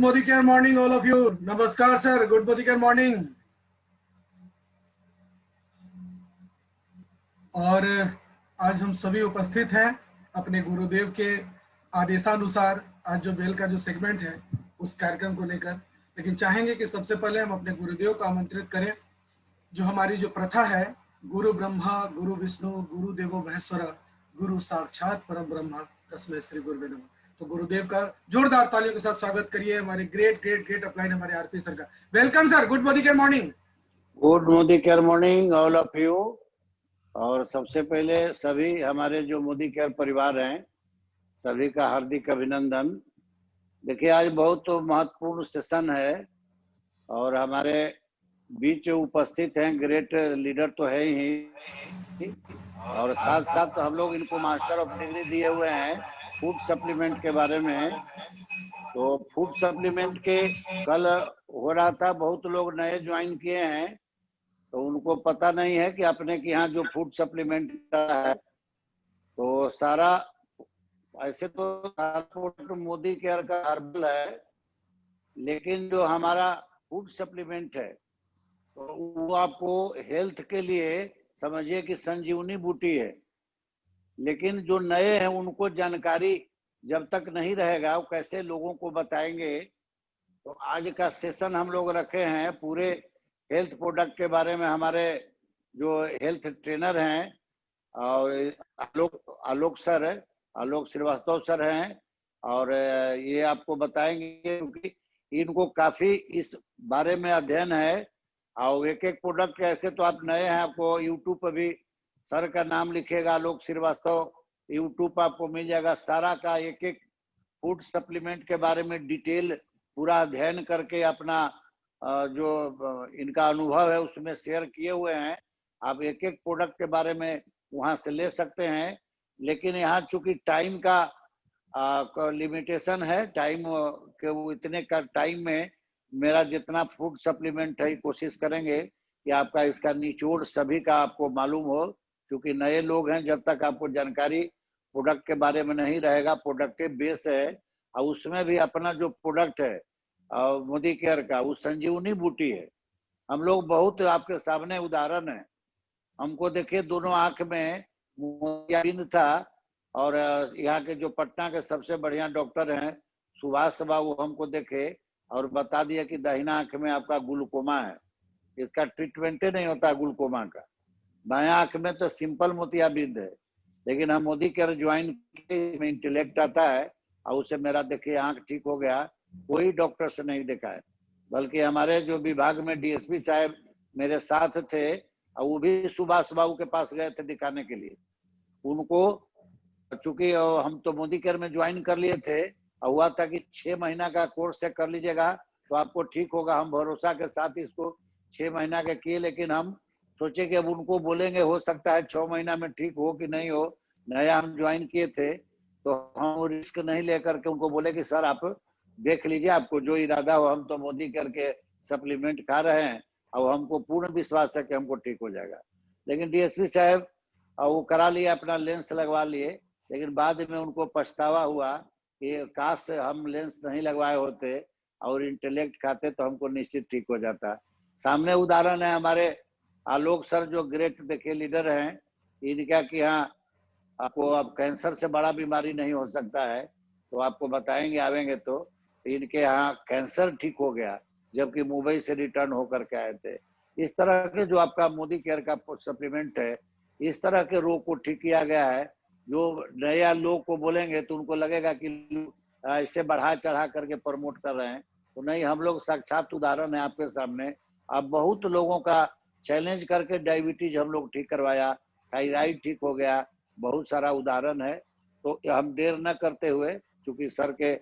मोदी केयर morning all of you. नमस्कार sir, good मोदी केयर मॉर्निंग। और आज हम सभी उपस्थित हैं अपने गुरुदेव के आदेशानुसार आज जो बेल का जो सेगमेंट है उस कार्यक्रम को लेकर। लेकिन चाहेंगे कि सबसे पहले हम अपने गुरुदेव को आमंत्रित करें। जो हमारी जो प्रथा है, गुरु ब्रह्मा गुरु विष्णु गुरु देवो महेश्वर गुरु साक्षात परम ब्रह्म तस्मै श्री गुरुवे नमः। तो गुरुदेव का जोरदार तालियों के साथ स्वागत करिए हमारे ग्रेट ग्रेट ग्रेट अपलाइन हमारे आरपी सर का। वेलकम सर, गुड मोदी केयर मॉर्निंग। गुड मोदी केयर मॉर्निंग ऑल ऑफ यू। और सबसे पहले सभी हमारे जो मोदी केयर परिवार हैं सभी का हार्दिक अभिनंदन। देखिए आज बहुत महत्वपूर्ण सेशन है और हमारे बीच उपस्थित हैं ग्रेट लीडर तो है ही, और साथ साथ हम लोग इनको मास्टर ऑफ डिग्री दिए हुए हैं फूड सप्लीमेंट के बारे में। तो फूड सप्लीमेंट के कल हो रहा था, बहुत लोग नए ज्वाइन किए हैं तो उनको पता नहीं है कि अपने के यहाँ जो फूड सप्लीमेंट है तो सारा ऐसे तो मोदी केयर का हर्बल है, लेकिन जो हमारा फूड सप्लीमेंट है तो वो आपको हेल्थ के लिए समझिए कि संजीवनी बूटी है। लेकिन जो नए हैं उनको जानकारी जब तक नहीं रहेगा वो कैसे लोगों को बताएंगे। तो आज का सेशन हम लोग रखे हैं पूरे हेल्थ प्रोडक्ट के बारे में। हमारे जो हेल्थ ट्रेनर हैं और आलोक सर, आलोक श्रीवास्तव सर हैं, और ये आपको बताएंगे क्योंकि इनको काफी इस बारे में अध्ययन है। और एक एक प्रोडक्ट ऐसे तो आप नए हैं, आपको यूट्यूब पर भी सर का नाम लिखेगा आलोक श्रीवास्तव, यूट्यूब पर आपको मिल जाएगा सारा का एक एक फूड सप्लीमेंट के बारे में डिटेल पूरा अध्ययन करके अपना जो इनका अनुभव है उसमें शेयर किए हुए हैं। आप एक एक प्रोडक्ट के बारे में वहां से ले सकते हैं। लेकिन यहाँ चूंकि टाइम का लिमिटेशन है, टाइम के वो इतने का टाइम में मेरा जितना फूड सप्लीमेंट है कोशिश करेंगे कि आपका इसका निचोड़ सभी का आपको मालूम हो। क्योंकि नए लोग हैं, जब तक आपको जानकारी प्रोडक्ट के बारे में नहीं रहेगा, प्रोडक्टिव बेस है और उसमें भी अपना जो प्रोडक्ट है मोदी केयर का वो संजीवनी बूटी है। हम लोग बहुत आपके सामने उदाहरण है। हमको देखिए दोनों आंख में मोतियाबिंद था और यहाँ के जो पटना के सबसे बढ़िया डॉक्टर हैं सुभाष बाबू हमको देखे और बता दिया कि दाहिना आंख में आपका ग्लूकोमा है, इसका ट्रीटमेंट ही नहीं होता ग्लूकोमा का। बाया आंख में तो सिंपल मोतियाबिंद है। लेकिन हम मोदी केयर ज्वाइन किए, इंटेलेक्ट आता है और उसे मेरा देखिए आंख ठीक हो गया। कोई डॉक्टर से नहीं देखा है, बल्कि हमारे जो विभाग में डीएसपी साहब मेरे साथ थे और वो भी सुभाष बाबू के पास गए थे दिखाने के लिए। उनको चूंकि हम तो मोदी केयर में ज्वाइन कर लिए थे और हुआ था कि 6 महीना का कोर्स कर लीजिएगा तो आपको ठीक होगा। हम भरोसा के साथ इसको 6 महीना के किए, लेकिन हम सोचे कि अब उनको बोलेंगे हो सकता है 6 महीना में ठीक हो कि नहीं हो। नया हम ज्वाइन किए थे तो हम रिस्क नहीं लेकर के उनको बोले कि सर आप देख लीजिए, आपको जो इरादा हो, हम तो मोदी केयर के सप्लीमेंट खा रहे हैं और हमको पूर्ण विश्वास है कि हमको ठीक हो जाएगा। लेकिन डीएसपी साहब वो करा लिए, अपना लेंस लगवा लिए, लेकिन बाद में उनको पछतावा हुआ कि काश हम लेंस नहीं लगवाए होते और इंटेलेक्ट खाते तो हमको निश्चित ठीक हो जाता। सामने उदाहरण है हमारे आलोक सर जो ग्रेट देखिए लीडर हैं, इनका कि हाँ आपको अब कैंसर से बड़ा बीमारी नहीं हो सकता है, तो आपको बताएंगे आवेंगे तो इनके यहाँ कैंसर ठीक हो गया जबकि मुंबई से रिटर्न होकर के आए थे। इस तरह के जो आपका मोदी केयर का सप्लीमेंट है, इस तरह के रोग को ठीक किया गया है। जो नया लोग को बोलेंगे तो उनको लगेगा कि इसे बढ़ा चढ़ा करके प्रमोट कर रहे हैं, तो नहीं, हम लोग साक्षात उदाहरण है आपके सामने। अब बहुत लोगों का चैलेंज करके डायबिटीज हम लोग ठीक करवाया, थायराइड ठीक हो गया, बहुत सारा उदाहरण है। तो हम देर न करते हुए, चूंकि सर के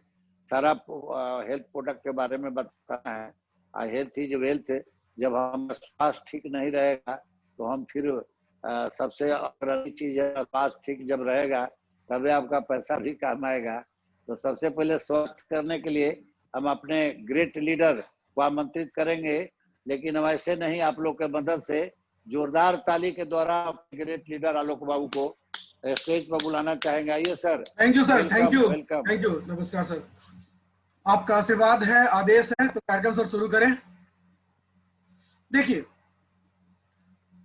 सारा हेल्थ प्रोडक्ट के बारे में बताना है, हेल्थ इज वेल्थ। जब हम स्वास्थ्य ठीक नहीं रहेगा तो हम फिर सबसे अग्रणी चीज है स्वास्थ्य ठीक जब रहेगा तभी आपका पैसा भी काम आएगा। तो सबसे पहले स्वस्थ करने के लिए हम अपने ग्रेट लीडर को आमंत्रित करेंगे, लेकिन हम ऐसे नहीं, आप लोग के मदद से जोरदार ताली के द्वारा ग्रेट लीडर आलोक बाबू को स्टेज पर बुलाना चाहेंगे। आइए sir. Thank you sir, thank you, welcome. Thank you, नमस्कार सर। आपका आशीर्वाद है, आदेश है, तो कार्यक्रम सर शुरू करें। देखिए,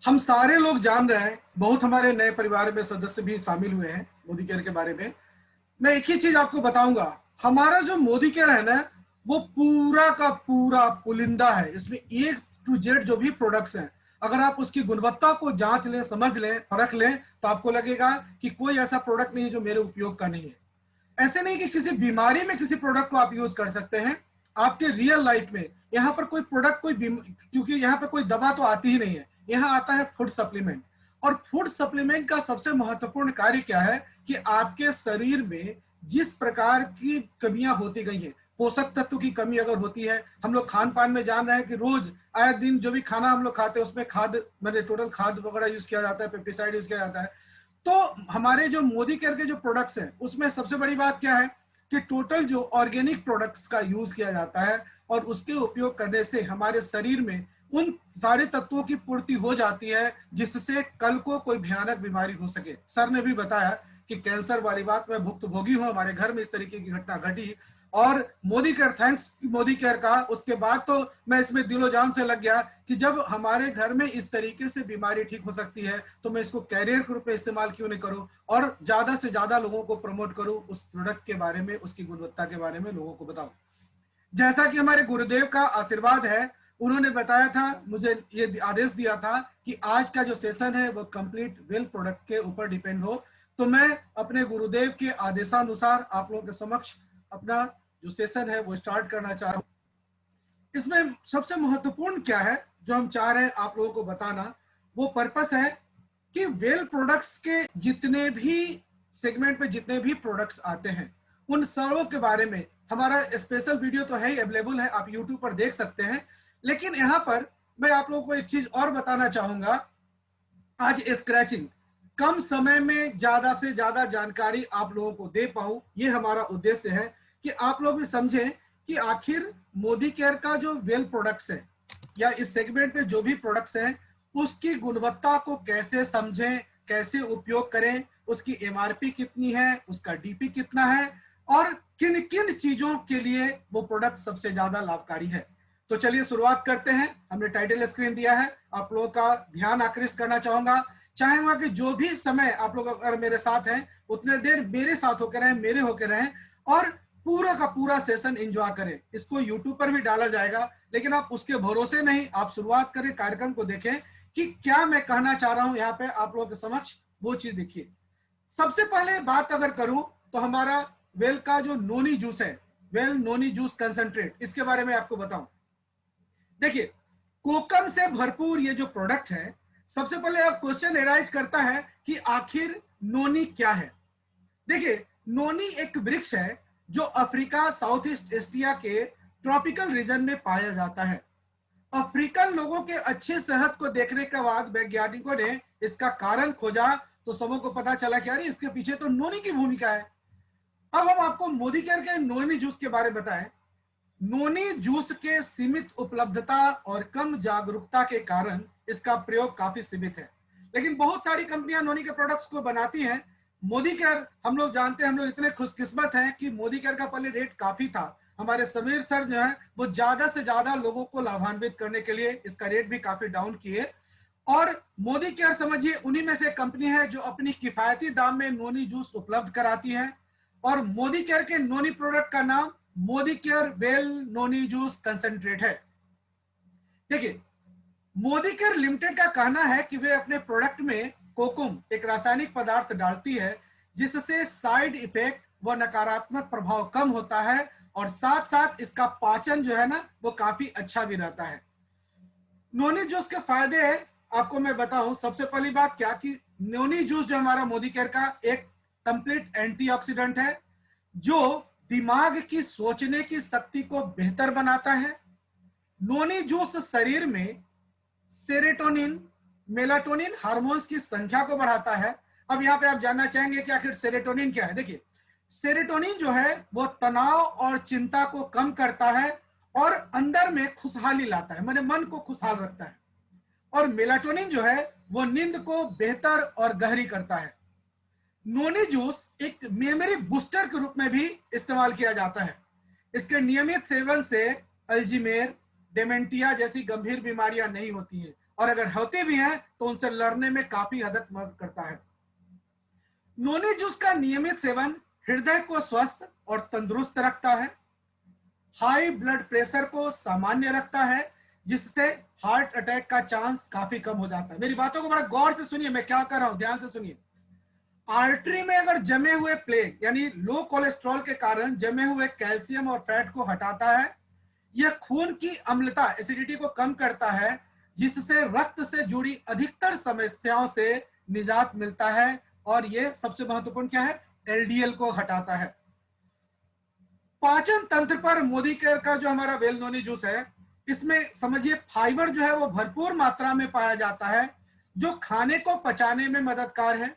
हम सारे लोग जान रहे हैं, बहुत हमारे नए परिवार में सदस्य भी शामिल हुए हैं मोदी केयर के बारे में। मैं एक ही चीज आपको बताऊंगा, हमारा जो मोदी केयर है ना, वो पूरा का पूरा पुलिंदा है। इसमें A to Z जो भी प्रोडक्ट्स हैं, अगर आप उसकी गुणवत्ता को जांच लें, समझ लें, परख लें, तो आपको लगेगा कि कोई ऐसा प्रोडक्ट नहीं है जो मेरे उपयोग का नहीं है। ऐसे नहीं कि किसी बीमारी में किसी प्रोडक्ट को आप यूज कर सकते हैं, आपके रियल लाइफ में यहाँ पर कोई प्रोडक्ट, क्योंकि यहाँ पर कोई दवा तो आती ही नहीं है, यहाँ आता है फूड सप्लीमेंट। और फूड सप्लीमेंट का सबसे महत्वपूर्ण कार्य क्या है कि आपके शरीर में जिस प्रकार की कमियां होती गई हैं, पोषक तत्व की कमी अगर होती है, हम लोग खान पान में जान रहे हैं कि रोज आए दिन जो भी खाना हम लोग खाते हैं उसमें खाद, मैंने टोटल खाद वगैरह यूज किया जाता है, पेस्टिसाइड यूज किया जाता है। तो हमारे जो मोदी केयर के जो प्रोडक्ट्स हैं, उसमें सबसे बड़ी बात क्या है कि टोटल जो ऑर्गेनिक प्रोडक्ट्स का यूज किया जाता है, और उसके उपयोग करने से हमारे शरीर में उन सारे तत्वों की पूर्ति हो जाती है जिससे कल को कोई भयानक बीमारी हो सके। सर ने भी बताया कि कैंसर वाली बात मैं भुक्तभोगी हूं, हमारे घर में इस तरीके की घटना घटी, और Modi care, thanks Modi care का, उसके बाद तो मैं इसमें दिलो जान से लग गया कि जब हमारे घर में इस तरीके से बीमारी ठीक हो सकती है तो मैं इसको कैरियर के रूप में इस्तेमाल क्यों नहीं करूं, और ज्यादा से ज्यादा लोगों को प्रमोट करूं, उस प्रोडक्ट के बारे में, उसकी गुणवत्ता के बारे में लोगों को बताऊं। जैसा कि हमारे गुरुदेव का आशीर्वाद है, उन्होंने बताया था, मुझे ये आदेश दिया था कि आज का जो सेशन है वो कंप्लीट वेल प्रोडक्ट के ऊपर डिपेंड हो। तो मैं अपने गुरुदेव के आदेशानुसार आप लोगों के समक्ष अपना जो सेशन है वो स्टार्ट करना चाह रहा हूं। इसमें सबसे महत्वपूर्ण क्या है जो हम चाह रहे हैं आप लोगों को बताना, वो पर्पस है कि वेल प्रोडक्ट्स के जितने भी सेगमेंट में जितने भी प्रोडक्ट्स आते हैं, उन सबों के बारे में हमारा स्पेशल वीडियो तो है ही, अवेलेबल है, आप यूट्यूब पर देख सकते हैं। लेकिन यहाँ पर मैं आप लोगों को एक चीज और बताना चाहूंगा। आज स्क्रैचिंग, कम समय में ज्यादा से ज्यादा जानकारी आप लोगों को दे पाऊं, ये हमारा उद्देश्य है कि आप लोग भी समझें कि आखिर मोदी केयर का जो वेल प्रोडक्ट्स है या इस सेगमेंट में जो भी प्रोडक्ट्स हैं, उसकी गुणवत्ता को कैसे समझें, कैसे उपयोग करें, उसकी एमआरपी कितनी है, उसका डीपी कितना है, और किन किन चीजों के लिए वो प्रोडक्ट सबसे ज्यादा लाभकारी है। तो चलिए शुरुआत करते हैं। हमने टाइटल स्क्रीन दिया है, आप लोगों का ध्यान आकृष्ट करना चाहूंगा कि जो भी समय आप लोग अगर मेरे साथ हैं उतने देर मेरे साथ होकर रहें, मेरे होकर रहें, और पूरा का पूरा सेशन एंजॉय करें। इसको यूट्यूब पर भी डाला जाएगा, लेकिन आप उसके भरोसे नहीं, आप शुरुआत करें, कार्यक्रम को देखें कि क्या मैं कहना चाह रहा हूं यहाँ पे आप लोगों के समक्ष, वो चीज देखिए। सबसे पहले बात अगर करूं तो हमारा वेल का जो नोनी जूस है, वेल नोनी जूस कंसंट्रेट, इसके बारे में आपको बताऊं। देखिए, कोकम से भरपूर ये जो प्रोडक्ट है, सबसे पहले अब क्वेश्चन एराइज करता है कि आखिर नोनी क्या है। देखिए, नोनी एक वृक्ष है जो अफ्रीका, साउथ ईस्ट एशिया के ट्रॉपिकल रीजन में पाया जाता है। अफ्रीकन लोगों के अच्छी सेहत को देखने के बाद वैज्ञानिकों ने इसका कारण खोजा, तो सबों को पता चला कि अरे इसके पीछे तो नोनी की भूमिका है। अब हम आपको मोदी केयर के नोनी जूस के बारे में बताएं। नोनी जूस के सीमित उपलब्धता और कम जागरूकता के कारण इसका प्रयोग काफी सीमित है, लेकिन बहुत सारी कंपनियां नोनी के प्रोडक्ट्स को बनाती हैं। मोदी केयर, हम लोग जानते हैं, हम लोग इतने खुशकिस्मत हैं कि मोदी केयर का पहले रेट काफी था। हमारे समीर सर जो है वो ज्यादा से ज्यादा लोगों को लाभान्वित करने के लिए इसका रेट भी काफी डाउन किए, और मोदी केयर समझिए उन्हीं में से कंपनी है जो अपनी किफायती दाम में नोनी जूस उपलब्ध कराती है। और मोदी केयर के नोनी प्रोडक्ट का नाम Modi care well noni juice concentrate है। देखिए, मोदी केयर लिमिटेड का कहना है कि वे अपने प्रोडक्ट में कोकुम, एक रासायनिक पदार्थ डालती है जिससे साइड इफेक्ट व नकारात्मक प्रभाव कम होता है, और साथ साथ इसका पाचन जो है ना वो काफी अच्छा भी रहता है। नोनी जूस के फायदे आपको मैं बताऊं। सबसे पहली बात क्या कि नोनी जूस जो हमारा मोदी केयर का एक कंप्लीट एंटीऑक्सीडेंट है जो दिमाग की सोचने की शक्ति को बेहतर बनाता है। नोनी जूस शरीर में सेरोटोनिन, मेलाटोनिन हार्मोन्स की संख्या को बढ़ाता है। अब यहाँ पे आप जानना चाहेंगे कि आखिर सेरोटोनिन क्या है। देखिए, सेरोटोनिन जो है वो तनाव और चिंता को कम करता है और अंदर में खुशहाली लाता है, माने मन को खुशहाल रखता है। और मेलाटोनिन जो है वो नींद को बेहतर और गहरी करता है। नोनी जूस एक मेमोरी बूस्टर के रूप में भी इस्तेमाल किया जाता है। इसके नियमित सेवन से अल्जीमेर, डेमेंटिया जैसी गंभीर बीमारियां नहीं होती हैं, और अगर होती भी हैं तो उनसे लड़ने में काफी हद तक मदद करता है। नोनी जूस का नियमित सेवन हृदय को स्वस्थ और तंदुरुस्त रखता है, हाई ब्लड प्रेशर को सामान्य रखता है, जिससे हार्ट अटैक का चांस काफी कम हो जाता है। मेरी बातों को बड़ा गौर से सुनिए, मैं क्या कर रहा हूं, ध्यान से सुनिए। आर्टरी में अगर जमे हुए प्लेग यानी लो कोलेस्ट्रॉल के कारण जमे हुए कैल्शियम और फैट को हटाता है। यह खून की अम्लता, एसिडिटी को कम करता है, जिससे रक्त से जुड़ी अधिकतर समस्याओं से निजात मिलता है। और यह सबसे महत्वपूर्ण क्या है, एलडीएल को हटाता है। पाचन तंत्र पर मोदी केयर का जो हमारा वेल नोनी जूस है, इसमें समझिए फाइबर जो है वो भरपूर मात्रा में पाया जाता है, जो खाने को पचाने में मददगार है।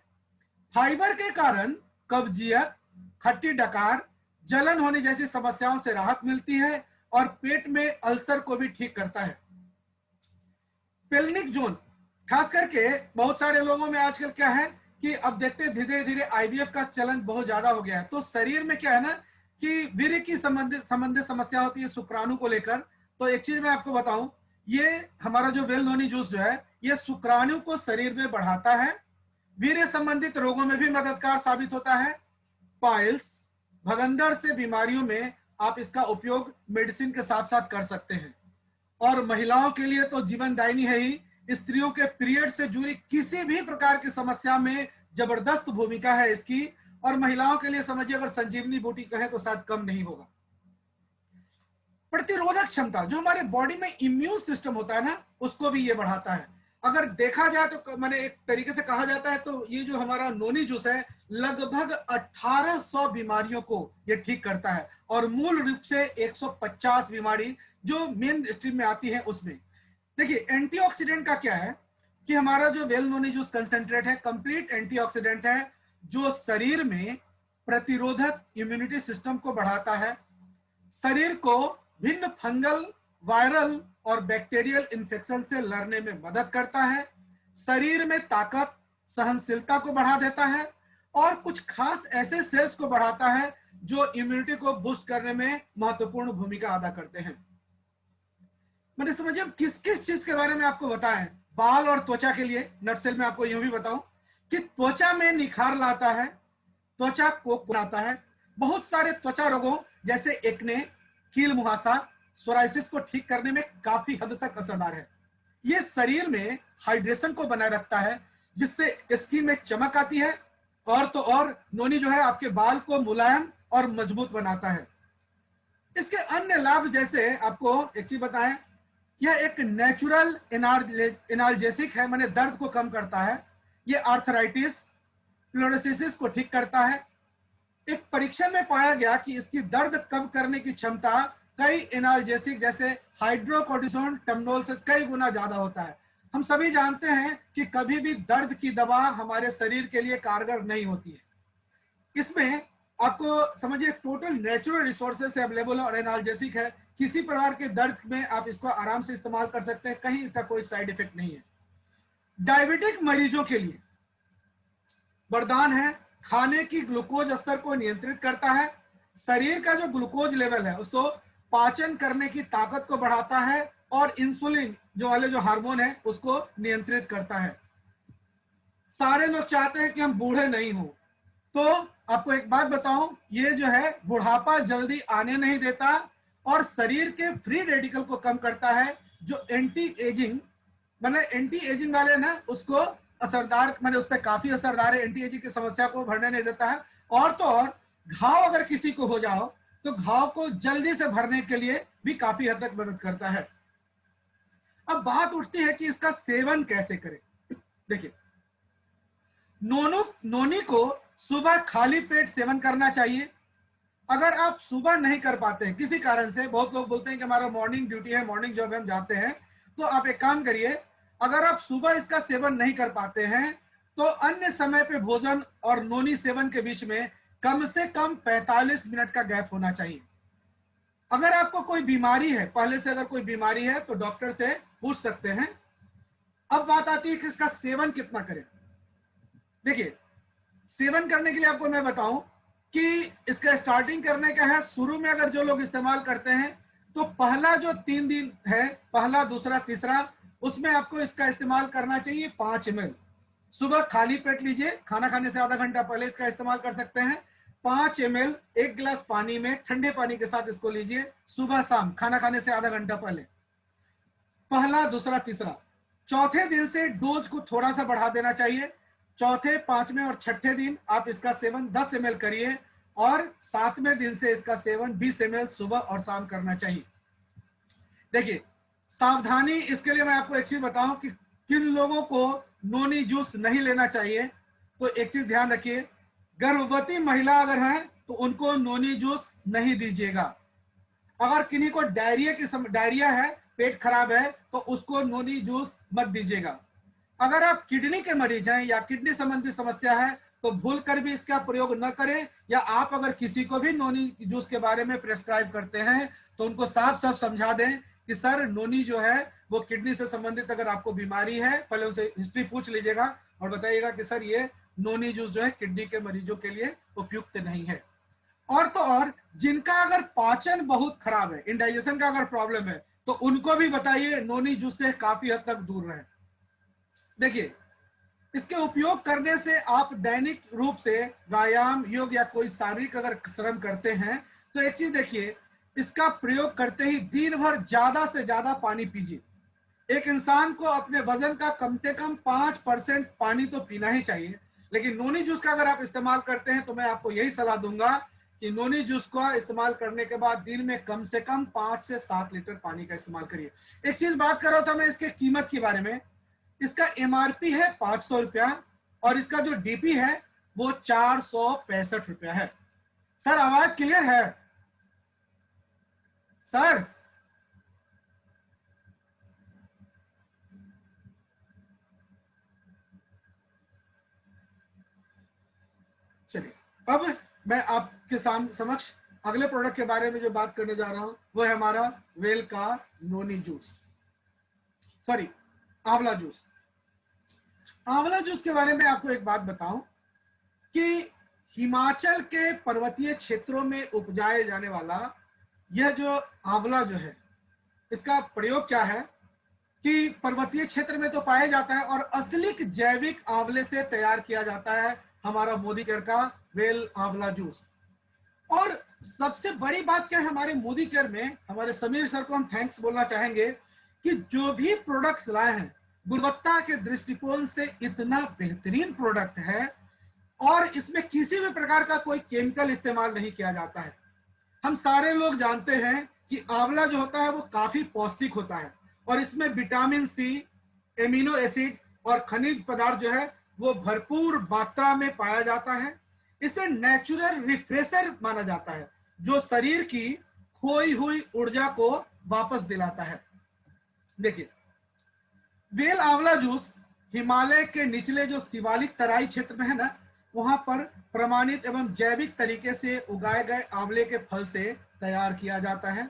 फाइबर के कारण कब्जियत, खट्टी डकार, जलन होने जैसी समस्याओं से राहत मिलती है और पेट में अल्सर को भी ठीक करता है। पेल्विक जोन, खास करके बहुत सारे लोगों में आजकल क्या है कि अब देखते हैं धीरे धीरे आईवीएफ का चलन बहुत ज्यादा हो गया है, तो शरीर में क्या है ना कि वीर्य की संबंधित समस्या होती है शुक्राणु को लेकर। तो एक चीज मैं आपको बताऊं, ये हमारा जो वेल नोनी जूस जो है ये शुक्राणु को शरीर में बढ़ाता है, वीर्य संबंधित रोगों में भी मददगार साबित होता है। पाइल्स, भगंदर से बीमारियों में आप इसका उपयोग मेडिसिन के साथ साथ कर सकते हैं। और महिलाओं के लिए तो जीवनदायिनी है ही, स्त्रियों के पीरियड से जुड़ी किसी भी प्रकार की समस्या में जबरदस्त भूमिका है इसकी। और महिलाओं के लिए समझिए अगर संजीवनी बूटी कहे तो शायद कम नहीं होगा। प्रतिरोधक क्षमता, जो हमारे बॉडी में इम्यून सिस्टम होता है ना, उसको भी ये बढ़ाता है। अगर देखा जाए तो मैंने एक तरीके से कहा जाता है तो ये जो हमारा नोनी जूस है लगभग 1800 बीमारियों को ये ठीक करता है, और मूल रूप से 150 बीमारी जो मेन स्ट्रीम में आती है उसमें। देखिए एंटीऑक्सीडेंट का क्या है कि हमारा जो वेल नोनी जूस कंसेंट्रेट है कंप्लीट एंटीऑक्सीडेंट है, जो शरीर में प्रतिरोधक इम्यूनिटी सिस्टम को बढ़ाता है, शरीर को भिन्न फंगल, वायरल और बैक्टीरियल इन्फेक्शन से लड़ने में मदद करता है, शरीर में ताकत, सहनशीलता को बढ़ा देता है, और कुछ खास ऐसे सेल्स को बढ़ाता है जो इम्यूनिटी को बूस्ट करने में महत्वपूर्ण भूमिका अदा करते हैं। मैंने समझिए किस किस चीज के बारे में आपको बताएं। बाल और त्वचा के लिए नटसेल में आपको यूं भी बताऊं कि त्वचा में निखार लाता है, त्वचा को बनाता है, बहुत सारे त्वचा रोगों जैसे एक्ने, कील मुहासा, सोराइसिस को ठीक करने में काफी हद तक असरदार है। ये शरीर में हाइड्रेशन को बनाए रखता है, जिससे स्किन में चमक आती है, और तो और नोनी जो है आपके बाल को मुलायम और मजबूत बनाता है। इसके अन्य लाभ जैसे आपको एक चीज बताएं, यह एक नेचुरल एनाल्जेसिक है, माने दर्द को कम करता है। ये आर्थराइटिस, फ्लोरोसिस को ठीक करता है। एक परीक्षण में पाया गया कि इसकी दर्द कम करने की क्षमता कई एनाल्जेसिक जैसे हाइड्रोकोर्टिसोन, टमनोल से कई गुना ज्यादा होता है। हम सभी जानते हैं कि कभी भी दर्द की दवा हमारे शरीर के लिए कारगर नहीं होती है। इसमें आपको समझिए टोटल नेचुरल रिसोर्सेज से अवेलेबल और एनाल्जेसिक है, किसी प्रकार के दर्द में आप इसको आराम से इस्तेमाल कर सकते हैं, कहीं इसका कोई साइड इफेक्ट नहीं है। डायबिटिक मरीजों के लिए वरदान है, खाने की ग्लूकोज स्तर को नियंत्रित करता है, शरीर का जो ग्लूकोज लेवल है उसको पाचन करने की ताकत को बढ़ाता है, और इंसुलिन जो वाले जो हार्मोन है उसको नियंत्रित करता है। सारे लोग चाहते हैं कि हम बूढ़े नहीं हो, तो आपको एक बात बताऊं, ये जो है बुढ़ापा जल्दी आने नहीं देता, और शरीर के फ्री रेडिकल को कम करता है, जो एंटी एजिंग मतलब एंटी एजिंग वाले ना उसको असरदार, मैंने उस पर काफी असरदार है, एंटी एजिंग की समस्या को भरने नहीं देता है। और तो और घाव अगर किसी को हो जाओ तो घाव को जल्दी से भरने के लिए भी काफी हद तक मदद करता है। अब बात उठती है कि इसका सेवन कैसे करें। देखिए नोनी को सुबह खाली पेट सेवन करना चाहिए। अगर आप सुबह नहीं कर पाते हैं किसी कारण से, बहुत लोग बोलते हैं कि हमारा मॉर्निंग ड्यूटी है, मॉर्निंग जॉब हम जाते हैं, तो आप एक काम करिए, अगर आप सुबह इसका सेवन नहीं कर पाते हैं तो अन्य समय पे भोजन और नोनी सेवन के बीच में कम से कम 45 मिनट का गैप होना चाहिए। अगर आपको कोई बीमारी है, पहले से अगर कोई बीमारी है तो डॉक्टर से पूछ सकते हैं। अब बात आती है कि इसका सेवन कितना करें। देखिए सेवन करने के लिए आपको मैं बताऊं, कि इसका स्टार्टिंग करने का है। शुरू में अगर जो लोग इस्तेमाल करते हैं तो पहला जो 3 दिन है, पहला, दूसरा, तीसरा, उसमें आपको इसका इस्तेमाल करना चाहिए 5 ml। सुबह खाली पेट लीजिए, खाना खाने से आधा घंटा पहले इसका इस्तेमाल कर सकते हैं। 5 ml 1 गिलास पानी में, ठंडे पानी के साथ इसको लीजिए, सुबह शाम खाना खाने से आधा घंटा पहले, पहला, दूसरा, तीसरा। चौथे दिन से डोज को थोड़ा सा बढ़ा देना चाहिए। चौथे, पांचवें और छठे दिन आप इसका सेवन 10 ml करिए और 7वें दिन से इसका सेवन 20 ml सुबह और शाम करना चाहिए। देखिए, सावधानी इसके लिए मैं आपको एक चीज बताऊं कि किन लोगों को नोनी जूस नहीं लेना चाहिए। तो एक चीज ध्यान रखिए, गर्भवती महिला अगर है तो उनको नोनी जूस नहीं दीजिएगा। अगर किन्हीं को डायरिया है, पेट खराब है, तो उसको नोनी जूस मत दीजिएगा। अगर आप किडनी के मरीज हैं या किडनी संबंधी समस्या है तो भूल कर भी इसका प्रयोग न करें। या आप अगर किसी को भी नोनी जूस के बारे में प्रेस्क्राइब करते हैं तो उनको साफ साफ समझा दें कि सर, नोनी जो है वो किडनी से संबंधित अगर आपको बीमारी है, पहले उनसे हिस्ट्री पूछ लीजिएगा और बताइएगा कि सर ये नोनी जूस जो है किडनी के मरीजों के लिए उपयुक्त नहीं है। और तो और जिनका अगर पाचन बहुत खराब है, इंडाइजेशन का अगर प्रॉब्लम है, तो उनको भी बताइए नोनी जूस से काफी हद तक दूर रहें। देखिए, इसके उपयोग करने से आप दैनिक रूप से व्यायाम, योग या कोई शारीरिक अगर श्रम करते हैं तो एक चीज देखिए, इसका प्रयोग करते ही दिन भर ज्यादा से ज्यादा पानी पीजिए। एक इंसान को अपने वजन का कम से कम 5% पानी तो पीना ही चाहिए। लेकिन नोनी जूस का अगर आप इस्तेमाल करते हैं तो मैं आपको यही सलाह दूंगा कि नोनी जूस का इस्तेमाल करने के बाद दिन में कम से कम 5 से 7 लीटर पानी का इस्तेमाल करिए। एक चीज बात कर रहा था मैं इसके कीमत के बारे में। इसका एमआरपी है 500 रुपया और इसका जो डीपी है वो 465 रुपया है। सर, आवाज क्लियर है सर? चलिए, अब मैं आपके समक्ष अगले प्रोडक्ट के बारे में जो बात करने जा रहा हूं वो है हमारा वेल का नोनी जूस, सॉरी आंवला जूस। आंवला जूस के बारे में आपको एक बात बताऊं कि हिमाचल के पर्वतीय क्षेत्रों में उपजाए जाने वाला यह जो आंवला जो है, इसका प्रयोग क्या है कि पर्वतीय क्षेत्र में तो पाया जाता है और असली जैविक आंवले से तैयार किया जाता है हमारा मोदी केयर का वेल आंवला जूस। और सबसे बड़ी बात क्या है, हमारे मोदी केयर में हमारे समीर सर को हम थैंक्स बोलना चाहेंगे कि जो भी प्रोडक्ट्स लाए हैं गुणवत्ता के दृष्टिकोण से इतना बेहतरीन प्रोडक्ट है और इसमें किसी भी प्रकार का कोई केमिकल इस्तेमाल नहीं किया जाता है। हम सारे लोग जानते हैं कि आंवला जो होता है वो काफी पौष्टिक होता है और इसमें विटामिन सी, एमिनो एसिड और खनिज पदार्थ जो है वो भरपूर मात्रा में पाया जाता है। इसे नेचुरल रिफ्रेशर माना जाता है जो शरीर की खोई हुई ऊर्जा को वापस दिलाता है। देखिए, वेल आंवला जूस हिमालय के निचले जो शिवालिक तराई क्षेत्र में है ना, वहां पर प्रमाणित एवं जैविक तरीके से उगाए गए आंवले के फल से तैयार किया जाता है।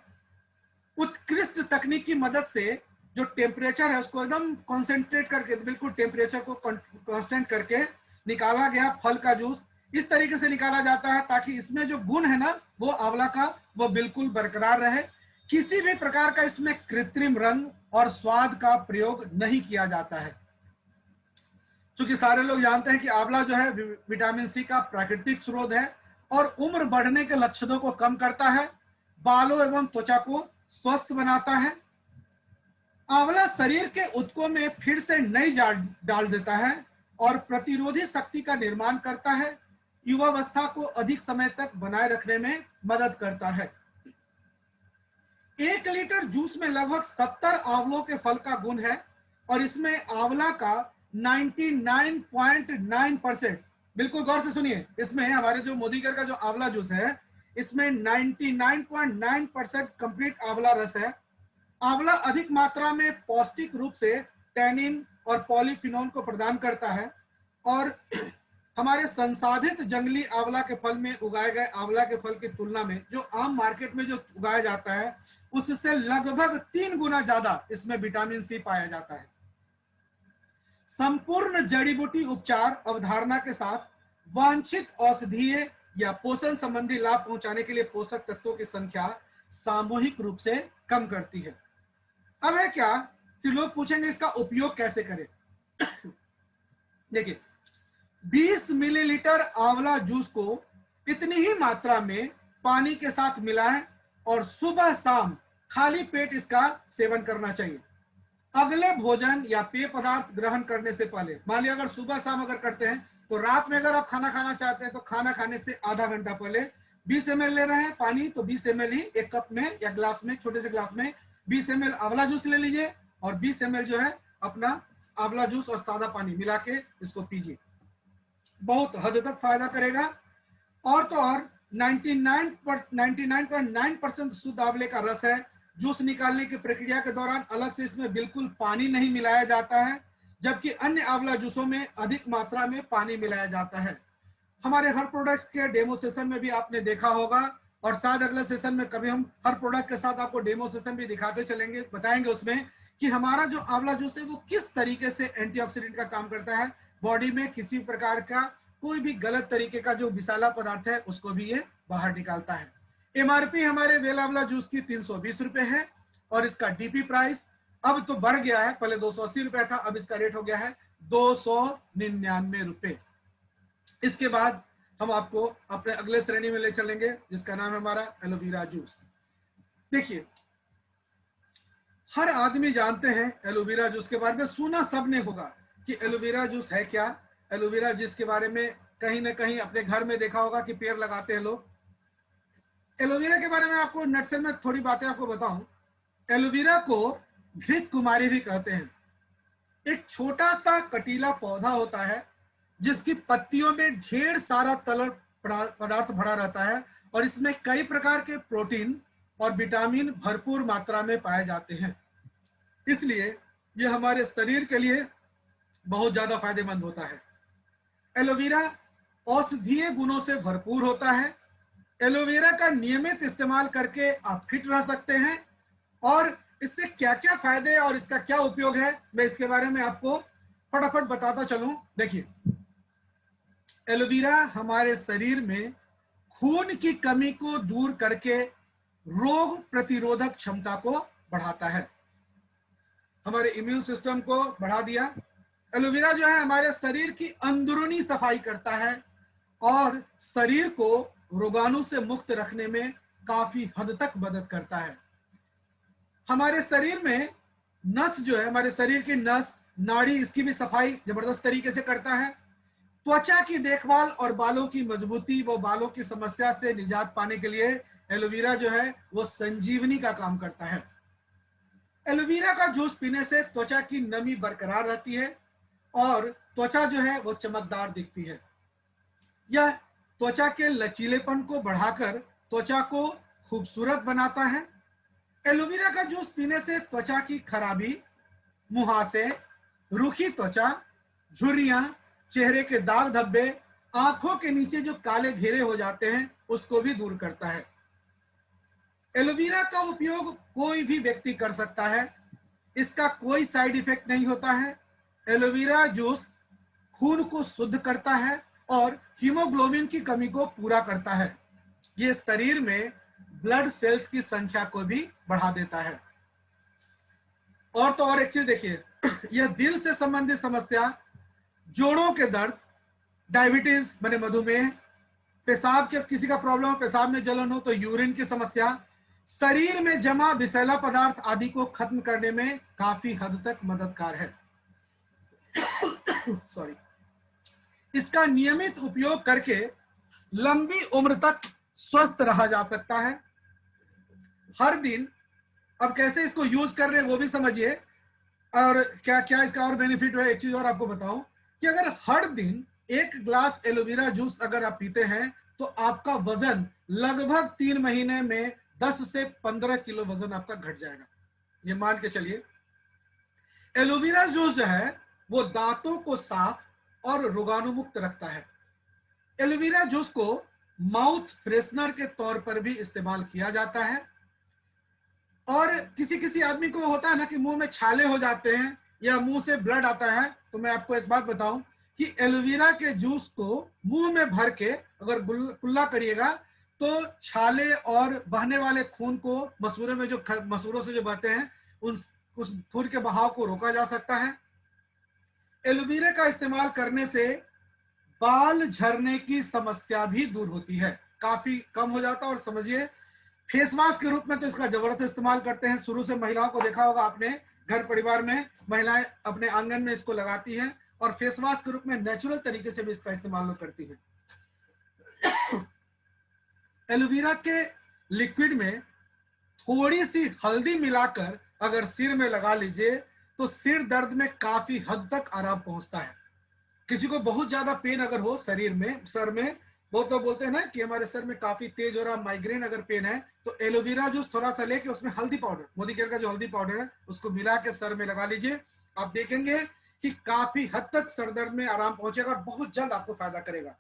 उत्कृष्ट तकनीक की मदद से जो टेम्परेचर है उसको एकदम कॉन्सेंट्रेट करके, बिल्कुल टेम्परेचर को कांस्टेंट करके निकाला गया फल का जूस इस तरीके से निकाला जाता है ताकि इसमें जो गुण है ना वो आंवला का वो बिल्कुल बरकरार रहे। किसी भी प्रकार का इसमें कृत्रिम रंग और स्वाद का प्रयोग नहीं किया जाता है। क्योंकि सारे लोग जानते हैं कि आंवला जो है विटामिन सी का प्राकृतिक स्रोत है और उम्र बढ़ने के लक्षणों को कम करता है, बालों एवं त्वचा को स्वस्थ बनाता है। आंवला शरीर के ऊतकों में फिर से नई जान डाल देता है और प्रतिरोधी शक्ति का निर्माण करता है। युवावस्था को अधिक समय तक बनाए रखने में मदद करता है। 1 लीटर जूस में लगभग 70 आंवलों के फल का गुण है और इसमें आंवला का 99.9%, बिल्कुल गौर से सुनिए, इसमें हमारे जो मोदी केयर का जो आंवला जूस है इसमें 99.9% कंप्लीट आंवला रस है। आंवला अधिक मात्रा में पौष्टिक रूप से टैनिन और पॉलीफिनोल को प्रदान करता है और हमारे संसाधित जंगली आंवला के फल में उगाए गए आंवला के फल की तुलना में जो आम मार्केट में जो उगाया जाता है उससे लगभग 3 गुना ज्यादा इसमें विटामिन सी पाया जाता है। संपूर्ण जड़ी बूटी उपचार अवधारणा के साथ वांछित औषधीय या पोषण संबंधी लाभ पहुंचाने के लिए पोषक तत्वों की संख्या सामूहिक रूप से कम करती है। अब है क्या कि लोग पूछेंगे इसका उपयोग कैसे करें। देखिए 20 मिलीलीटर आंवला जूस को इतनी ही मात्रा में पानी के साथ मिलाएं और सुबह शाम खाली पेट इसका सेवन करना चाहिए। अगले भोजन या पेय पदार्थ ग्रहण करने से पहले, मान लिया अगर सुबह शाम अगर करते हैं तो रात में अगर आप खाना खाना चाहते हैं तो खाना खाने से आधा घंटा पहले 20 ml ले रहे हैं पानी, तो 20 ml ही एक कप में या ग्लास में, छोटे से ग्लास में 20 ml आंवला जूस ले लीजिए और 20 ml जो है अपना आंवला जूस और सादा पानी मिला के इसको पीजिए। बहुत हद तक फायदा करेगा। और तो और 99.9% शुद्ध आंवले का रस है। जूस निकालने की प्रक्रिया के दौरान अलग से इसमें बिल्कुल पानी नहीं मिलाया जाता है, जबकि अन्य आंवला जूसों में अधिक मात्रा में पानी मिलाया जाता है। हमारे हर प्रोडक्ट्स के डेमो सेशन में भी आपने देखा होगा और शायद अगले सेशन में कभी हम हर प्रोडक्ट के साथ आपको डेमो सेशन भी दिखाते चलेंगे, बताएंगे उसमें कि हमारा जो आंवला जूस है वो किस तरीके से एंटीऑक्सीडेंट का काम करता है, बॉडी में किसी प्रकार का कोई भी गलत तरीके का जो विषैला पदार्थ है उसको भी ये बाहर निकालता है। एमआरपी हमारे वेल आंवला जूस की 320 रुपए है और इसका डीपी प्राइस अब तो बढ़ गया है, पहले 280 रुपए था, अब इसका रेट हो गया है 299 रुपए। इसके बाद हम आपको अपने अगले श्रेणी में ले चलेंगे जिसका नाम है हमारा एलोवेरा जूस। देखिए हर आदमी जानते हैं एलोवेरा जूस के बारे में, सुना सबने होगा कि एलोवेरा जूस है क्या। एलोवेरा जूस के बारे में कहीं ना कहीं अपने घर में देखा होगा कि पेड़ लगाते हैं लोग। एलोवेरा के बारे में आपको नटसेल में थोड़ी बातें आपको बताऊं। एलोवेरा को घृत कुमारी भी कहते हैं। एक छोटा सा कटीला पौधा होता है जिसकी पत्तियों में ढेर सारा तरल पदार्थ भरा रहता है और इसमें कई प्रकार के प्रोटीन और विटामिन भरपूर मात्रा में पाए जाते हैं, इसलिए यह हमारे शरीर के लिए बहुत ज्यादा फायदेमंद होता है। एलोवेरा औषधीय गुणों से भरपूर होता है। एलोवेरा का नियमित इस्तेमाल करके आप फिट रह सकते हैं और इससे क्या क्या फायदे और इसका क्या उपयोग है मैं इसके बारे में आपको फटाफट बताता चलूं। देखिए एलोवेरा हमारे शरीर में खून की कमी को दूर करके रोग प्रतिरोधक क्षमता को बढ़ाता है, हमारे इम्यून सिस्टम को बढ़ा दिया। एलोवेरा जो है हमारे शरीर की अंदरूनी सफाई करता है और शरीर को रोगाणु से मुक्त रखने में काफी हद तक मदद करता है। हमारे शरीर में नस जो है, हमारे शरीर की नस नाड़ी, इसकी भी सफाई जबरदस्त तरीके से करता है। त्वचा की देखभाल और बालों की मजबूती व बालों की समस्या से निजात पाने के लिए एलोवेरा जो है वो संजीवनी का काम करता है। एलोवेरा का जूस पीने से त्वचा की नमी बरकरार रहती है और त्वचा जो है वो चमकदार दिखती है। यह त्वचा के लचीलेपन को बढ़ाकर त्वचा को खूबसूरत बनाता है। एलोवेरा का जूस पीने से त्वचा की खराबी, मुहासे, रूखी त्वचा, झुर्रियां, चेहरे के दाग धब्बे, आंखों के नीचे जो काले घेरे हो जाते हैं उसको भी दूर करता है। एलोवेरा का उपयोग कोई भी व्यक्ति कर सकता है, इसका कोई साइड इफेक्ट नहीं होता है। एलोवेरा जूस खून को शुद्ध करता है और हीमोग्लोबिन की कमी को पूरा करता है। ये शरीर में ब्लड सेल्स की संख्या को भी बढ़ा देता है। और तो और एक चीज देखिए, यह दिल से संबंधित समस्या, जोड़ों के दर्द, डायबिटीज माने मधुमेह, पेशाब के किसी का प्रॉब्लम हो, पेशाब में जलन हो तो यूरिन की समस्या, शरीर में जमा विषैला पदार्थ आदि को खत्म करने में काफी हद तक मददगार है। सॉरी। इसका नियमित उपयोग करके लंबी उम्र तक स्वस्थ रहा जा सकता है। हर दिन, अब कैसे इसको यूज कर रहे हैं वो भी समझिए और क्या क्या इसका और बेनिफिट है। एक चीज और आपको बताऊं कि अगर हर दिन 1 ग्लास एलोवेरा जूस अगर आप पीते हैं तो आपका वजन लगभग 3 महीने में 10 से 15 किलो वजन आपका घट जाएगा। ये मान के चलिए। एलोवेरा जूस जो है वो दांतों को साफ और रोगाणु मुक्त रखता है। एलोवेरा जूस को माउथ फ्रेशनर के तौर पर भी इस्तेमाल किया जाता है। और किसी किसी आदमी को होता है ना कि मुंह में छाले हो जाते हैं या मुंह से ब्लड आता है, तो मैं आपको एक बात बताऊं कि एलोवेरा के जूस को मुंह में भर के अगर कुल्ला करिएगा तो छाले और बहने वाले खून को मसूड़े में जो मसूड़ों से जो बहते हैं उस खून के बहाव को रोका जा सकता है। एलोवेरा का इस्तेमाल करने से बाल झरने की समस्या भी दूर होती है, काफी कम हो जाता है। और समझिए फेस वॉश के रूप में तो इसका जबरदस्त इस्तेमाल करते हैं। शुरू से महिलाओं को देखा होगा आपने, घर परिवार में महिलाएं अपने आंगन में इसको लगाती हैं और फेस वॉश के रूप में नेचुरल तरीके से भी इसका इस्तेमाल लोग करती हैं। एलोवेरा के लिक्विड में थोड़ी सी हल्दी मिलाकर अगर सिर में लगा लीजिए तो सिर दर्द में काफी हद तक आराम पहुंचता है। किसी को बहुत ज्यादा पेन अगर हो शरीर में, सर में, बहुत लोग बोलते हैं ना कि हमारे सर में काफी तेज हो रहा, माइग्रेन अगर पेन है, तो एलोवेरा जूस थोड़ा सा लेके उसमें हल्दी पाउडर, मोदी केयर का जो हल्दी पाउडर है उसको मिला के सर में लगा लीजिए। आप देखेंगे कि काफी हद तक सर दर्द में आराम पहुंचेगा, बहुत जल्द आपको फायदा करेगा।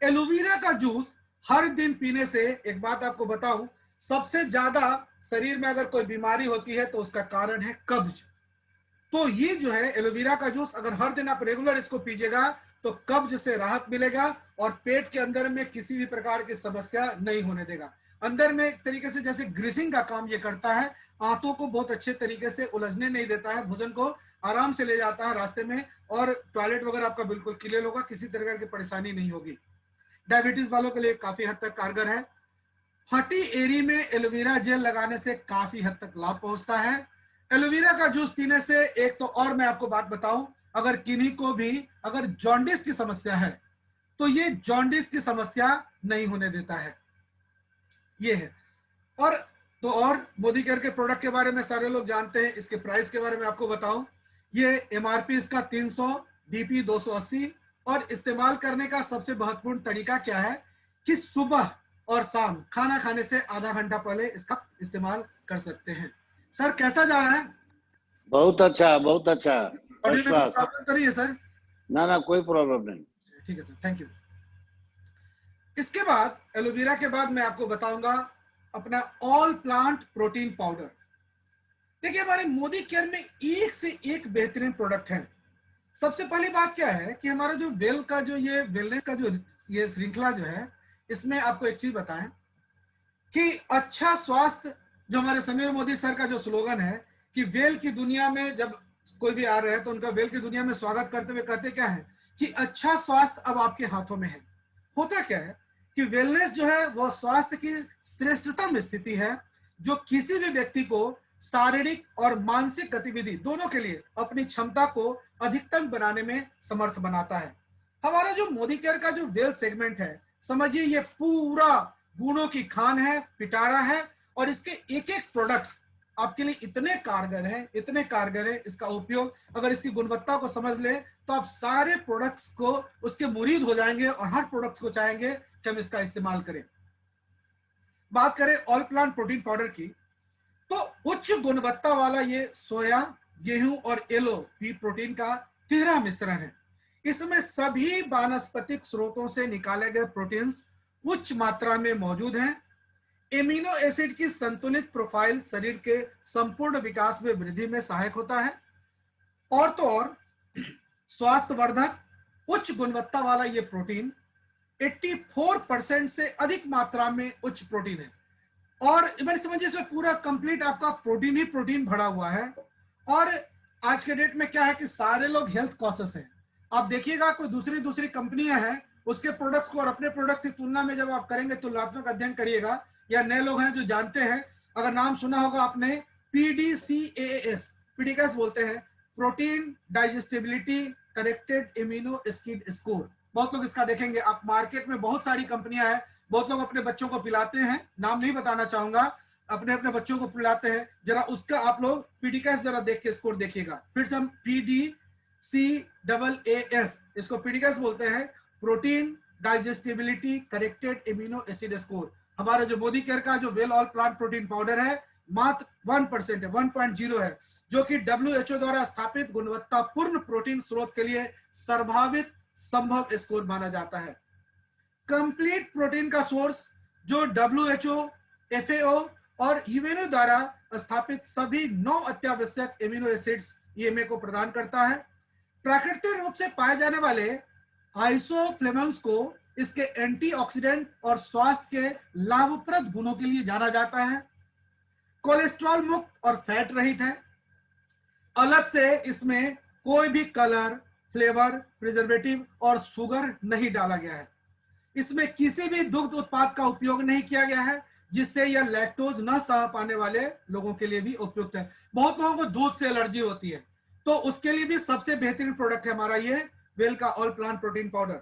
एलोवेरा का जूस हर दिन पीने से, एक बात आपको बताऊं, सबसे ज्यादा शरीर में अगर कोई बीमारी होती है तो उसका कारण है कब्ज। तो ये जो है एलोवेरा का जूस अगर हर दिन आप रेगुलर इसको पीजिएगा तो कब्ज से राहत मिलेगा और पेट के अंदर में किसी भी प्रकार की समस्या नहीं होने देगा। अंदर में एक तरीके से जैसे ग्रीसिंग का काम ये करता है, आंतों को बहुत अच्छे तरीके से उलझने नहीं देता है, भोजन को आराम से ले जाता है रास्ते में और टॉयलेट वगैरह आपका बिल्कुल क्लियर होगा, किसी तरह की परेशानी नहीं होगी। डायबिटीज वालों के लिए काफी हद तक कारगर है। फटी एड़ी में एलोवेरा जेल लगाने से काफी हद तक लाभ पहुंचता है। एलोवेरा का जूस पीने से एक तो और मैं आपको बात बताऊं, अगर किन्हीं को भी अगर जॉन्डिस की समस्या है तो ये जॉन्डिस की समस्या नहीं होने देता है, ये है। और तो और मोदी केयर के प्रोडक्ट के बारे में सारे लोग जानते हैं। इसके प्राइस के बारे में आपको बताऊं, ये एमआरपी इसका 300, डीपी 280। और इस्तेमाल करने का सबसे महत्वपूर्ण तरीका क्या है कि सुबह और शाम खाना खाने से आधा घंटा पहले इसका इस्तेमाल कर सकते हैं। सर कैसा जा रहा है? बहुत अच्छा, बहुत अच्छा। ऑडियो में कोई प्रॉब्लम तो नहीं है सर? ना कोई प्रॉब्लम नहीं। ठीक है सर, थैंक यू। इसके बाद एलोवेरा के बाद मैं आपको बताऊंगा अपना ऑल प्लांट प्रोटीन पाउडर। देखिए हमारे मोदी केयर में एक से एक बेहतरीन प्रोडक्ट है। सबसे पहली बात क्या है कि हमारा जो वेल का जो ये वेलनेस का जो ये श्रृंखला जो है, इसमें आपको एक चीज बताएं कि अच्छा स्वास्थ्य, जो हमारे समीर मोदी सर का जो स्लोगन है कि वेल की दुनिया में जब कोई भी आ रहे हैं तो उनका वेल की दुनिया में स्वागत करते हुए कहते क्या है कि अच्छा स्वास्थ्य अब आपके हाथों में है। होता क्या है कि वेलनेस जो है वो स्वास्थ्य की श्रेष्ठतम स्थिति है जो किसी भी व्यक्ति को शारीरिक और मानसिक गतिविधि दोनों के लिए अपनी क्षमता को अधिकतम बनाने में समर्थ बनाता है। हमारा जो मोदी केयर का जो वेल सेगमेंट है, समझिए ये पूरा गुणों की खान है, पिटारा है। और इसके एक एक प्रोडक्ट्स आपके लिए इतने कारगर है, इतने कारगर है, इसका उपयोग अगर इसकी गुणवत्ता को समझ ले तो आप सारे प्रोडक्ट्स को उसके मुरीद हो जाएंगे और हर प्रोडक्ट्स को चाहेंगे कि हम इसका इस्तेमाल करें। बात करें ऑल प्लांट प्रोटीन पाउडर की, तो उच्च गुणवत्ता वाला ये सोया, गेहूं और येलो पी प्रोटीन का तिहरा मिश्रण है। इसमें सभी वानस्पतिक स्रोतों से निकाले गए प्रोटीन्स उच्च मात्रा में मौजूद हैं। एमिनो एसिड की संतुलित प्रोफाइल शरीर के संपूर्ण विकास में वृद्धि में सहायक होता है। और तो और स्वास्थ्यवर्धक उच्च गुणवत्ता वाला ये प्रोटीन 84% से अधिक मात्रा में उच्च प्रोटीन है। और मैंने समझिए इसमें पूरा कंप्लीट आपका प्रोटीन ही प्रोटीन भरा हुआ है। और आज के डेट में क्या है कि सारे लोग हेल्थ कॉन्शियस हैं। आप देखिएगा कोई दूसरी कंपनियां हैं, उसके प्रोडक्ट्स को और अपने प्रोडक्ट की तुलना में जब आप करेंगे तुलनात्मक अध्ययन करिएगा, या नए लोग हैं जो जानते हैं, अगर नाम सुना होगा आपने PDCAAS, पीडीकास बोलते हैं, protein digestibility corrected immuno acid score. बहुत लोग इसका देखेंगे, आप मार्केट में बहुत सारी कंपनियां हैं, बहुत लोग अपने बच्चों को पिलाते हैं, नाम नहीं बताना चाहूंगा, अपने अपने बच्चों को पिलाते हैं, जरा उसका आप लोग पीडीकास जरा देख के स्कोर देखिएगा। फिर से हम PDCAAS, इसको पीडीकास बोलते हैं, protein digestibility corrected immuno acid score. हमारा जो मोदी केयर का जो well all plant protein powder है मात्र 1% है, 1.0 है, जो कि WHO द्वारा स्थापित गुणवत्तापूर्ण प्रोटीन स्रोत के लिए सर्वाधिक संभव स्कोर माना जाता है। कंप्लीट प्रोटीन का सोर्स जो WHO, FAO और यूएनओ द्वारा स्थापित सभी 9 अत्यावश्यक एमिनो एसिड्स EMA को प्रदान करता है। प्राकृतिक रूप से पाए जाने वाले आइसोफ्लेवोन्स को इसके एंटीऑक्सीडेंट और स्वास्थ्य के लाभप्रद गुणों के लिए जाना जाता है। कोलेस्ट्रॉल मुक्त और फैट रहित है। अलग से इसमें कोई भी कलर, फ्लेवर, प्रिजर्वेटिव और शुगर नहीं डाला गया है। इसमें किसी भी दुग्ध उत्पाद का उपयोग नहीं किया गया है, जिससे यह लैक्टोज न सह पाने वाले लोगों के लिए भी उपयुक्त है। बहुत लोगों को दूध से एलर्जी होती है, तो उसके लिए भी सबसे बेहतरीन प्रोडक्ट है हमारा ये वेल का ऑल प्लांट प्रोटीन पाउडर।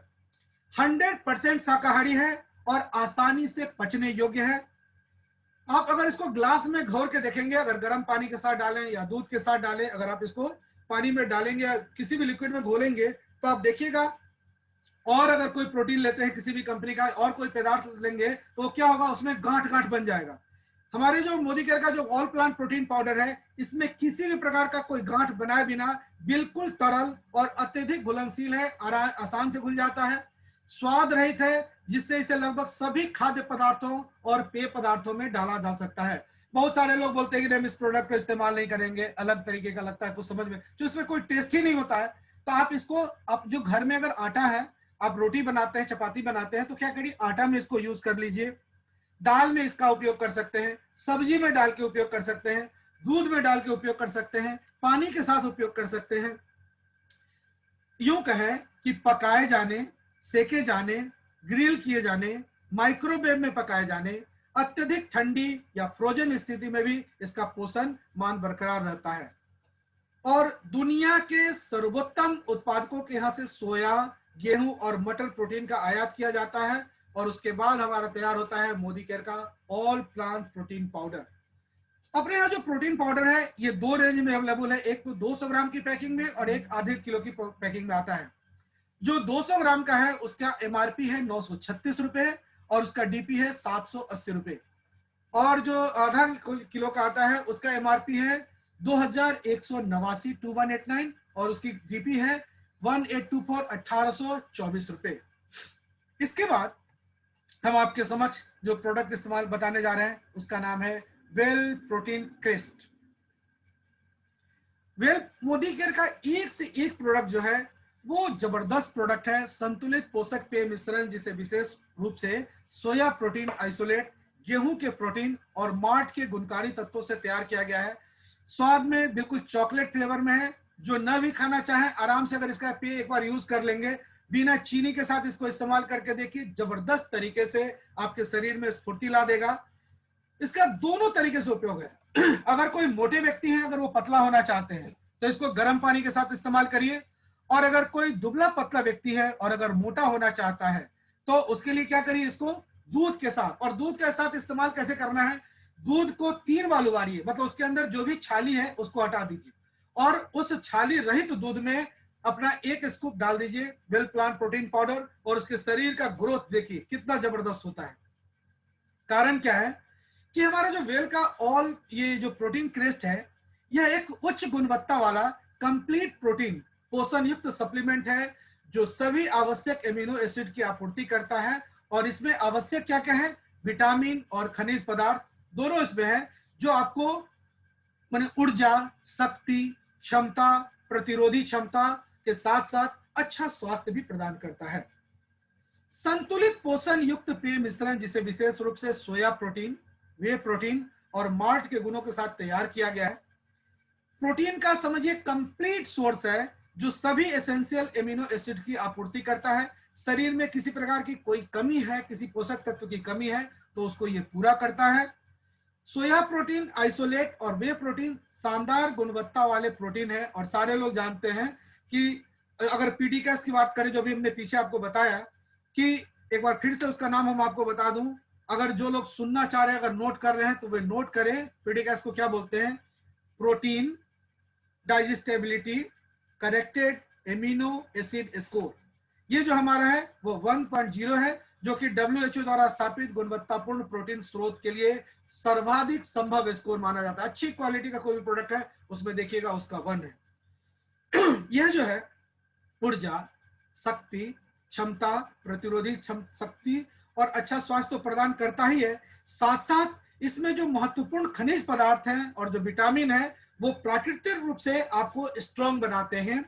100% शाकाहारी है और आसानी से पचने योग्य है। आप अगर इसको ग्लास में घोर के देखेंगे, अगर गर्म पानी के साथ डालें या दूध के साथ डालें, अगर आप इसको पानी में डालेंगे या किसी भी लिक्विड में घोलेंगे, तो आप देखिएगा, और अगर कोई प्रोटीन लेते हैं किसी भी कंपनी का और कोई पदार्थ लेंगे, तो क्या होगा, उसमें गांठ गांठ बन जाएगा। हमारे जो मोदी केयर का जो ऑल प्लांट प्रोटीन पाउडर है, इसमें किसी भी प्रकार का कोई गांठ बनाए बिना बिल्कुल तरल और अत्यधिक घुलनशील है, आसान से घुल जाता है, स्वाद रहित है, जिससे इसे लगभग सभी खाद्य पदार्थों और पेय पदार्थों में डाला जा सकता है। बहुत सारे लोग बोलते हैं कि हम इस प्रोडक्ट को इस्तेमाल नहीं करेंगे, अलग तरीके का लगता है, कुछ समझ में, जो इसमें कोई टेस्ट ही नहीं होता है। तो आप इसको, आप जो घर में अगर आटा है, आप रोटी बनाते हैं, चपाती बनाते हैं, तो क्या करिए, आटा में इसको यूज कर लीजिए, दाल में इसका उपयोग कर सकते हैं, सब्जी में डाल के उपयोग कर सकते हैं, दूध में डाल के उपयोग कर सकते हैं, पानी के साथ उपयोग कर सकते हैं। यूं कहें कि पकाए जाने, सेके जाने, ग्रिल किए जाने, माइक्रोवेव में पकाए जाने, अत्यधिक ठंडी या फ्रोजन स्थिति में भी इसका पोषण मान बरकरार रहता है। और दुनिया के सर्वोत्तम उत्पादकों के यहाँ से सोया, गेहूं और मटर प्रोटीन का आयात किया जाता है, और उसके बाद हमारा तैयार होता है मोदी केयर का ऑल प्लांट प्रोटीन पाउडर। अपने यहाँ जो प्रोटीन पाउडर है, ये दो रेंज में अवेलेबल है, एक तो 200 ग्राम की पैकिंग में और एक आधे किलो की पैकिंग में आता है। जो 200 ग्राम का है उसका एमआरपी है 936 रुपए और उसका डीपी है 780 रुपए, और जो आधा किलो का आता है उसका एमआरपी है 2189 2189 और उसकी डीपी है 1824 1824 रुपए। इसके बाद हम आपके समक्ष जो प्रोडक्ट इस्तेमाल बताने जा रहे हैं उसका नाम है well protein crest. Well Modi care का एक से एक प्रोडक्ट जो है वो जबरदस्त प्रोडक्ट है। संतुलित पोषक पेय मिश्रण, जिसे विशेष रूप से सोया प्रोटीन आइसोलेट, गेहूं के प्रोटीन और मार्ट के गुणकारी तत्वों से तैयार किया गया है। स्वाद में बिल्कुल चॉकलेट फ्लेवर में है। जो न भी खाना चाहे आराम से अगर इसका पेय एक बार यूज कर लेंगे, बिना चीनी के साथ इसको इस्तेमाल करके देखिए, जबरदस्त तरीके से आपके शरीर में स्फूर्ति ला देगा। इसका दोनों तरीके से उपयोग है। अगर कोई मोटे व्यक्ति हैं, अगर वो पतला होना चाहते हैं तो इसको गर्म पानी के साथ इस्तेमाल करिए, और अगर कोई दुबला पतला व्यक्ति है और अगर मोटा होना चाहता है तो उसके लिए क्या करिए, इसको दूध के साथ। और दूध के साथ इस्तेमाल कैसे करना है, दूध को 3 बार उबालिए, मतलब उसके अंदर जो भी छाली है उसको हटा दीजिए, और उस छाली रहित दूध में अपना 1 स्कूप डाल दीजिए वेल प्लांट प्रोटीन पाउडर, और उसके शरीर का ग्रोथ देखिए कितना जबरदस्त होता है। कारण क्या है कि हमारा जो वेल का ऑल ये जो प्रोटीन क्रेस्ट है, यह एक उच्च गुणवत्ता वाला कंप्लीट प्रोटीन पोषण युक्त सप्लीमेंट है, जो सभी आवश्यक एमिनो एसिड की आपूर्ति करता है। और इसमें आवश्यक क्या क्या है, विटामिन और खनिज पदार्थ दोनों इसमें है, जो आपको माने ऊर्जा, शक्ति, क्षमता, प्रतिरोधी क्षमता के साथ साथ अच्छा स्वास्थ्य भी प्रदान करता है। संतुलित पोषण युक्त पेय मिश्रण, जिसे विशेष रूप से सोया प्रोटीन, वे प्रोटीन और मार्ट के गुणों के साथ तैयार किया गया है। प्रोटीन का समझिए कंप्लीट सोर्स है, जो सभी एसेंशियल एमिनो एसिड की आपूर्ति करता है। शरीर में किसी प्रकार की कोई कमी है, किसी पोषक तत्व की कमी है, तो उसको ये पूरा करता है। सोया प्रोटीन आइसोलेट और वे प्रोटीन शानदार गुणवत्ता वाले प्रोटीन है, और सारे लोग जानते हैं कि अगर पीडीकैस की बात करें, जो भी हमने पीछे आपको बताया, कि एक बार फिर से उसका नाम हम आपको बता दूं, अगर जो लोग सुनना चाह रहे हैं, अगर नोट कर रहे हैं तो वे नोट करें। पीडीकैस को क्या बोलते हैं, protein digestibility corrected amino acid score. ये जो हमारा है वो 1.0 है, जो कि WHO द्वारा स्थापित गुणवत्तापूर्ण प्रोटीन स्रोत के लिए सर्वाधिक संभव स्कोर माना जाता है। अच्छी क्वालिटी का कोई भी प्रोडक्ट है उसमें देखिएगा उसका 1 है। यह जो है ऊर्जा, शक्ति, क्षमता, प्रतिरोधी शक्ति और अच्छा स्वास्थ्य तो प्रदान करता ही है, साथ साथ इसमें जो महत्वपूर्ण खनिज पदार्थ हैं और जो विटामिन है वो प्राकृतिक रूप से आपको स्ट्रांग बनाते हैं।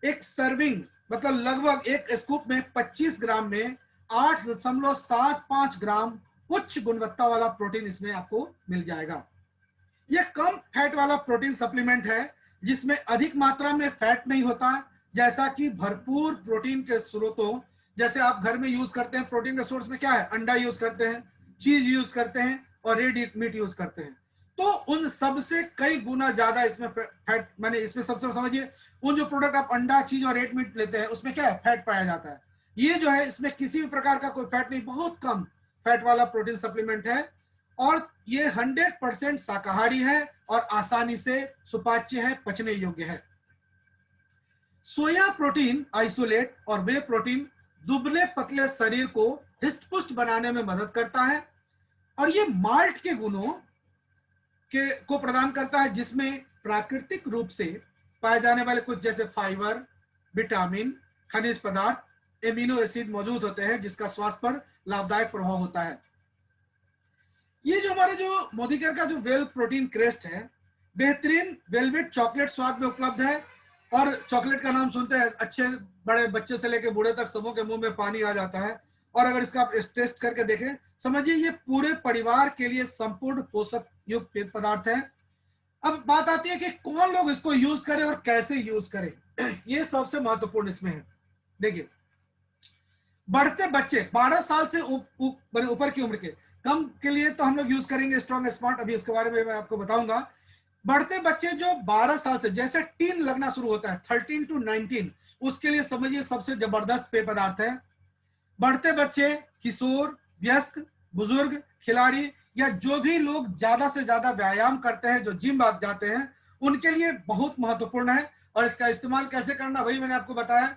एक सर्विंग मतलब लगभग एक स्कूप में 25 ग्राम में 8.75 ग्राम उच्च गुणवत्ता वाला प्रोटीन इसमें आपको मिल जाएगा। यह कम फैट वाला प्रोटीन सप्लीमेंट है जिसमें अधिक मात्रा में फैट नहीं होता, जैसा कि भरपूर प्रोटीन के स्रोतों, जैसे आप घर में यूज करते हैं प्रोटीन के सोर्स में क्या है, अंडा यूज करते हैं, चीज यूज करते हैं और रेड मीट यूज करते हैं, तो उन सब से कई गुना ज्यादा इसमें फैट, माने इसमें सबसे समझिए उन जो प्रोडक्ट आप अंडा चीज और रेड मीट लेते हैं उसमें क्या है, फैट पाया जाता है। ये जो है इसमें किसी भी प्रकार का कोई फैट नहीं, बहुत कम फैट वाला प्रोटीन सप्लीमेंट है और ये 100% शाकाहारी है और आसानी से सुपाच्य है, पचने योग्य है। सोया प्रोटीन आइसोलेट और वे प्रोटीन दुबले पतले शरीर को हृष्ट-पुष्ट बनाने में मदद करता है और ये माल्ट के गुणों को प्रदान करता है जिसमें प्राकृतिक रूप से पाए जाने वाले कुछ जैसे फाइबर, विटामिन, खनिज पदार्थ, एमिनो एसिड मौजूद होते हैं जिसका स्वास्थ्य पर लाभदायक प्रभाव होता है। ये जो हमारे जो मोदी केयर का जो वेल प्रोटीन क्रेस्ट है, बेहतरीन वेलवेट चॉकलेट स्वाद में उपलब्ध है और चॉकलेट का नाम सुनते हैं अच्छे बड़े बच्चे से लेकर बूढ़े तक सबों के मुंह में पानी आ जाता है। और अगर इसका आप टेस्ट करके देखें, समझिए ये पूरे परिवार के लिए संपूर्ण पोषक युक्त पदार्थ है। अब बात आती है कि कौन लोग इसको यूज करें और कैसे यूज करें, ये सबसे महत्वपूर्ण इसमें है। देखिए, बढ़ते बच्चे 12 साल से ऊपर की उम्र के कम के लिए तो हम लोग यूज करेंगे स्ट्रॉन्ग स्मार्ट, अभी इसके बारे में मैं आपको बताऊंगा। बढ़ते बच्चे जो 12 साल से जैसे टीन लगना शुरू होता है 13 to 19, उसके लिए समझिए सबसे जबरदस्त पेय पदार्थ है। बढ़ते बच्चे, किशोर, वयस्क, बुजुर्ग, खिलाड़ी या जो भी लोग ज्यादा से ज्यादा व्यायाम करते हैं, जो जिम जाते हैं, उनके लिए बहुत महत्वपूर्ण है। और इसका इस्तेमाल कैसे करना वही मैंने आपको बताया।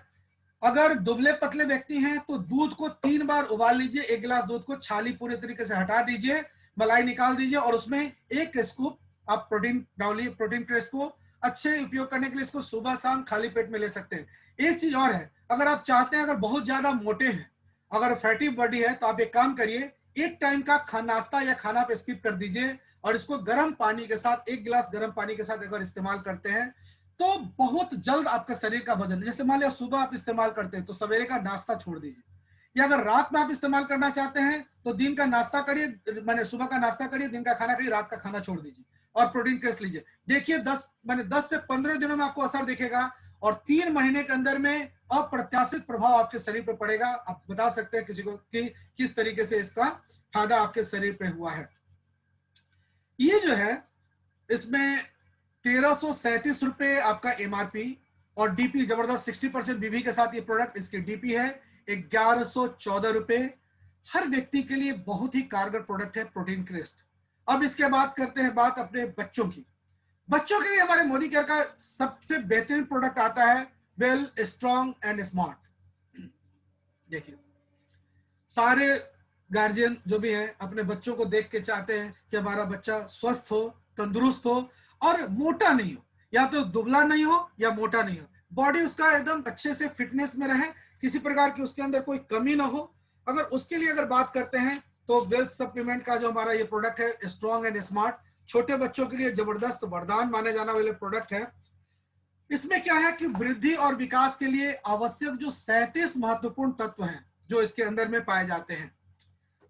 अगर दुबले पतले व्यक्ति हैं तो दूध को 3 बार उबाल लीजिए, 1 गिलास दूध को छाली पूरे तरीके से हटा दीजिए, मलाई निकाल दीजिए और उसमें 1 स्कूप आप प्रोटीन डालिए। प्रोटीन क्रेस्ट को अच्छे उपयोग करने के लिए इसको सुबह शाम खाली पेट में ले सकते हैं। एक चीज और है, अगर आप चाहते हैं, अगर बहुत ज्यादा मोटे हैं, अगर फैटी बॉडी है, तो आप एक काम करिए, एक टाइम का नाश्ता या खाना पे स्किप कर दीजिए और इसको गर्म पानी के साथ, 1 गिलास गर्म पानी के साथ अगर इस्तेमाल करते हैं तो बहुत जल्द आपके शरीर का वजन, जैसे मान लिया सुबह आप इस्तेमाल करते हैं तो सवेरे का नाश्ता छोड़ दीजिए, या अगर रात में आप इस्तेमाल करना चाहते हैं तो दिन का नाश्ता करिए, मैंने सुबह का नाश्ता करिए, दिन का खाना खाइए, रात का खाना छोड़ दीजिए और प्रोटीन क्रेस्ट लीजिए। देखिए 10 से 15 दिनों में आपको असर दिखेगा और 3 महीने के अंदर में अप्रत्याशित प्रभाव आपके शरीर पर पड़ेगा। आप बता सकते हैं किसी को कि किस तरीके से इसका फायदा आपके शरीर पे हुआ है। ये जो है इसमें 1337 रुपए आपका एमआरपी और डीपी जबरदस्त 60% बीवी के साथ ये प्रोडक्ट, इसकी डीपी है 1114 रुपए। हर व्यक्ति के लिए बहुत ही कारगर प्रोडक्ट है प्रोटीन क्रेस्ट। अब इसके बाद करते हैं बात अपने बच्चों की। बच्चों के लिए हमारे मोदी केयर का सबसे बेहतरीन प्रोडक्ट आता है वेल स्ट्रॉन्ग एंड स्मार्ट। देखिए, सारे गार्जियन जो भी हैं अपने बच्चों को देख के चाहते हैं कि हमारा बच्चा स्वस्थ हो, तंदुरुस्त हो और मोटा नहीं हो, या तो दुबला नहीं हो या मोटा नहीं हो, बॉडी उसका एकदम अच्छे से फिटनेस में रहे, किसी प्रकार की उसके अंदर कोई कमी ना हो। अगर उसके लिए अगर बात करते हैं तो वेल्थ सप्लीमेंट का जो हमारा ये प्रोडक्ट है स्ट्रॉन्ग एंड स्मार्ट, छोटे बच्चों के लिए जबरदस्त वरदान माने जाने वाले प्रोडक्ट है। इसमें क्या है कि वृद्धि और विकास के लिए आवश्यक जो 37 महत्वपूर्ण तत्व हैं जो इसके अंदर में पाए जाते हैं।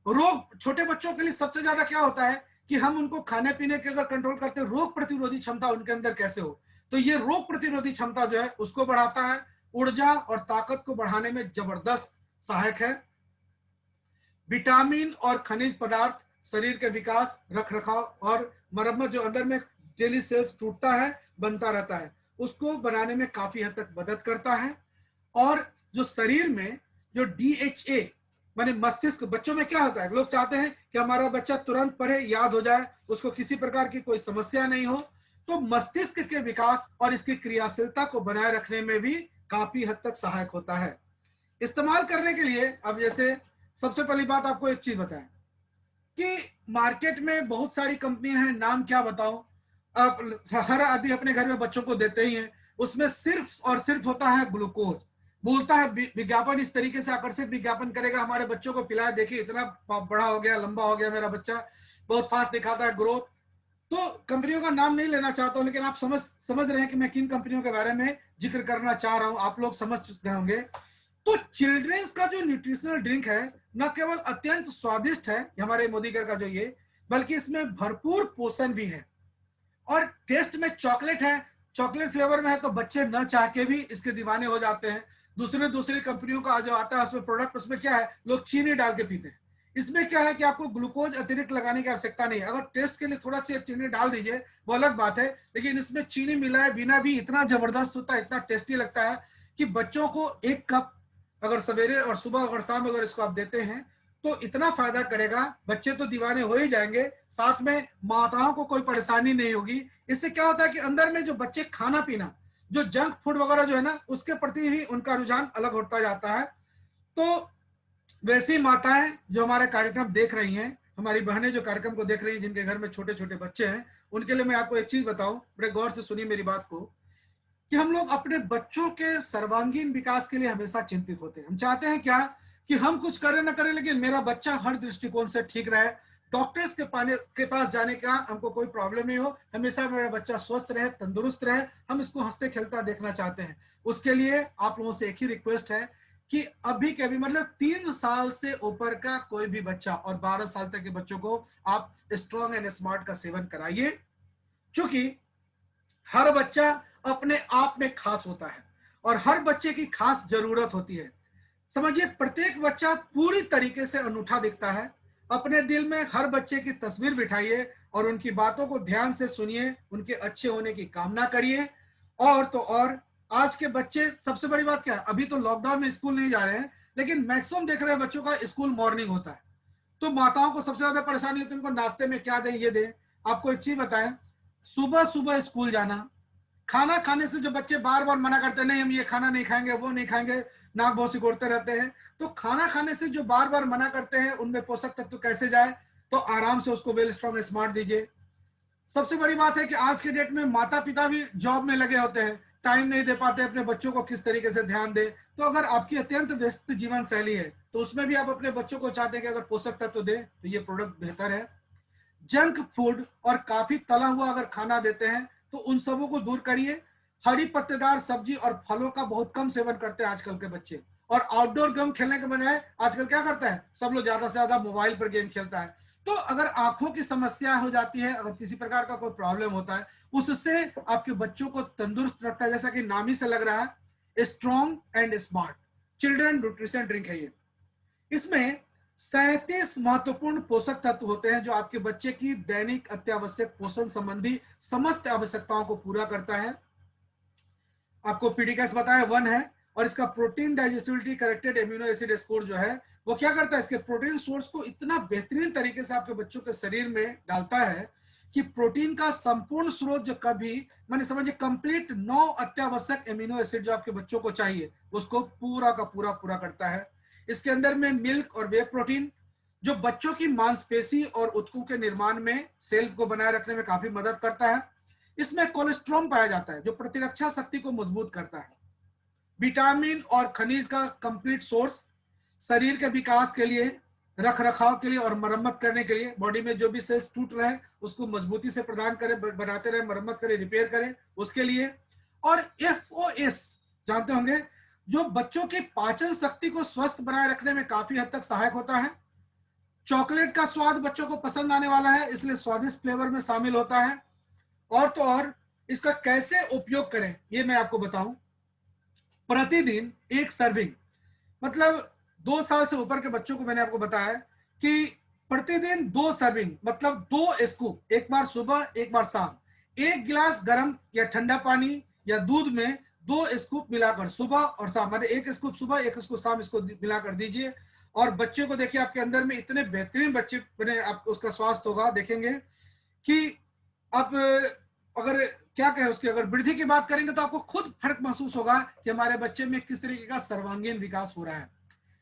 रोग, छोटे बच्चों के लिए सबसे ज्यादा क्या होता है कि हम उनको खाने पीने के अगर कंट्रोल करते हैं, रोग प्रतिरोधी क्षमता उनके अंदर कैसे हो, तो ये रोग प्रतिरोधी क्षमता जो है उसको बढ़ाता है, ऊर्जा और ताकत को बढ़ाने में जबरदस्त सहायक है। विटामिन और खनिज पदार्थ शरीर के विकास, रख रखाव और मरम्मत, जो अंदर में डेली सेल्स टूटता है बनता रहता है, उसको बनाने में काफी हद तक मदद करता है। और जो शरीर में जो DHA माने मस्तिष्क, बच्चों में क्या होता है, लोग चाहते हैं कि हमारा बच्चा तुरंत पढ़े, याद हो जाए, उसको किसी प्रकार की कोई समस्या नहीं हो, तो मस्तिष्क के विकास और इसकी क्रियाशीलता को बनाए रखने में भी काफी हद तक सहायक होता है। इस्तेमाल करने के लिए अब जैसे सबसे पहली बात आपको एक चीज बताएं कि मार्केट में बहुत सारी कंपनियां हैं, नाम क्या बताओ, हर आदमी अपने घर में बच्चों को देते ही हैं, उसमें सिर्फ और सिर्फ होता है ग्लूकोज। बोलता है विज्ञापन इस तरीके से आकर्षित विज्ञापन करेगा, हमारे बच्चों को पिलाए, देखिए इतना बड़ा हो गया, लंबा हो गया मेरा बच्चा, बहुत फास्ट दिखाता है ग्रोथ। तो कंपनियों का नाम नहीं लेना चाहता हूं, लेकिन आप समझ रहे हैं कि मैं किन कंपनियों के बारे में जिक्र करना चाह रहा हूं, आप लोग समझ गए होंगे। तो चिल्ड्रंस का जो न्यूट्रिशनल ड्रिंक है न केवल अत्यंत स्वादिष्ट है हमारे मोदीकर का जो ये, बल्कि इसमें भरपूर पोषण भी है और टेस्ट में चॉकलेट है, चॉकलेट फ्लेवर में है, तो बच्चे न चाह के भी इसके दीवाने हो जाते हैं। दूसरी कंपनियों का जो आता है उसमें प्रोडक्ट, उसमें क्या है, लोग चीनी डाल के पीते हैं। इसमें क्या है कि आपको ग्लूकोज अतिरिक्त लगाने की आवश्यकता नहीं है। अगर टेस्ट के लिए थोड़ा सा चीनी डाल दीजिए वो अलग बात है, लेकिन इसमें चीनी मिलाए बिना भी इतना जबरदस्त होता है, इतना टेस्टी लगता है कि बच्चों को एक कप अगर सवेरे और सुबह अगर शाम अगर इसको आप देते हैं तो इतना फायदा करेगा, बच्चे तो दीवाने हो ही जाएंगे, साथ में माताओं को कोई परेशानी नहीं होगी। इससे क्या होता है कि अंदर में जो बच्चे खाना पीना, जो जंक फूड वगैरह जो है ना, उसके प्रति भी उनका रुझान अलग होता जाता है। तो वैसी माताएं जो हमारे कार्यक्रम देख रही हैं, हमारी बहनें जो कार्यक्रम को देख रही हैं, जिनके घर में छोटे छोटे बच्चे हैं, उनके लिए मैं आपको एक चीज बताऊं, बड़े गौर से सुनिए मेरी बात को, कि हम लोग अपने बच्चों के सर्वांगीण विकास के लिए हमेशा चिंतित होते हैं। हम चाहते हैं क्या कि हम कुछ करें ना करें, लेकिन मेरा बच्चा हर दृष्टिकोण से ठीक रहे, डॉक्टर्स के पास जाने का हमको कोई प्रॉब्लम नहीं हो, हमेशा मेरा बच्चा स्वस्थ रहे, तंदुरुस्त रहे, हम इसको हंसते खेलता देखना चाहते हैं। उसके लिए आप लोगों से एक ही रिक्वेस्ट है कि अभी के अभी मतलब 3 साल से ऊपर का कोई भी बच्चा और 12 साल तक के बच्चों को आप स्ट्रॉन्ग एंड स्मार्ट का सेवन कराइए, क्योंकि हर बच्चा अपने आप में खास होता है और हर बच्चे की खास जरूरत होती है। समझिए, प्रत्येक बच्चा पूरी तरीके से अनूठा दिखता है। अपने दिल में हर बच्चे की तस्वीर बिठाइए और उनकी बातों को ध्यान से सुनिए, उनके अच्छे होने की कामना करिए। और तो और आज के बच्चे, सबसे बड़ी बात क्या है, अभी तो लॉकडाउन में स्कूल नहीं जा रहे हैं, लेकिन मैक्सिमम देख रहे हैं बच्चों का स्कूल मॉर्निंग होता है। तो माताओं को सबसे ज्यादा परेशानी होती है, उनको नाश्ते में क्या दें, ये दें। आपको एक चीज बताएं, सुबह सुबह स्कूल जाना, खाना खाने से जो बच्चे बार बार मना करते हैं, नहीं हम ये खाना नहीं खाएंगे, वो नहीं खाएंगे, नाक बहुत सिकोड़ते रहते हैं, तो खाना खाने से जो बार बार मना करते हैं उनमें पोषक तत्व कैसे जाए, तो आराम से उसको वेल स्ट्रॉन्ग स्मार्ट दीजिए। सबसे बड़ी बात है कि आज के डेट में माता पिता भी जॉब में लगे होते हैं, टाइम नहीं दे पाते अपने बच्चों को किस तरीके से ध्यान दे। तो अगर आपकी अत्यंत व्यस्त जीवन शैली है तो उसमें भी आप अपने बच्चों को चाहते हैं कि अगर पोषक तत्व दे तो ये प्रोडक्ट बेहतर है। जंक फूड और काफी तला हुआ अगर खाना देते हैं तो उन सबों को दूर करिए। हरी पत्तेदार सब्जी और फलों का बहुत कम सेवन करते हैं आजकल के बच्चे, और आउटडोर गेम खेलने के बजाय आजकल क्या करता है, सब लोग ज्यादा से ज्यादा मोबाइल पर गेम खेलता है। तो अगर आंखों की समस्या हो जाती है, अगर किसी प्रकार का कोई प्रॉब्लम होता है, उससे आपके बच्चों को तंदुरुस्त रखता है, जैसा कि नाम ही से लग रहा है, strong and smart children nutrition drink है ये। इसमें 37 महत्वपूर्ण पोषक तत्व होते हैं जो आपके बच्चे की दैनिक अत्यावश्यक पोषण संबंधी समस्त आवश्यकताओं को पूरा करता है। आपको पीडीकेएस बताया 1 है, और इसका protein digestibility corrected amino acid score जो है वो क्या करता है, इसके प्रोटीन सोर्स को इतना बेहतरीन तरीके से आपके बच्चों के शरीर में डालता है कि प्रोटीन का संपूर्ण स्रोत जो कभी मैंने समझिए कंप्लीट 9 अत्यावश्यक एमिनो एसिड जो आपके बच्चों को चाहिए उसको पूरा का पूरा करता है। इसके अंदर में मिल्क और वे प्रोटीन जो बच्चों की मांसपेशी और ऊतकों के निर्माण में, सेल को बनाए रखने में काफी मदद करता है। इसमें कोलेस्ट्रॉल पाया जाता है जो प्रतिरक्षा शक्ति को मजबूत करता है। विटामिन और खनिज का कंप्लीट सोर्स, शरीर के विकास के लिए, रख रखाव के लिए और मरम्मत करने के लिए, बॉडी में जो भी सेल्स टूट रहे हैं उसको मजबूती से प्रदान करें, बनाते रहे, मरम्मत करें, रिपेयर करें उसके लिए। और FOS जानते होंगे जो बच्चों की पाचन शक्ति को स्वस्थ बनाए रखने में काफी हद तक सहायक होता है। चॉकलेट का स्वाद बच्चों को पसंद आने वाला है, इसलिए स्वादिष्ट फ्लेवर में शामिल होता है। और तो और इसका कैसे उपयोग करें ये मैं आपको बताऊं। प्रतिदिन एक सर्विंग, मतलब 2 साल से ऊपर के बच्चों को मैंने आपको बताया कि प्रतिदिन 2 सर्विंग मतलब 2 स्कूप, एक बार सुबह एक बार शाम, 1 गिलास गर्म या ठंडा पानी या दूध में 2 स्कूप मिलाकर सुबह और शाम, मतलब 1 स्कूप सुबह 1 स्कूप शाम इसको मिलाकर दीजिए। और बच्चे को देखिए आपके अंदर में इतने बेहतरीन बच्चे बने, आपको उसका स्वास्थ्य होगा, देखेंगे कि आप अगर क्या कहें उसकी अगर वृद्धि की बात करेंगे तो आपको खुद फर्क महसूस होगा कि हमारे बच्चे में किस तरीके का सर्वांगीण विकास हो रहा है।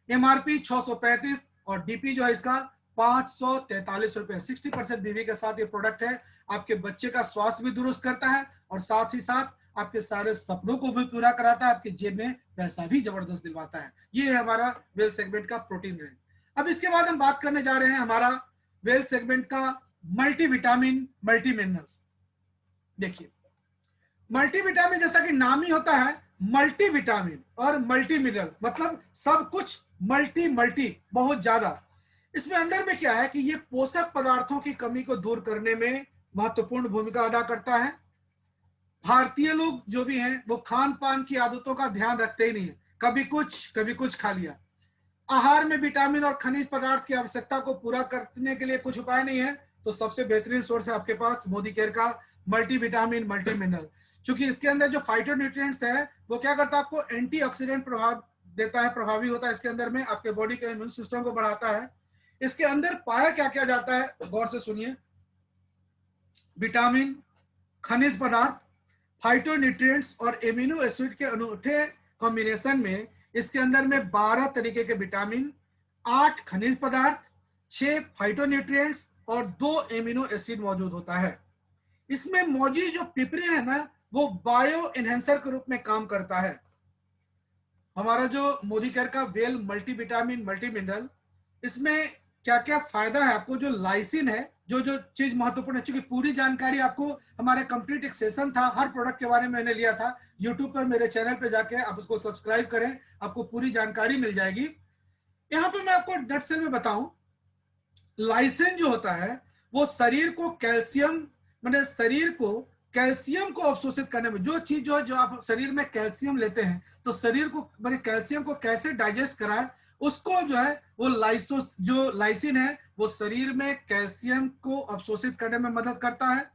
MRP 635 और DP जो है इसका 543 रुपए, 60% बीवी के साथ ये प्रोडक्ट है। आपके बच्चे का स्वास्थ्य भी दुरुस्त करता है और साथ ही साथ आपके सारे सपनों को भी पूरा कराता है, आपकी जेब में पैसा भी जबरदस्त दिलवाता है। ये है हमारा वेल सेगमेंट का प्रोटीन रेंज। अब इसके बाद हम बात करने जा रहे हैं हमारा वेल सेगमेंट का मल्टीविटामिन मल्टी मिनरल्स। देखिए, मल्टीविटामिन जैसा कि नाम ही होता है, मल्टीविटामिन और मल्टी मिनरल मतलब सब कुछ मल्टी मल्टी, बहुत ज्यादा। इसमें अंदर में क्या है कि ये पोषक पदार्थों की कमी को दूर करने में महत्वपूर्ण भूमिका अदा करता है। भारतीय लोग जो भी हैं वो खान पान की आदतों का ध्यान रखते ही नहीं है, कभी कुछ खा लिया। आहार में विटामिन और खनिज पदार्थ की आवश्यकता को पूरा करने के लिए कुछ उपाय नहीं है, तो सबसे बेहतरीन सोर्स है आपके पास मोदी केयर का मल्टीविटामिन मल्टी मिनरल। क्योंकि इसके अंदर जो फाइटोन्यूट्रिएंट्स है वो क्या करता है, आपको एंटीऑक्सीडेंट प्रभाव देता है, प्रभावी होता है इसके अंदर में, आपके बॉडी के इम्यून सिस्टम को बढ़ाता है। इसके अंदर पाया क्या क्या जाता है, गौर से सुनिए। विटामिन, खनिज पदार्थ, फाइटोन्यूट्रिएंट्स और एमिनो एसिड के अनूठे कॉम्बिनेशन में इसके अंदर में 12 तरीके के विटामिन, 8 खनिज पदार्थ, 6 फाइटोन्यूट्रिएंट्स और 2 एमिनो एसिड मौजूद होता है। इसमें मौजूद जो पिपरिन है ना, वो बायो एनहेंसर के रूप में काम करता है। हमारा जो मोदी केयर का वेल मल्टीविटामिन मल्टी मिनरल, इसमें क्या क्या फायदा है आपको, जो लाइसिन है, जो जो चीज महत्वपूर्ण है, क्योंकि पूरी जानकारी आपको हमारे कंप्लीट एक सेशन था, हर प्रोडक्ट के बारे में मैंने लिया था, यूट्यूब पर मेरे चैनल पे जाके आप उसको सब्सक्राइब करें, आपको पूरी जानकारी मिल जाएगी। यहाँ पे मैं आपको नटसेल में बताऊं, लाइसिन जो होता है वो शरीर को कैल्शियम, माने शरीर को कैल्शियम को अवशोषित करने में, जो चीज जो आप शरीर में कैल्शियम लेते हैं तो शरीर को माने कैल्शियम को कैसे डाइजेस्ट कराए, उसको जो है वो जो लाइसिन है वो शरीर में कैल्शियम को अवशोषित करने में मदद करता है।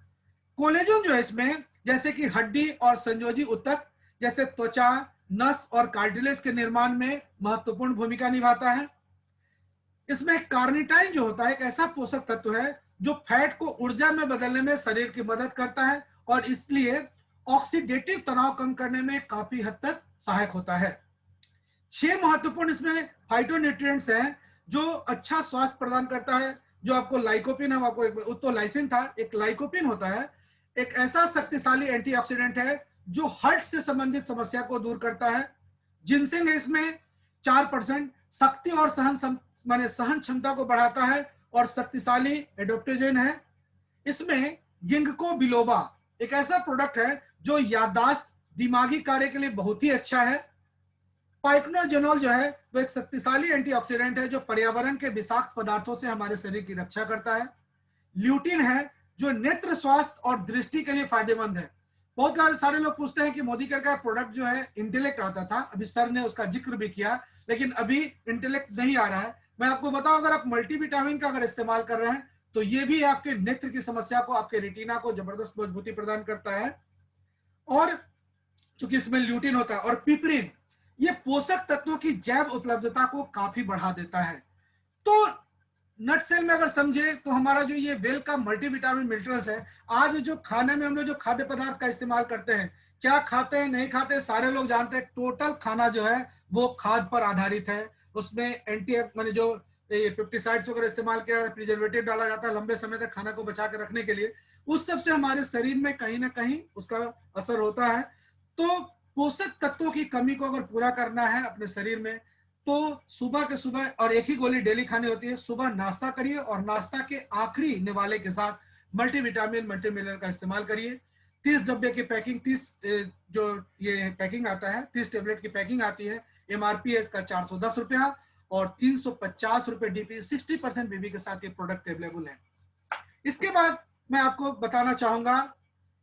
कोलेजन जो है इसमें, जैसे कि हड्डी और संयोजी ऊतक जैसे त्वचा, नस और कार्टिलेज के निर्माण में महत्वपूर्ण भूमिका निभाता है। इसमें कार्निटाइन जो होता है एक ऐसा पोषक तत्व है जो फैट को ऊर्जा में बदलने में शरीर की मदद करता है और इसलिए ऑक्सीडेटिव तनाव कम करने में काफी हद तक सहायक होता है। 6 महत्वपूर्ण इसमें फाइटोन्यूट्रिएंट्स हैं जो अच्छा स्वास्थ्य प्रदान करता है। जो आपको लाइकोपिन है, आपको एक तो लाइसिन था, एक लाइकोपिन होता है, एक ऐसा शक्तिशाली एंटीऑक्सीडेंट है जो हार्ट से संबंधित समस्या को दूर करता है। जिनसिंग है इसमें 4%, शक्ति और सहन क्षमता को बढ़ाता है और शक्तिशाली एडोप्टोजेन है। इसमें गिंगको बिलोबा एक ऐसा प्रोडक्ट है जो याददाश्त, दिमागी कार्य के लिए बहुत ही अच्छा है। पाइक्नोजेनॉल जो है वो एक शक्तिशाली एंटीऑक्सीडेंट है जो पर्यावरण के विषाक्त पदार्थों से हमारे शरीर की रक्षा करता है। ल्यूटिन है जो नेत्र स्वास्थ्य और दृष्टि के लिए फायदेमंद है। बहुत सारे लोग पूछते हैं कि मोदी केयर का प्रोडक्ट जो है इंटेलेक्ट आता था, अभी सर ने उसका जिक्र भी किया, लेकिन अभी इंटेलेक्ट नहीं आ रहा है। मैं आपको बताऊं, अगर आप मल्टीविटामिन का अगर इस्तेमाल कर रहे हैं तो ये भी आपके नेत्र की समस्या को, आपके रेटिना को जबरदस्त मजबूती प्रदान करता है। और चूंकि इसमें ल्यूटिन होता है और पिपरिन, ये पोषक तत्वों की जैव उपलब्धता को काफी बढ़ा देता है। तो नट सेल में अगर समझे तो हमारा जो ये वेल का मल्टीविटामिन मिनरल्स है, आज जो खाने में हम लोग जो खाद्य पदार्थ का इस्तेमाल करते हैं, क्या खाते हैं नहीं खाते सारे लोग जानते हैं। टोटल खाना जो है वो खाद्य पर आधारित है। उसमें एंटी माने जो पेस्टिसाइड्स वगैरह इस्तेमाल किया, प्रिजर्वेटिव डाला जाता है लंबे समय तक खाना को बचा कर रखने के लिए, उस सब से हमारे शरीर में कहीं ना कहीं उसका असर होता है। तो पोषक तत्वों की कमी को अगर पूरा करना है अपने शरीर में तो सुबह के सुबह, और एक ही गोली डेली खानी होती है, सुबह नाश्ता करिए और नाश्ता के आखिरी निवाले के साथ मल्टीविटामिन मल्टी मिनरल का इस्तेमाल करिए। 30 डब्बे की पैकिंग, 30 जो ये पैकिंग आता है, 30 टेबलेट की पैकिंग आती है। एमआरपी है इसका 410 रुपया और 350 रुपए डीपी, 60% बीबी के साथ ये प्रोडक्ट अवेलेबल है। इसके बाद मैं आपको बताना चाहूंगा,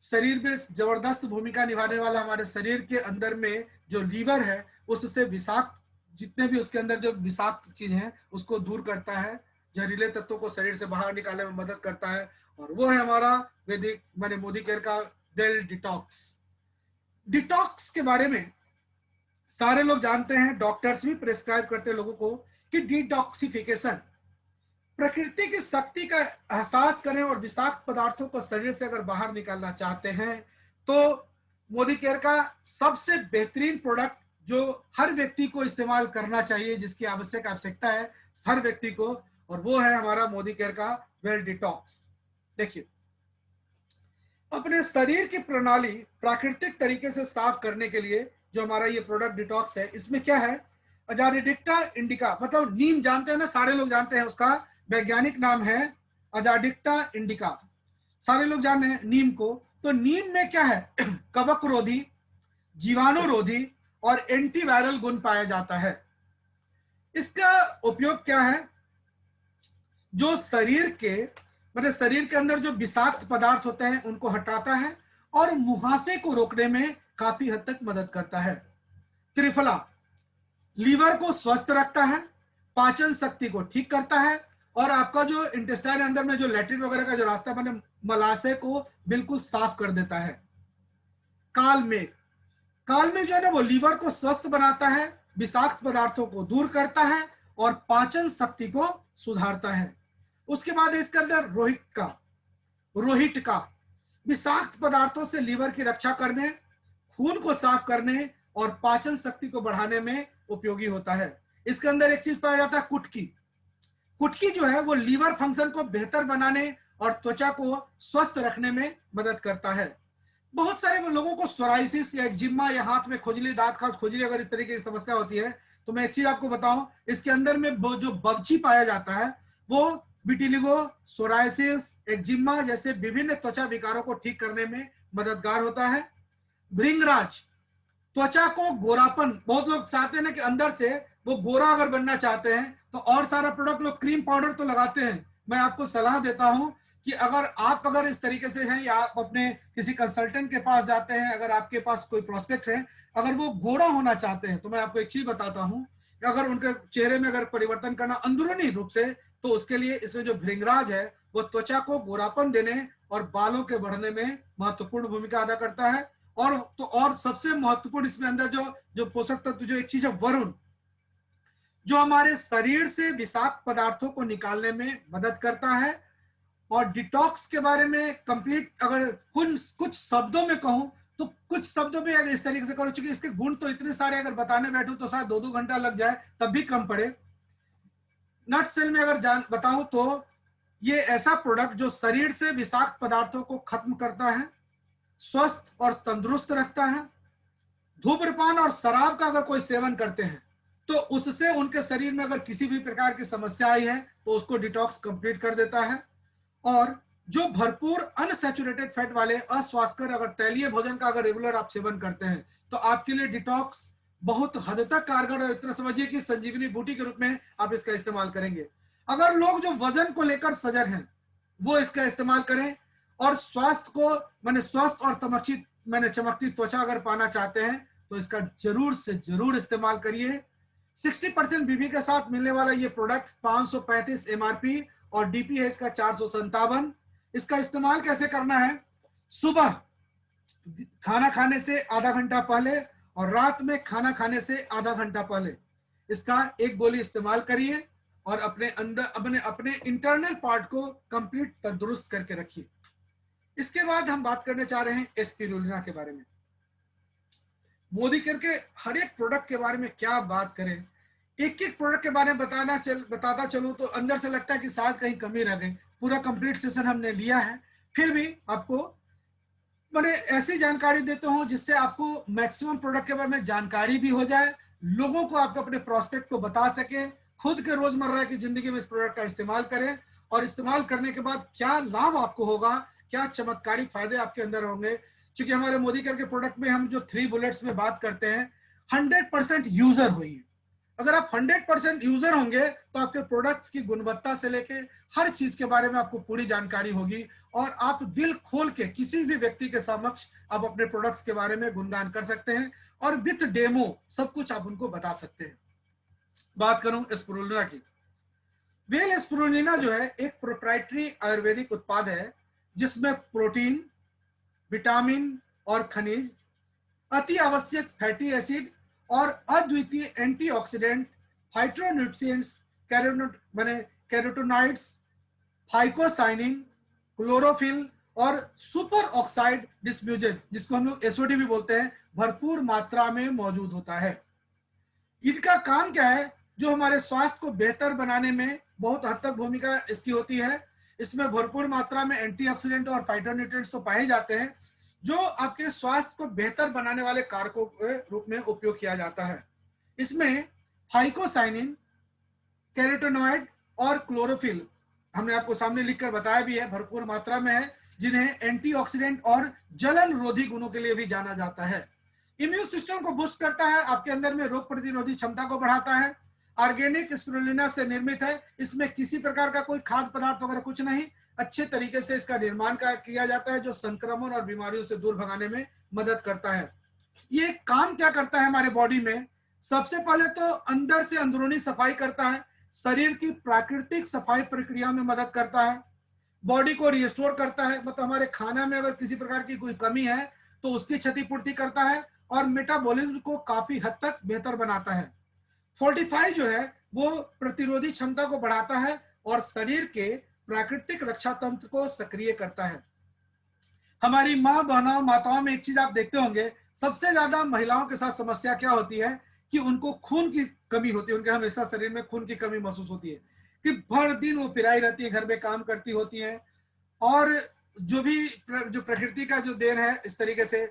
शरीर में जबरदस्त भूमिका निभाने वाला हमारे शरीर के अंदर में जो लीवर है, उससे विषाक्त जितने भी उसके अंदर जो विषाक्त चीज है उसको दूर करता है, जहरीले तत्वों को शरीर से बाहर निकालने में मदद करता है। और वो है हमारा वैदिक माने मोदी केयर का वेल डिटॉक्स। डिटॉक्स के बारे में सारे लोग जानते हैं, डॉक्टर्स भी प्रेस्क्राइब करते हैं लोगों को कि डिटॉक्सिफिकेशन, प्रकृति की शक्ति का एहसास करें और विषाक्त पदार्थों को शरीर से अगर बाहर निकालना चाहते हैं तो मोदी केयर का सबसे बेहतरीन प्रोडक्ट जो हर व्यक्ति को इस्तेमाल करना चाहिए, जिसकी आवश्यकता है हर व्यक्ति को, और वो है हमारा मोदी केयर का वेल डिटॉक्स। देखिए, अपने शरीर की प्रणाली प्राकृतिक तरीके से साफ करने के लिए जो हमारा ये प्रोडक्ट डिटॉक्स है, इसमें क्या है, अजारिडिक्टा इंडिका, मतलब नीम जानते हैं ना, सारे लोग जानते हैं, उसका वैज्ञानिक नाम है अजाडिक्टा इंडिका, सारे लोग जान रहे हैं नीम को। तो नीम में क्या है, कवक रोधी, जीवाणु रोधी और एंटीवायरल गुण पाया जाता है। इसका उपयोग क्या है, जो शरीर के मतलब शरीर के अंदर जो विषाक्त पदार्थ होते हैं उनको हटाता है और मुहासे को रोकने में काफी हद तक मदद करता है। त्रिफला लीवर को स्वस्थ रखता है, पाचन शक्ति को ठीक करता है और आपका जो इंटेस्टाइन अंदर में जो लैट्रिन वगैरह का जो रास्ता बने मलाशय को बिल्कुल साफ कर देता है। कालमेघ, कालमेघ जो है ना वो लीवर को स्वस्थ बनाता है, विषाक्त पदार्थों को दूर करता है और पाचन शक्ति को सुधारता है। उसके बाद इसके अंदर रोहिट का विषाक्त पदार्थों से लीवर की रक्षा करने, खून को साफ करने और पाचन शक्ति को बढ़ाने में उपयोगी होता है। इसके अंदर एक चीज पाया जाता है कुटकी, कुटकी जो है वो लीवर फंक्शन को बेहतर बनाने और त्वचा को स्वस्थ रखने में मदद करता है। बहुत सारे लोगों को सोराइसिस या एक्जिमा या हाथ में खुजली, दांत खास खुजली, अगर इस तरीके की समस्या होती है तो मैं एक चीज आपको बताऊं, इसके अंदर में जो बगची पाया जाता है वो विटिलिगो, सोराइसिस, एक्जिमा जैसे विभिन्न त्वचा विकारों को ठीक करने में मददगार होता है। भृंगराज त्वचा को गोरापन, बहुत लोग चाहते हैं ना कि अंदर से वो गोरा अगर बनना चाहते हैं तो और सारा प्रोडक्ट, लोग क्रीम पाउडर तो लगाते हैं। मैं आपको सलाह देता हूं कि अगर इस तरीके से हैं या आप अपने किसी कंसल्टेंट के पास जाते हैं, अगर आपके पास कोई प्रोस्पेक्ट है, अगर वो गोरा होना चाहते हैं तो मैं आपको एक चीज बताता हूं कि अगर उनके चेहरे में अगर परिवर्तन करना अंदरूनी रूप से, तो उसके लिए इसमें जो भृंगराज है वो त्वचा को गोरापन देने और बालों के बढ़ने में महत्वपूर्ण भूमिका अदा करता है। और सबसे महत्वपूर्ण इसमें अंदर जो पोषक तत्व, जो एक चीज है वरुण, जो हमारे शरीर से विषाक्त पदार्थों को निकालने में मदद करता है। और डिटॉक्स के बारे में कंप्लीट अगर कुछ शब्दों में कहूं तो कुछ शब्दों में अगर इस तरीके से करो, चूंकि इसके गुण तो इतने सारे अगर बताने बैठूं तो शायद 2-2 घंटा लग जाए, तब भी कम पड़े। नट सेल में अगर बताऊं तो ये ऐसा प्रोडक्ट जो शरीर से विषाक्त पदार्थों को खत्म करता है, स्वस्थ और तंदुरुस्त रखता है। धूम्रपान और शराब का अगर कोई सेवन करते हैं तो उससे उनके शरीर में अगर किसी भी प्रकार की समस्या आई है तो उसको डिटॉक्स कंप्लीट कर देता है। और जो भरपूर अनसैचुरेटेड फैट वाले अस्वास्थ्यकर अगर तैलीय भोजन का अगर रेगुलर आप सेवन करते हैं तो आपके लिए डिटॉक्स बहुत हद तक कारगर, और इतना समझिए कि संजीवनी बूटी के रूप में आप इसका इस्तेमाल करेंगे। अगर लोग जो वजन को लेकर सजग हैं वो इसका इस्तेमाल करें, और स्वास्थ्य को स्वस्थ और चमकती त्वचा अगर पाना चाहते हैं तो इसका जरूर से जरूर इस्तेमाल करिए। 60% बीबी के साथ मिलने वाला ये प्रोडक्ट 535 एमआरपी और डीपी है इसका 457। इसका इस्तेमाल कैसे करना है, सुबह खाना खाने से आधा घंटा पहले और रात में खाना खाने से आधा घंटा पहले इसका एक गोली इस्तेमाल करिए और अपने इंटरनल पार्ट को कंप्लीट तंदुरुस्त करके रखिए। इसके बाद हम बात करने चाह रहे हैं स्पिरुलिना के बारे में। मोदी केयर के हर एक प्रोडक्ट के बारे में क्या बात करें, एक एक प्रोडक्ट के बारे में बताता चलूं तो अंदर से लगता है कि शायद कहीं कमी रह गई। पूरा कंप्लीट सेशन हमने लिया है, फिर भी आपको ऐसी जानकारी देता हूं जिससे आपको मैक्सिमम प्रोडक्ट के बारे में जानकारी भी हो जाए, लोगों को आप अपने प्रोस्पेक्ट को बता सके, खुद के रोजमर्रा की जिंदगी में इस प्रोडक्ट का इस्तेमाल करें और इस्तेमाल करने के बाद क्या लाभ आपको होगा, क्या चमत्कारी फायदे आपके अंदर होंगे। क्योंकि हमारे मोदी केयर के प्रोडक्ट में हम जो 3 बुलेट्स में बात करते हैं, 100% यूजर होइए। अगर आप 100% यूजर होंगे तो आपके प्रोडक्ट्स की गुणवत्ता से लेके हर चीज के बारे में आपको पूरी जानकारी होगी और आप दिल खोल के किसी भी व्यक्ति के समक्ष आप अपने प्रोडक्ट्स के बारे में गुणगान कर सकते हैं और विथ डेमो सब कुछ आप उनको बता सकते हैं। बात करूं स्पिरुलिना की। वेल स्पिरुलिना जो है एक प्रोप्राइटरी आयुर्वेदिक उत्पाद है जिसमें प्रोटीन, विटामिन और खनिज, अति आवश्यक फैटी एसिड और अद्वितीय antioxidant, phytonutrients, carotenoids, phycocyanin, chlorophyll और सुपर ऑक्साइड डिस्म्यूजेन, जिसको हम लोग एसओडी भी बोलते हैं, भरपूर मात्रा में मौजूद होता है। इनका काम क्या है, जो हमारे स्वास्थ्य को बेहतर बनाने में बहुत हद तक भूमिका इसकी होती है। इसमें भरपूर मात्रा में एंटीऑक्सीडेंट और फाइटोन्यूट्रिएंट्स तो पाए जाते हैं जो आपके स्वास्थ्य को बेहतर बनाने वाले कारकों के रूप में उपयोग किया जाता है। इसमें फाइकोसाइनिन, कैरोटीनॉइड और क्लोरोफिल हमने आपको सामने लिखकर बताया भी है, भरपूर मात्रा में है, जिन्हें एंटीऑक्सीडेंट और जलन रोधी गुणों के लिए भी जाना जाता है। इम्यून सिस्टम को बूस्ट करता है, आपके अंदर में रोग प्रतिरोधी क्षमता को बढ़ाता है। ऑर्गेनिक स्पिरुलिना से निर्मित है, इसमें किसी प्रकार का कोई खाद्य पदार्थ वगैरह कुछ नहीं, अच्छे तरीके से इसका निर्माण किया जाता है, जो संक्रमण और बीमारियों से दूर भगाने में मदद करता है। ये काम क्या करता है हमारे बॉडी में? सबसे पहले तो अंदर से अंदरूनी सफाई करता है, शरीर की प्राकृतिक सफाई प्रक्रिया में मदद करता है, बॉडी को रिस्टोर करता है, मतलब हमारे खाना में अगर किसी प्रकार की कोई कमी है तो उसकी क्षतिपूर्ति करता है, और मेटाबॉलिज्म को काफी हद तक बेहतर बनाता है। फोर्टिफाई जो है वो प्रतिरोधी क्षमता को बढ़ाता है और शरीर के प्राकृतिक रक्षा तंत्र को सक्रिय करता है। हमारी माँ बहनों माताओं में एक चीज आप देखते होंगे, सबसे ज्यादा महिलाओं के साथ समस्या क्या होती है कि उनको खून की कमी होती है, उनके हमेशा शरीर में खून की कमी महसूस होती है, कि भर दिन वो पिराई रहती है, घर में काम करती होती हैं, और जो प्रकृति का जो देन है, इस तरीके से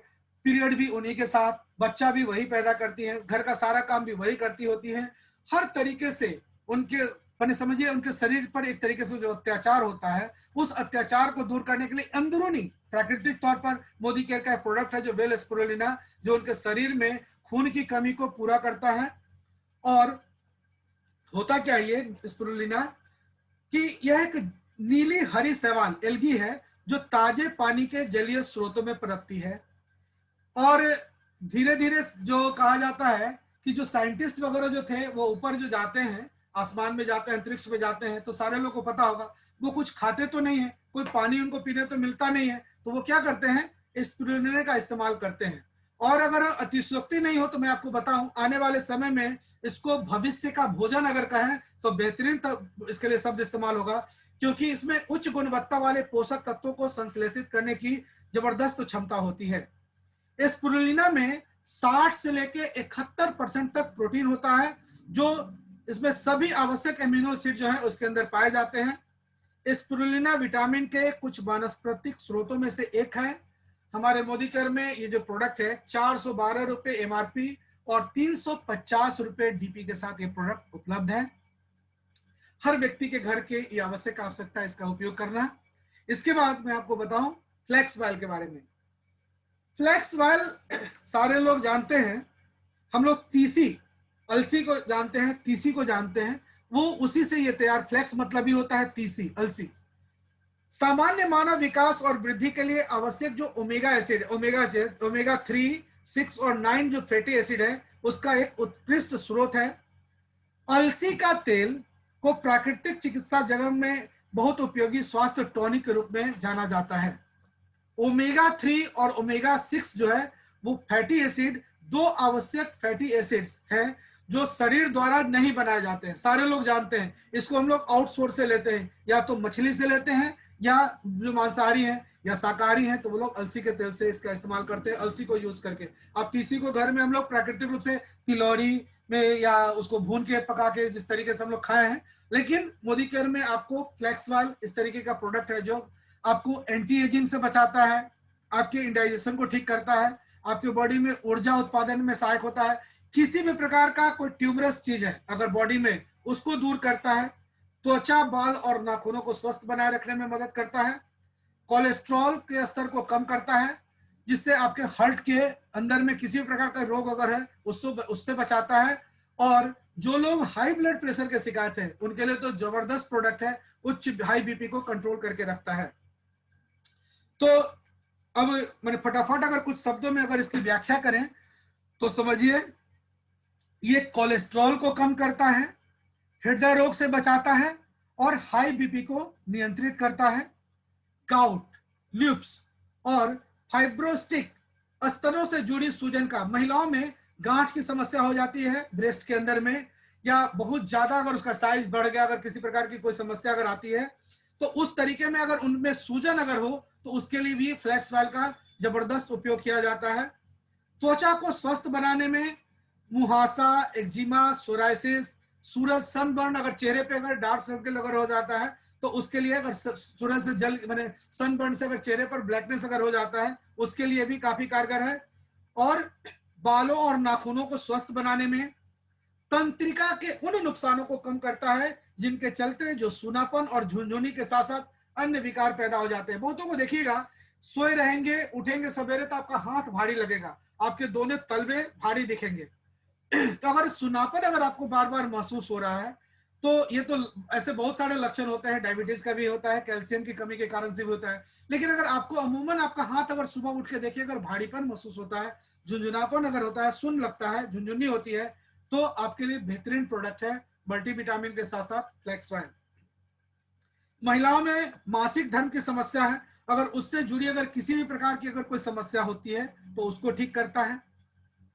पीरियड भी उन्हीं के साथ, बच्चा भी वही पैदा करती है, घर का सारा काम भी वही करती होती है, हर तरीके से उनके मैंने समझिए उनके शरीर पर एक तरीके से जो अत्याचार होता है, उस अत्याचार को दूर करने के लिए अंदरूनी प्राकृतिक तौर पर मोदी केयर का प्रोडक्ट है जो वेल स्पिरुलिना, जो उनके शरीर में खून की कमी को पूरा करता है। और होता क्या ये स्पिरुलिना कि यह एक नीली हरी शैवाल एल्गी है जो ताजे पानी के जलीय स्रोतों में पनपती है, और धीरे धीरे जो कहा जाता है कि जो साइंटिस्ट वगैरह जो थे वो ऊपर जो जाते हैं, आसमान में जाते हैं, अंतरिक्ष में जाते हैं, तो सारे लोगों को पता होगा वो कुछ खाते तो नहीं है, कोई पानी उनको पीने तो मिलता नहीं है, तो वो क्या करते हैं, स्पिरुलिना का इस्तेमाल करते हैं। और अगर अतिशयोक्ति नहीं हो तो मैं आपको बताऊं, आने वाले समय में इसको भविष्य का भोजन अगर कहें तो बेहतरीन इसके लिए शब्द इस्तेमाल होगा, क्योंकि इसमें उच्च गुणवत्ता वाले पोषक तत्वों को संश्लेषित करने की जबरदस्त क्षमता होती है। स्पिरुलिना में 60 से लेके 71% तक प्रोटीन होता है, जो इसमें सभी आवश्यक एमिनो एसिड जो है उसके अंदर पाए जाते हैं। स्पिरुलिना विटामिन के कुछ वानस्पतिक स्रोतों में से एक है। हमारे मोदी केयर में ये जो प्रोडक्ट है 412 रुपए एमआरपी और 350 रुपए डीपी के साथ ये प्रोडक्ट उपलब्ध है। हर व्यक्ति के घर के ये आवश्यक आवश्यकता है इसका उपयोग करना। इसके बाद मैं आपको बताऊं फ्लैक्स ऑयल के बारे में। फ्लैक्स ऑयल सारे लोग जानते हैं, हम लोग तीसी अलसी को जानते हैं, तीसी को जानते हैं, वो उसी से ये तैयार, फ्लैक्स मतलब ही होता है तीसी, अलसी। सामान्य मानव विकास और वृद्धि के लिए आवश्यक जो ओमेगा एसिड, ओमेगा 3, 6 और 9 जो फैटी एसिड है उसका एक उत्कृष्ट स्रोत है। अलसी का तेल को प्राकृतिक चिकित्सा जगत में बहुत उपयोगी स्वास्थ्य टॉनिक के रूप में जाना जाता है। ओमेगा 3 और ओमेगा 6 जो है वो फैटी एसिड, दो आवश्यक फैटी एसिड्स हैं जो शरीर द्वारा नहीं बनाए जाते हैं। सारे लोग जानते हैं इसको, हम लोग आउटसोर्स से लेते हैं, या तो मछली से लेते हैं, या जो मांसाहारी हैं या शाकाहारी हैं तो वो लोग अलसी के तेल से इसका इस्तेमाल करते हैं, अलसी को यूज करके। अब तीसी को घर में हम लोग प्राकृतिक रूप से तिलौरी में या उसको भून के पका के जिस तरीके से हम लोग खाए हैं, लेकिन मोदी केयर में आपको फ्लैक्स ऑयल इस तरीके का प्रोडक्ट है जो आपको एंटी एजिंग से बचाता है, आपके इंडाइजेशन को ठीक करता है, आपके बॉडी में ऊर्जा उत्पादन में सहायक होता है, किसी भी प्रकार का कोई ट्यूमरस चीज है अगर बॉडी में उसको दूर करता है, त्वचा, बाल और नाखूनों को स्वस्थ बनाए रखने में मदद करता है, कोलेस्ट्रॉल के स्तर को कम करता है, जिससे आपके हार्ट के अंदर में किसी भी प्रकार का रोग अगर है उससे बचाता है, और जो लोग हाई ब्लड प्रेशर के शिकायत है उनके लिए तो जबरदस्त प्रोडक्ट है, उच्च हाई बीपी को कंट्रोल करके रखता है। तो अब मैंने फटाफट अगर कुछ शब्दों में अगर इसकी व्याख्या करें तो समझिए, ये कोलेस्ट्रॉल को कम करता है, हृदय रोग से बचाता है और हाई बीपी को नियंत्रित करता है। गाउट, ल्यूप्स और फाइब्रोस्टिक, स्तनों से जुड़ी सूजन का, महिलाओं में गांठ की समस्या हो जाती है ब्रेस्ट के अंदर में, या बहुत ज्यादा अगर उसका साइज बढ़ गया, अगर किसी प्रकार की कोई समस्या अगर आती है तो उस तरीके में अगर उनमें सूजन अगर हो तो उसके लिए भी फ्लैक्स ऑयल का जबरदस्त उपयोग किया जाता है। त्वचा को स्वस्थ बनाने में मुहासा, एक्जिमा, सोराइसिस, सूरज, सनबर्न, अगर चेहरे पे अगर डार्क सर्कल अगर हो जाता है तो उसके लिए, अगर सूरज से जल मैंने सनबर्न से अगर चेहरे पर ब्लैकनेस अगर हो जाता है उसके लिए भी काफी कारगर है। और बालों और नाखूनों को स्वस्थ बनाने में, तंत्रिका के उन नुकसानों को कम करता है जिनके चलते जो सूनापन और झुनझुनी के साथ साथ अन्य विकार पैदा हो जाते हैं। बहुतों को देखिएगा, सोए रहेंगे, उठेंगे सवेरे तो आपका हाथ भारी लगेगा, आपके दोनों तलवे भारी दिखेंगे। तो अगर सुनापन अगर आपको बार बार महसूस हो रहा है तो ये तो ऐसे बहुत सारे लक्षण होते हैं, डायबिटीज का भी होता है, कैल्शियम की कमी के कारण से भी होता है। लेकिन अगर आपको अमूमन आपका हाथ अगर सुबह उठ के देखिए अगर भारीपन महसूस होता है, झुंझुनापन अगर होता है, सुन लगता है, झुंझुनी होती है, तो आपके लिए बेहतरीन प्रोडक्ट है मल्टीविटामिन के साथ साथ फ्लेक्स ऑयल। महिलाओं में मासिक धर्म की समस्या है, अगर उससे जुड़ी अगर किसी भी प्रकार की अगर कोई समस्या होती है तो उसको ठीक करता है।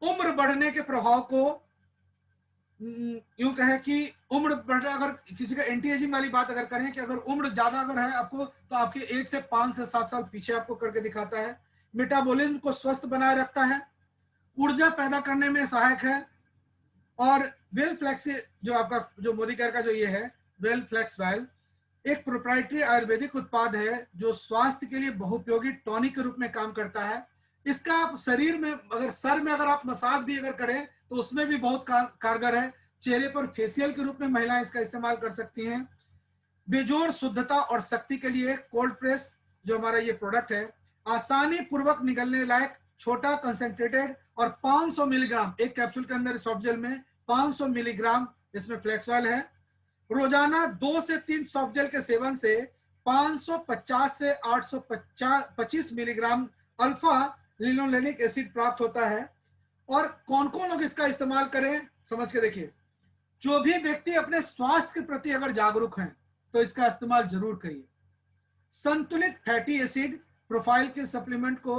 उम्र बढ़ने के प्रभाव को यूं कहें कि उम्र बढ़ने, अगर किसी का एंटी एजिंग वाली बात अगर करें कि अगर उम्र ज्यादा अगर है आपको तो आपके 1 से 5 से 7 साल पीछे आपको करके दिखाता है। मेटाबॉलिज्म को स्वस्थ बनाए रखता है, ऊर्जा पैदा करने में सहायक है। और वेल फ्लेक्स जो आपका जो मोदी केयर का जो ये है वेल फ्लेक्स वायल एक प्रोप्राइटरी आयुर्वेदिक उत्पाद है जो स्वास्थ्य के लिए बहुपयोगी टॉनिक के रूप में काम करता है। इसका आप शरीर में अगर सर में अगर आप मसाज भी अगर करें तो उसमें भी बहुत कारगर है। चेहरे पर फेशियल के रूप में महिलाएं इसका इस्तेमाल कर सकती हैं। बेजोड़ शुद्धता और शक्ति के लिए कोल्ड प्रेस जो हमारा ये प्रोडक्ट है, आसानी पूर्वक निगलने लायक, छोटा, कंसेंट्रेटेड और 500 मिलीग्राम एक कैप्सूल के अंदर सॉफ्ट जेल में 500 मिलीग्राम इसमें फ्लेक्स ऑयल है। रोजाना 2 से 3 सॉफ्ट जेल के सेवन से 550 से 825 मिलीग्राम अल्फा लिनोलेनिक एसिड प्राप्त होता है। और कौन कौन लोग इसका इस्तेमाल करें समझ के देखिए, जो भी व्यक्ति अपने स्वास्थ्य के प्रति अगर जागरूक हैं तो इसका इस्तेमाल जरूर करिए। संतुलित फैटी एसिड प्रोफाइल के सप्लीमेंट को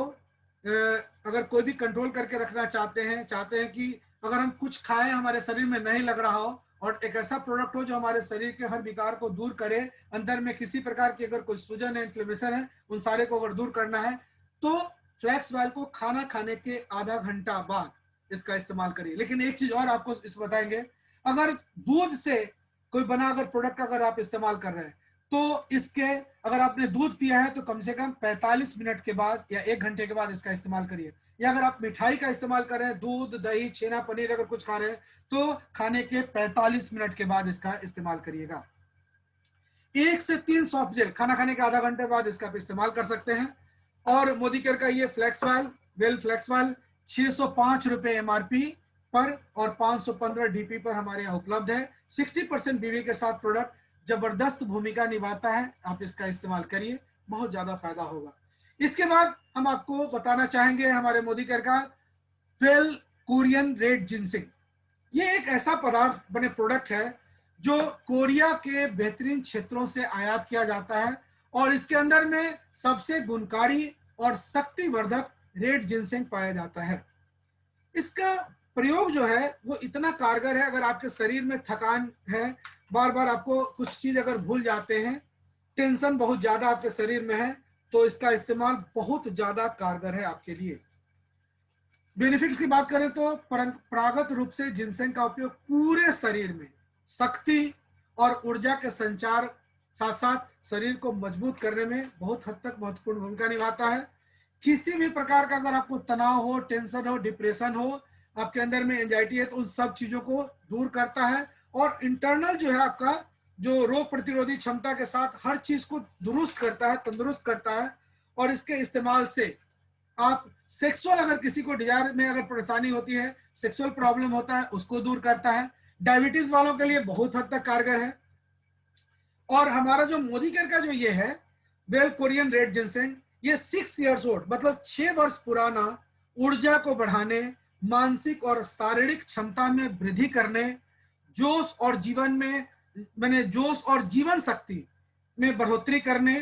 अगर कोई भी कंट्रोल करके रखना चाहते हैं कि अगर हम कुछ खाएं हमारे शरीर में नहीं लग रहा हो और एक ऐसा प्रोडक्ट हो जो हमारे शरीर के हर विकार को दूर करे, अंदर में किसी प्रकार की अगर कोई सूजन है, इन्फ्लेमेशन है, उन सारे को अगर दूर करना है तो फ्लैक्स ऑयल को खाना खाने के आधा घंटा बाद इसका इस्तेमाल करिए। लेकिन एक चीज और आपको इस बताएंगे, अगर दूध से कोई बना अगर प्रोडक्ट अगर आप इस्तेमाल कर रहे हैं तो इसके अगर आपने दूध पिया है तो कम से कम 45 मिनट के बाद या 1 घंटे के बाद इसका इस्तेमाल करिए। या अगर आप मिठाई का इस्तेमाल कर रहे हैं, दूध, दही, छेना, पनीर अगर कुछ खा रहे हैं तो खाने के 45 मिनट के बाद इसका इस्तेमाल करिएगा। 1 से 3 सॉफ्ट जेल खाना खाने के आधा घंटे बाद इसका इस्तेमाल कर सकते हैं। और मोदी केयर का ये flax oil well flax oil 605 रुपए एमआरपी पर और 515 डीपी पर हमारे यहाँ उपलब्ध है। 60% बीवी के साथ प्रोडक्ट जबरदस्त भूमिका निभाता है, आप इसका इस्तेमाल करिए, बहुत ज्यादा फायदा होगा। इसके बाद हम आपको बताना चाहेंगे हमारे मोदी केयर का वेल कोरियन रेड जिनसिंग। ये एक ऐसा पदार्थ बने प्रोडक्ट है जो कोरिया के बेहतरीन क्षेत्रों से आयात किया जाता है और इसके अंदर में सबसे गुणकारी और शक्तिवर्धक रेड जिनसिंग पाया जाता है। इसका प्रयोग जो है वो इतना कारगर है, अगर आपके शरीर में थकान है, बार बार आपको कुछ चीज अगर भूल जाते हैं, टेंशन बहुत ज्यादा आपके शरीर में है, तो इसका इस्तेमाल बहुत ज्यादा कारगर है आपके लिए। बेनिफिट्स की बात करें तो परंपरागत रूप से जिनसेंग का उपयोग पूरे शरीर में शक्ति और ऊर्जा के संचार साथ साथ शरीर को मजबूत करने में बहुत हद तक महत्वपूर्ण भूमिका निभाता है। किसी भी प्रकार का अगर आपको तनाव हो, टेंशन हो, डिप्रेशन हो, आपके अंदर में एंजाइटी है, तो उन सब चीजों को दूर करता है और इंटरनल जो है आपका जो रोग प्रतिरोधी क्षमता के साथ हर चीज को दुरुस्त करता है, तंदुरुस्त करता है। और इसके इस्तेमाल से आप सेक्सुअल अगर किसी को डिजायर में अगर परेशानी होती है, सेक्सुअल प्रॉब्लम होता है, उसको दूर करता है। डायबिटीज वालों के लिए बहुत हद तक कारगर है। और हमारा जो मोदी केयर का जो ये है वेल कोरियन रेड जिनसेंग, ये 6 इयर्स ओल्ड मतलब 6 वर्ष पुराना, ऊर्जा को बढ़ाने, मानसिक और शारीरिक क्षमता में वृद्धि करने, जोश और जीवन शक्ति में बढ़ोतरी करने,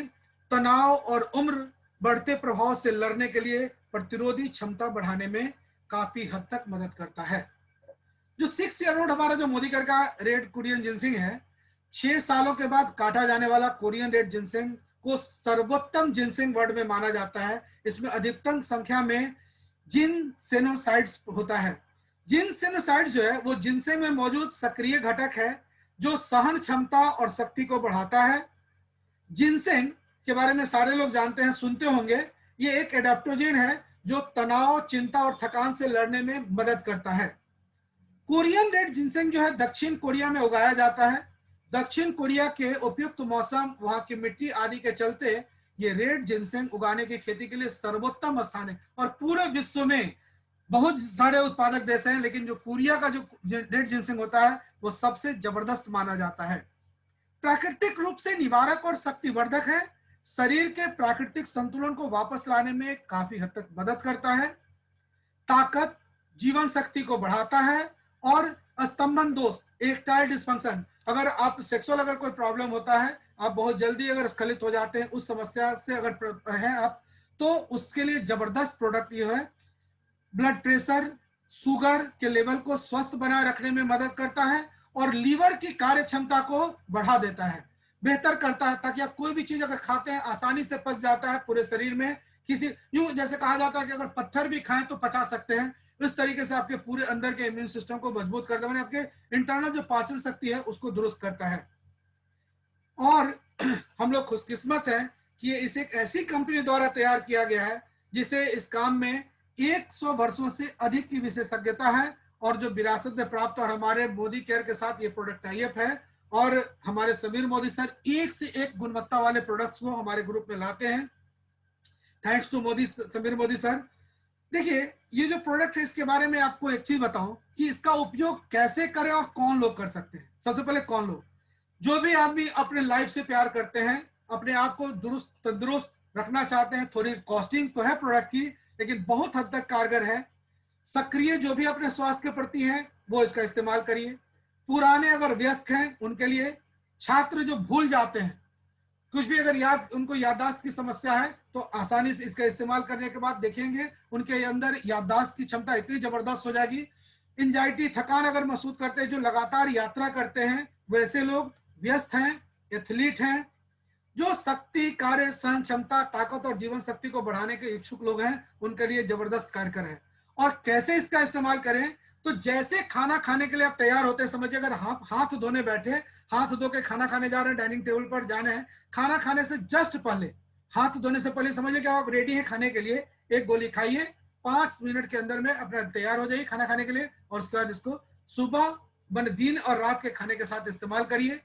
तनाव और उम्र बढ़ते प्रभाव से लड़ने के लिए प्रतिरोधी क्षमता बढ़ाने में काफी हद तक मदद करता है। जो 6 ईयर ओल्ड हमारा जो मोदी केयर का रेड कोरियन जिनसेंग है, 6 सालों के बाद काटा जाने वाला कोरियन रेड जिनसेंग को सर्वोत्तम जिनसेंग वर्ड में माना जाता है। इसमें अधिकतम संख्या में जिनसेनोसाइड्स होता है। जिनसेनोसाइड जो है वो जिनसेंग में मौजूद सक्रिय घटक है जो सहन क्षमता और शक्ति को बढ़ाता है। जिनसेंग के बारे में सारे लोग जानते हैं, सुनते होंगे। ये एक एडाप्टोजेन है जो तनाव, चिंता और थकान से लड़ने में मदद करता है। कोरियन रेड जिनसेंग जो है दक्षिण कोरिया में उगाया जाता है। दक्षिण कोरिया के उपयुक्त मौसम, वहां की मिट्टी आदि के चलते ये रेड जिनसेंग उगाने की खेती के लिए सर्वोत्तम स्थान है। और पूरे विश्व में बहुत सारे उत्पादक देश हैं, लेकिन जो कोरिया का जो रेड जिनसेंग होता है वो सबसे जबरदस्त माना जाता है। प्राकृतिक रूप से निवारक और शक्तिवर्धक है। शरीर के प्राकृतिक संतुलन को वापस लाने में काफी हद तक मदद करता है। ताकत, जीवन शक्ति को बढ़ाता है। और स्तंभन दोष, इरेक्टाइल डिस्फंक्शन, अगर आप सेक्सुअल अगर कोई प्रॉब्लम होता है, आप बहुत जल्दी अगर स्खलित हो जाते हैं, उस समस्या से अगर है आप, तो उसके लिए जबरदस्त प्रोडक्ट ये है। ब्लड प्रेशर, शुगर के लेवल को स्वस्थ बनाए रखने में मदद करता है और लीवर की कार्य क्षमता को बढ़ा देता है, बेहतर करता है, ताकि आप कोई भी चीज अगर खाते हैं आसानी से पच जाता है पूरे शरीर में। किसी यूं जैसे कहा जाता है कि अगर पत्थर भी खाएं तो पचा सकते हैं, इस तरीके से आपके पूरे अंदर के इम्यून सिस्टम को मजबूत करता है, आपके इंटरनल जो पाचन शक्ति है उसको दुरुस्त करता है। और हम लोग खुशकिस्मत हैं कि ये इसे एक ऐसी कंपनी द्वारा तैयार किया गया है जिसे इस काम में 100 वर्षों से अधिक की विशेषज्ञता है, और जो विरासत में प्राप्त, और हमारे मोदी केयर के साथ ये प्रोडक्ट टाई अप है। और हमारे समीर मोदी सर एक से एक गुणवत्ता वाले प्रोडक्ट्स को हमारे ग्रुप में लाते हैं। Thanks to Modi, Sameer Modi sir. देखिए, ये जो प्रोडक्ट है इसके बारे में आपको एक चीज बताऊं कि इसका उपयोग कैसे करें और कौन लोग कर सकते हैं। सबसे पहले कौन लोग, जो भी आदमी अपने लाइफ से प्यार करते हैं, अपने आप को दुरुस्त तंदुरुस्त रखना चाहते हैं। थोड़ी कॉस्टिंग तो है प्रोडक्ट की, लेकिन बहुत हद तक कारगर है। सक्रिय जो भी अपने स्वास्थ्य के प्रति हैं वो इसका इस्तेमाल करिए। पुराने अगर वयस्क हैं उनके लिए, छात्र जो भूल जाते हैं, कुछ भी अगर उनको याददाश्त की समस्या है, तो आसानी से इसका इस्तेमाल करने के बाद देखेंगे उनके अंदर याददाश्त की क्षमता इतनी जबरदस्त हो जाएगी। एंजाइटी, थकान अगर महसूस करते हैं, जो लगातार यात्रा करते हैं, वैसे लोग, व्यस्त हैं, एथलीट हैं, जो शक्ति, कार्य सहन क्षमता, ताकत और जीवन शक्ति को बढ़ाने के इच्छुक लोग हैं, उनके लिए जबरदस्त कार्यकर है। और कैसे इसका इस्तेमाल करें, तो जैसे खाना खाने के लिए आप तैयार होते हैं, समझिए अगर हाथ धोने बैठे, हाथ धो के खाना खाने जा रहे हैं, डाइनिंग टेबल पर जाने हैं, खाना खाने से जस्ट पहले, हाथ धोने से पहले समझिए कि आप रेडी हैं खाने के लिए, एक गोली खाइए, 5 मिनट के अंदर में अपना तैयार हो जाइए खाना खाने के लिए। और उसके बाद इसको सुबह, दिन और रात के खाने के साथ इस्तेमाल करिए।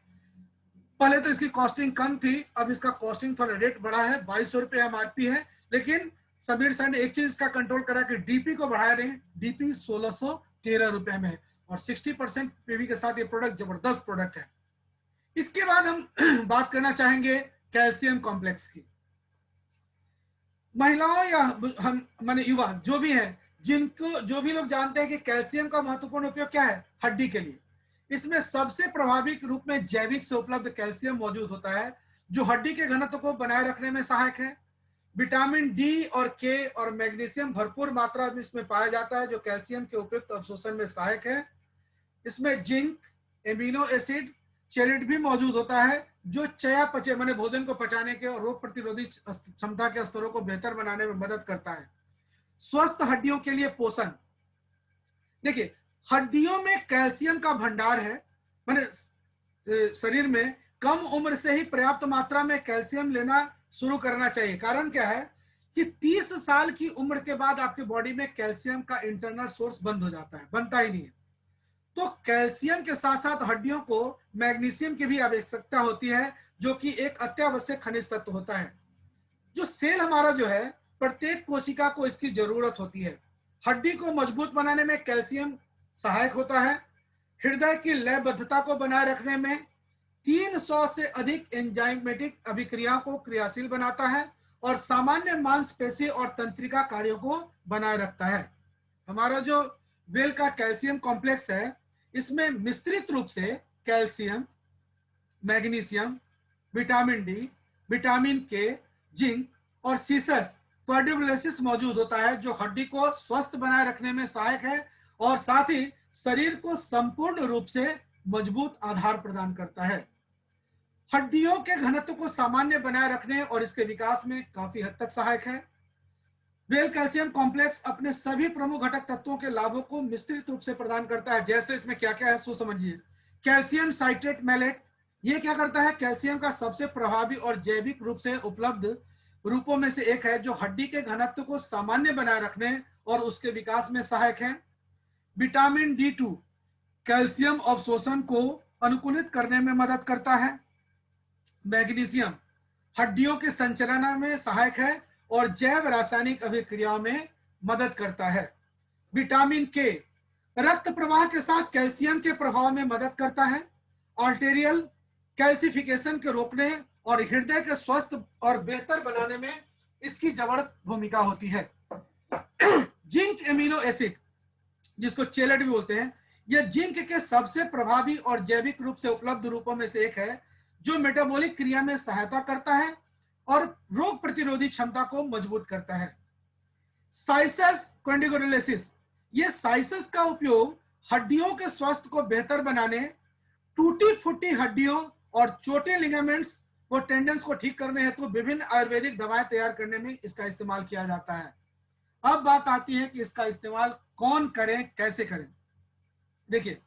पहले तो इसकी कॉस्टिंग कम थी, अब इसका कॉस्टिंग थोड़ा रेट बढ़ा है, 2200 रुपये एमआरपी है। लेकिन समीर सर ने एक चीज इसका कंट्रोल करा कि डीपी को बढ़ा रहे हैं, डीपी 1613 रुपए में है, और 60% पीवी के साथ ये प्रोडक्ट जबरदस्त प्रोडक्ट है। इसके बाद हम बात करना चाहेंगे कैल्शियम कॉम्प्लेक्स की। महिलाओं या हम माने युवा जो भी है, जिनको जो भी लोग जानते हैं कि कैल्शियम का महत्वपूर्ण उपयोग क्या है हड्डी के लिए, इसमें सबसे प्रभावी रूप में जैविक से उपलब्ध कैल्शियम मौजूद होता है, जो हड्डी के घनत्व को बनाए रखने में सहायक है। विटामिन डी और के और मैग्नीशियम भरपूर मात्रा में इसमें पाया जाता है, जो कैल्शियम के उपयुक्त अवशोषण में सहायक है। इसमें जिंक, एमिनो एसिड, चेलेट भी मौजूद होता है, जो चयापचय माने भोजन को पचाने के और रोग प्रतिरोधी क्षमता के स्तरों को बेहतर बनाने में मदद करता है। स्वस्थ हड्डियों के लिए पोषण, देखिए हड्डियों में कैल्शियम का भंडार है, माने शरीर में कम उम्र से ही पर्याप्त मात्रा में कैल्शियम लेना शुरू करना चाहिए। कारण क्या है कि 30 साल की उम्र के बाद आपकी बॉडी में कैल्शियम का इंटरनल सोर्स बंद हो जाता है, बनता ही नहीं है। तो कैल्शियम के साथ साथ हड्डियों को मैग्नीशियम की भी आवश्यकता होती है, जो कि एक अत्यावश्यक खनिज तत्व होता है। जो सेल हमारा जो है, प्रत्येक कोशिका को इसकी जरूरत होती है। हड्डी को मजबूत बनाने में कैल्शियम सहायक होता है। हृदय की लयबद्धता को बनाए रखने में 300 से अधिक एंजाइमेटिक अभिक्रियाओं को क्रियाशील बनाता है और सामान्य मांसपेशी और तंत्रिका कार्यों को बनाए रखता है। हमारा जो वेल का कैल्शियम कॉम्प्लेक्स है, इसमें मिश्रित रूप से calcium, magnesium, vitamin D, vitamin के, जिंक और सीसस क्वाड्रिप्लेसिस मौजूद होता है, जो हड्डी को स्वस्थ बनाए रखने में सहायक है और साथ ही शरीर को संपूर्ण रूप से मजबूत आधार प्रदान करता है। हड्डियों के घनत्व को सामान्य बनाए रखने और इसके विकास में काफी हद तक सहायक है। वेल कैल्शियम कॉम्प्लेक्स अपने सभी प्रमुख घटक तत्वों के लाभों को मिश्रित रूप से प्रदान करता है। जैसे इसमें क्या क्या है सो समझिए। कैल्शियम साइट्रेट मैलेट, ये क्या करता है, कैल्शियम का सबसे प्रभावी और जैविक रूप से उपलब्ध रूपों में से एक है, जो हड्डी के घनत्व को सामान्य बनाए रखने और उसके विकास में सहायक है। विटामिन D2, कैल्शियम अवशोषण को अनुकूलित करने में मदद करता है। मैग्नीशियम हड्डियों के संचरण में सहायक है और जैव रासायनिक अभिक्रियाओं में मदद करता है। विटामिन के रक्त प्रवाह के साथ कैल्शियम के प्रभाव में मदद करता है। आर्टेरियल कैल्सिफिकेशन के रोकने और हृदय के स्वस्थ और बेहतर बनाने में इसकी जबरदस्त भूमिका होती है। जिंक एमिनो एसिड, जिसको चेलेट भी बोलते हैं, यह जिंक के सबसे प्रभावी और जैविक रूप से उपलब्ध रूपों में से एक है, जो मेटाबॉलिक क्रिया में सहायता करता है और रोग प्रतिरोधी क्षमता को मजबूत करता है। साइसस क्वेंडिगोरेलिसिस, ये साइसस का उपयोग हड्डियों के स्वास्थ्य को बेहतर बनाने, टूटी फूटी हड्डियों और छोटे लिगामेंट्स और टेंडेंस को ठीक करने हेतु विभिन्न आयुर्वेदिक दवाएं तैयार करने में इसका इस्तेमाल किया जाता है। अब बात आती है कि इसका इस्तेमाल कौन करें, कैसे करें। देखिए,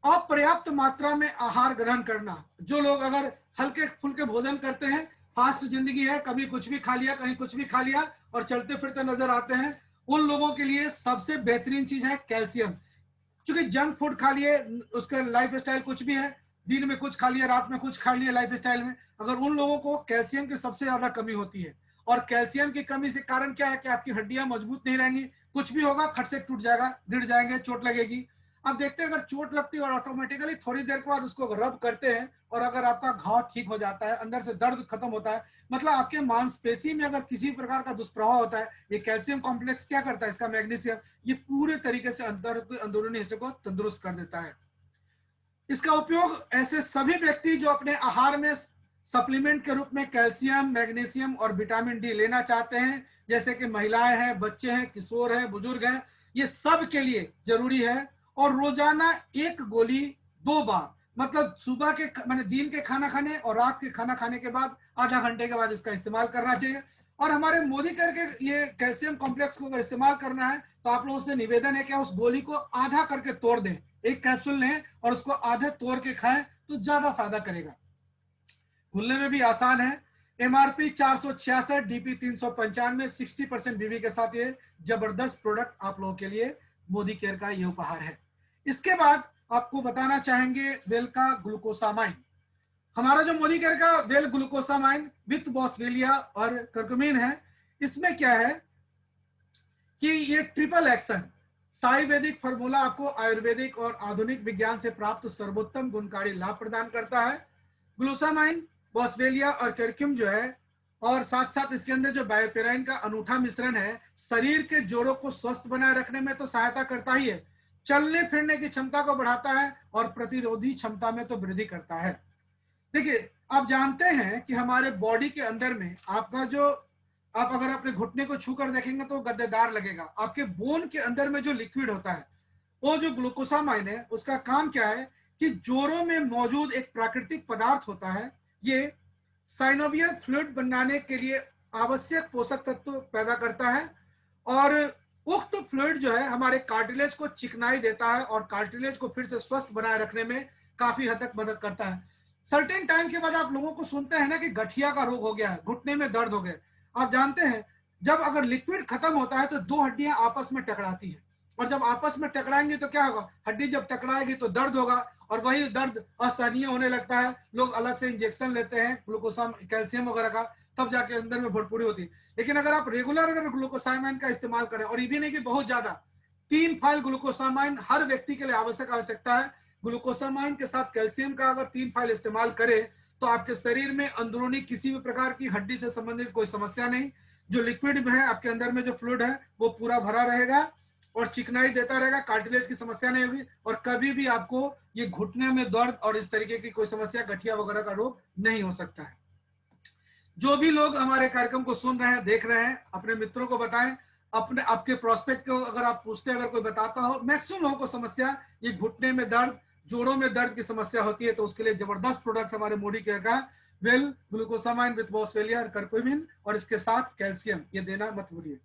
अपर्याप्त मात्रा में आहार ग्रहण करना, जो लोग अगर हल्के फुल्के भोजन करते हैं, फास्ट जिंदगी है, कभी कुछ भी खा लिया, कहीं कुछ भी खा लिया और चलते फिरते नजर आते हैं, उन लोगों के लिए सबसे बेहतरीन चीज है कैल्शियम। क्योंकि जंक फूड खा लिए, उसका लाइफ स्टाइल कुछ भी है, दिन में कुछ खा लिया, रात में कुछ खा लिया लाइफ स्टाइल में, अगर उन लोगों को कैल्शियम की सबसे ज्यादा कमी होती है। और कैल्शियम की कमी से कारण क्या है कि आपकी हड्डियां मजबूत नहीं रहेंगी, कुछ भी होगा खट से टूट जाएगा, गिर जाएंगे, चोट लगेगी। अब देखते हैं, अगर चोट लगती है और ऑटोमेटिकली थोड़ी देर के बाद उसको रब करते हैं और अगर आपका घाव ठीक हो जाता है, अंदर से दर्द खत्म होता है, मतलब आपके मांसपेशी में अगर किसी प्रकार का दुष्प्रभाव होता है, ये कैल्शियम कॉम्प्लेक्स क्या करता है, इसका मैग्नीशियम, ये पूरे तरीके से अंदरूनी हिस्से को तंदुरुस्त कर देता है। इसका उपयोग ऐसे सभी व्यक्ति जो अपने आहार में सप्लीमेंट के रूप में कैल्शियम, मैग्नीशियम और विटामिन डी लेना चाहते हैं, जैसे कि महिलाएं हैं, बच्चे हैं, किशोर हैं, बुजुर्ग हैं, ये सब के लिए जरूरी है। और रोजाना एक गोली 2 बार, मतलब सुबह के माने दिन के खाना खाने और रात के खाना खाने के बाद आधा घंटे के बाद इसका इस्तेमाल करना चाहिए। और हमारे मोदी करके ये कैल्शियम कॉम्प्लेक्स को अगर इस्तेमाल करना है तो आप लोगों से निवेदन है कि उस गोली को आधा करके तोड़ दें, एक कैप्सूल लें और उसको आधे तोड़ के खाएं तो ज्यादा फायदा करेगा। भूलने में भी आसान है। एमआरपी 466, डीपी 395, 60% बीवी के साथ ये जबरदस्त प्रोडक्ट आप लोगों के लिए मोदी केयर का ये उपहार है। इसके बाद आपको बताना चाहेंगे वेल का ग्लूकोसामाइन। हमारा जो मोदी केयर का वेल ग्लूकोसामाइन विथ बॉसवेलिया और कर्कुमिन है, इसमें क्या है कि ये ट्रिपल एक्शन सायुर्वेदिक फार्मूला आपको आयुर्वेदिक और आधुनिक विज्ञान से प्राप्त सर्वोत्तम गुणकारी लाभ प्रदान करता है। ग्लूसामाइन, बॉसवेलिया और कर्क्यूम जो है, और साथ साथ इसके अंदर जो बायोपेराइन का अनूठा मिश्रण है, शरीर के जोड़ों को स्वस्थ बनाए रखने में तो सहायता करता ही है, चलने फिरने की क्षमता को बढ़ाता है और प्रतिरोधी क्षमता में तो वृद्धि करता है। देखिए, आप जानते हैं कि हमारे बॉडी के अंदर में आपका जो, आप अगर अपने घुटने को छू कर देखेंगे तो गद्देदार लगेगा। आपके बोन के अंदर में जो लिक्विड होता है, वो जो ग्लूकोसामाइन है, उसका काम क्या है कि जोड़ों में मौजूद एक प्राकृतिक पदार्थ होता है, ये साइनोवियल फ्लूइड बनाने के लिए आवश्यक पोषक तत्व पैदा करता है और उक्त फ्लूइड जो है हमारे कार्टिलेज को चिकनाई देता है और कार्टिलेज को फिर से स्वस्थ बनाए रखने में काफी हद तक मदद करता है। सर्टेन टाइम के बाद आप लोगों को सुनते हैं ना कि गठिया का रोग हो गया है, घुटने में दर्द हो गया। आप जानते हैं, जब अगर लिक्विड खत्म होता है तो 2 हड्डियां आपस में टकराती हैं और जब आपस में टकराएंगे तो क्या होगा, हड्डी जब टकराएगी तो दर्द होगा और वही दर्द असहनीय होने लगता है। लोग अलग से इंजेक्शन लेते हैं ग्लूकोसाम, कैल्शियम वगैरह का, तब जाके अंदर में भड़पूरी होती है। लेकिन अगर आप रेगुलर अगर ग्लूकोसामाइन का इस्तेमाल करें, और ये भी नहीं कि बहुत ज्यादा, 3 फाइल ग्लूकोसामाइन हर व्यक्ति के लिए आवश्यकता है। ग्लूकोसामाइन के साथ कैल्शियम का अगर 3 फाइल इस्तेमाल करें तो आपके शरीर में अंदरूनी किसी भी प्रकार की हड्डी से संबंधित कोई समस्या नहीं, जो लिक्विड है आपके अंदर में जो फ्लूइड है वो पूरा भरा रहेगा और चिकनाई देता रहेगा, कार्टिलेज की समस्या नहीं होगी और कभी भी आपको ये घुटने में दर्द और इस तरीके की कोई समस्या, गठिया वगैरह का रोग नहीं हो सकता है। जो भी लोग हमारे कार्यक्रम को सुन रहे हैं, देख रहे हैं, अपने मित्रों को बताएं, अपने आपके प्रोस्पेक्ट को अगर आप पूछते हैं, अगर कोई बताता हो, मैक्सिमम लोगों को समस्या ये घुटने में दर्द, जोड़ों में दर्द की समस्या होती है, तो उसके लिए जबरदस्त प्रोडक्ट हमारे मोदी केयर का वेल ग्लूकोसामाइन विद बॉसवेलिया और कर्क्यूमिन और इसके साथ कैल्शियम, ये देना मत भूलिए।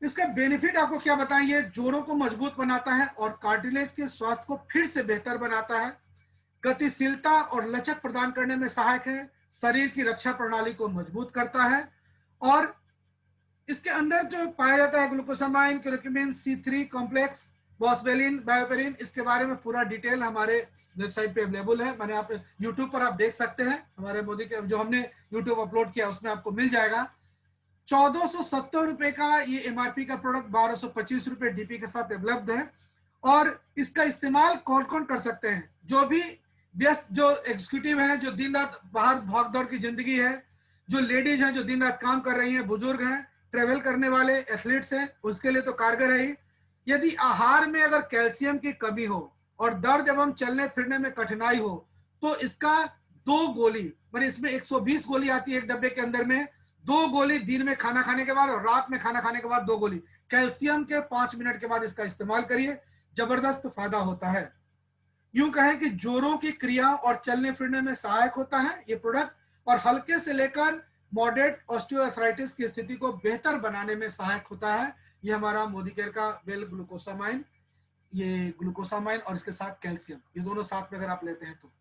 इसका बेनिफिट आपको क्या बताएं, ये जोड़ों को मजबूत बनाता है और कार्टिलेज के स्वास्थ्य को फिर से बेहतर बनाता है, गतिशीलता और लचक प्रदान करने में सहायक है, शरीर की रक्षा प्रणाली को मजबूत करता है और इसके अंदर जो पाया जाता है ग्लूकोसामाइन, कर्क्यूमिन, C3 कॉम्प्लेक्स, बॉसवेलिन, बायोपेरिन, इसके बारे में पूरा डिटेल हमारे वेबसाइट पे अवेलेबल है। मैंने आप यूट्यूब पर आप देख सकते हैं, हमारे मोदी के जो हमने यूट्यूब अपलोड किया उसमें आपको मिल जाएगा। 1470 रुपए का ये एमआरपी का प्रोडक्ट 1225 रुपए डीपी के साथ उपलब्ध है। और इसका इस्तेमाल कौन कौन कर सकते हैं? जो भी व्यस्त, जो एग्जीक्यूटिव हैं, जो दिन रात बाहर भाग दौड़ की जिंदगी है, जो लेडीज हैं जो दिन रात काम कर रही हैं, बुजुर्ग हैं, ट्रेवल करने वाले, एथलीट्स हैं, उसके लिए तो कारगर है ही। यदि आहार में अगर कैल्शियम की कमी हो और दर्द एवं चलने फिरने में कठिनाई हो तो इसका 2 गोली, मतलब इसमें 120 गोली आती है एक डब्बे के अंदर में, 2 गोली दिन में खाना खाने के बाद और रात में खाना खाने के बाद 2 गोली कैल्शियम के 5 मिनट के बाद इसका इस्तेमाल करिए, जबरदस्त फायदा होता है। यूं कहें कि जोड़ों की क्रिया और चलने फिरने में सहायक होता है ये प्रोडक्ट, और हल्के से लेकर मॉडरेट ऑस्टियोआर्थराइटिस की स्थिति को बेहतर बनाने में सहायक होता है। ये हमारा मोदी केयर का वेल ग्लूकोसामाइन, ये ग्लूकोसामाइन और इसके साथ कैल्शियम, ये दोनों साथ में अगर आप लेते हैं तो।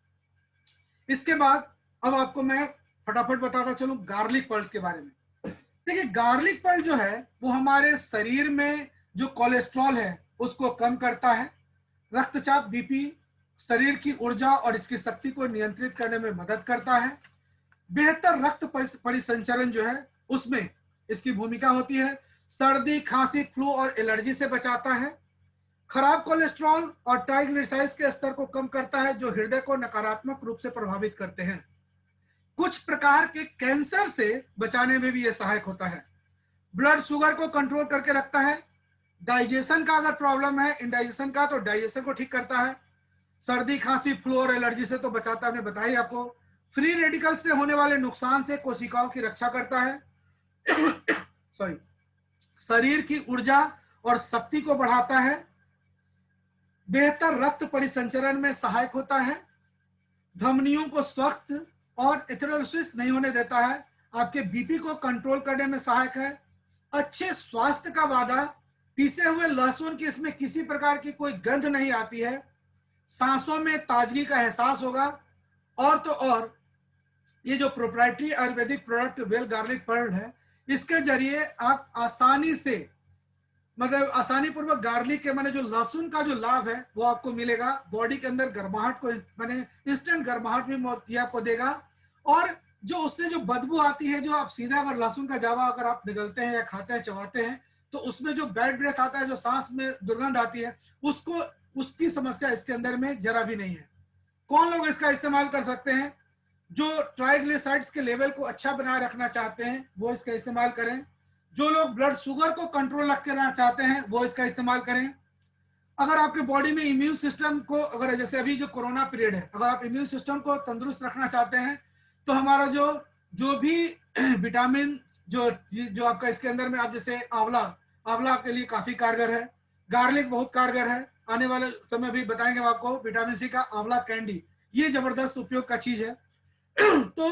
इसके बाद अब आपको मैं फटाफट बताता चलूं गार्लिक पर्ल्स के बारे में। देखिए, गार्लिक पर्ल जो है वो हमारे शरीर में जो कोलेस्ट्रॉल है उसको कम करता है, रक्तचाप, बीपी, शरीर की ऊर्जा और इसकी शक्ति को नियंत्रित करने में मदद करता है। बेहतर रक्त परिसंचरण जो है उसमें इसकी भूमिका होती है। सर्दी, खांसी, फ्लू और एलर्जी से बचाता है। खराब कोलेस्ट्रॉल और ट्राइग्लिसराइड्स के स्तर को कम करता है जो हृदय को नकारात्मक रूप से प्रभावित करते हैं। कुछ प्रकार के कैंसर से बचाने में भी यह सहायक होता है। ब्लड शुगर को कंट्रोल करके रखता है। डाइजेशन का अगर प्रॉब्लम है, इंडाइजेशन का, तो डाइजेशन को ठीक करता है। सर्दी, खांसी, फ्लू और एलर्जी से तो बचाता है, हमने बताई आपको। फ्री रेडिकल से होने वाले नुकसान से कोशिकाओं की रक्षा करता है। सॉरी, शरीर की ऊर्जा और शक्ति को बढ़ाता है। बेहतर रक्त परिसंचरण में सहायक होता है। धमनियों को स्वस्थ और एथेरोसिस नहीं होने देता है। आपके बीपी को कंट्रोल करने में सहायक है। अच्छे स्वास्थ्य का वादा, पीसे हुए लहसुन की इसमें किसी प्रकार की कोई गंध नहीं आती है। सांसों में ताजगी का एहसास होगा। और तो और ये जो proprietary ayurvedic product well garlic pearl है, इसके जरिए आप आसानी से, मतलब आसानी पूर्वक गार्लिक के माने जो लहसुन का जो लाभ है वो आपको मिलेगा। बॉडी के अंदर गर्माहट को, माने इंस्टेंट गर्माहट भी ये आपको देगा। और जो उससे जो बदबू आती है, जो आप सीधा अगर लहसुन का जावा अगर आप निगलते हैं या खाते हैं, चबाते हैं, तो उसमें जो बैड ब्रेथ आता है, जो सांस में दुर्गंध आती है, उसको, उसकी समस्या इसके अंदर में जरा भी नहीं है। कौन लोग इसका इस्तेमाल कर सकते हैं? जो ट्राइग्लिसराइड्स के लेवल को अच्छा बनाए रखना चाहते हैं वो इसका इस्तेमाल करें। जो लोग ब्लड शुगर को कंट्रोल रखना चाहते हैं वो इसका इस्तेमाल करें। अगर आपके बॉडी में इम्यून सिस्टम को, अगर जैसे अभी जो कोरोना पीरियड है, अगर आप इम्यून सिस्टम को तंदुरुस्त रखना चाहते हैं तो हमारा जो भी विटामिन जो आपका इसके अंदर में, आप जैसे आंवला के लिए काफी कारगर है। गार्लिक बहुत कारगर है। आने वाले समय भी बताएंगे आपको। विटामिन सी का आंवला कैंडी, ये जबरदस्त उपयोग का चीज है। तो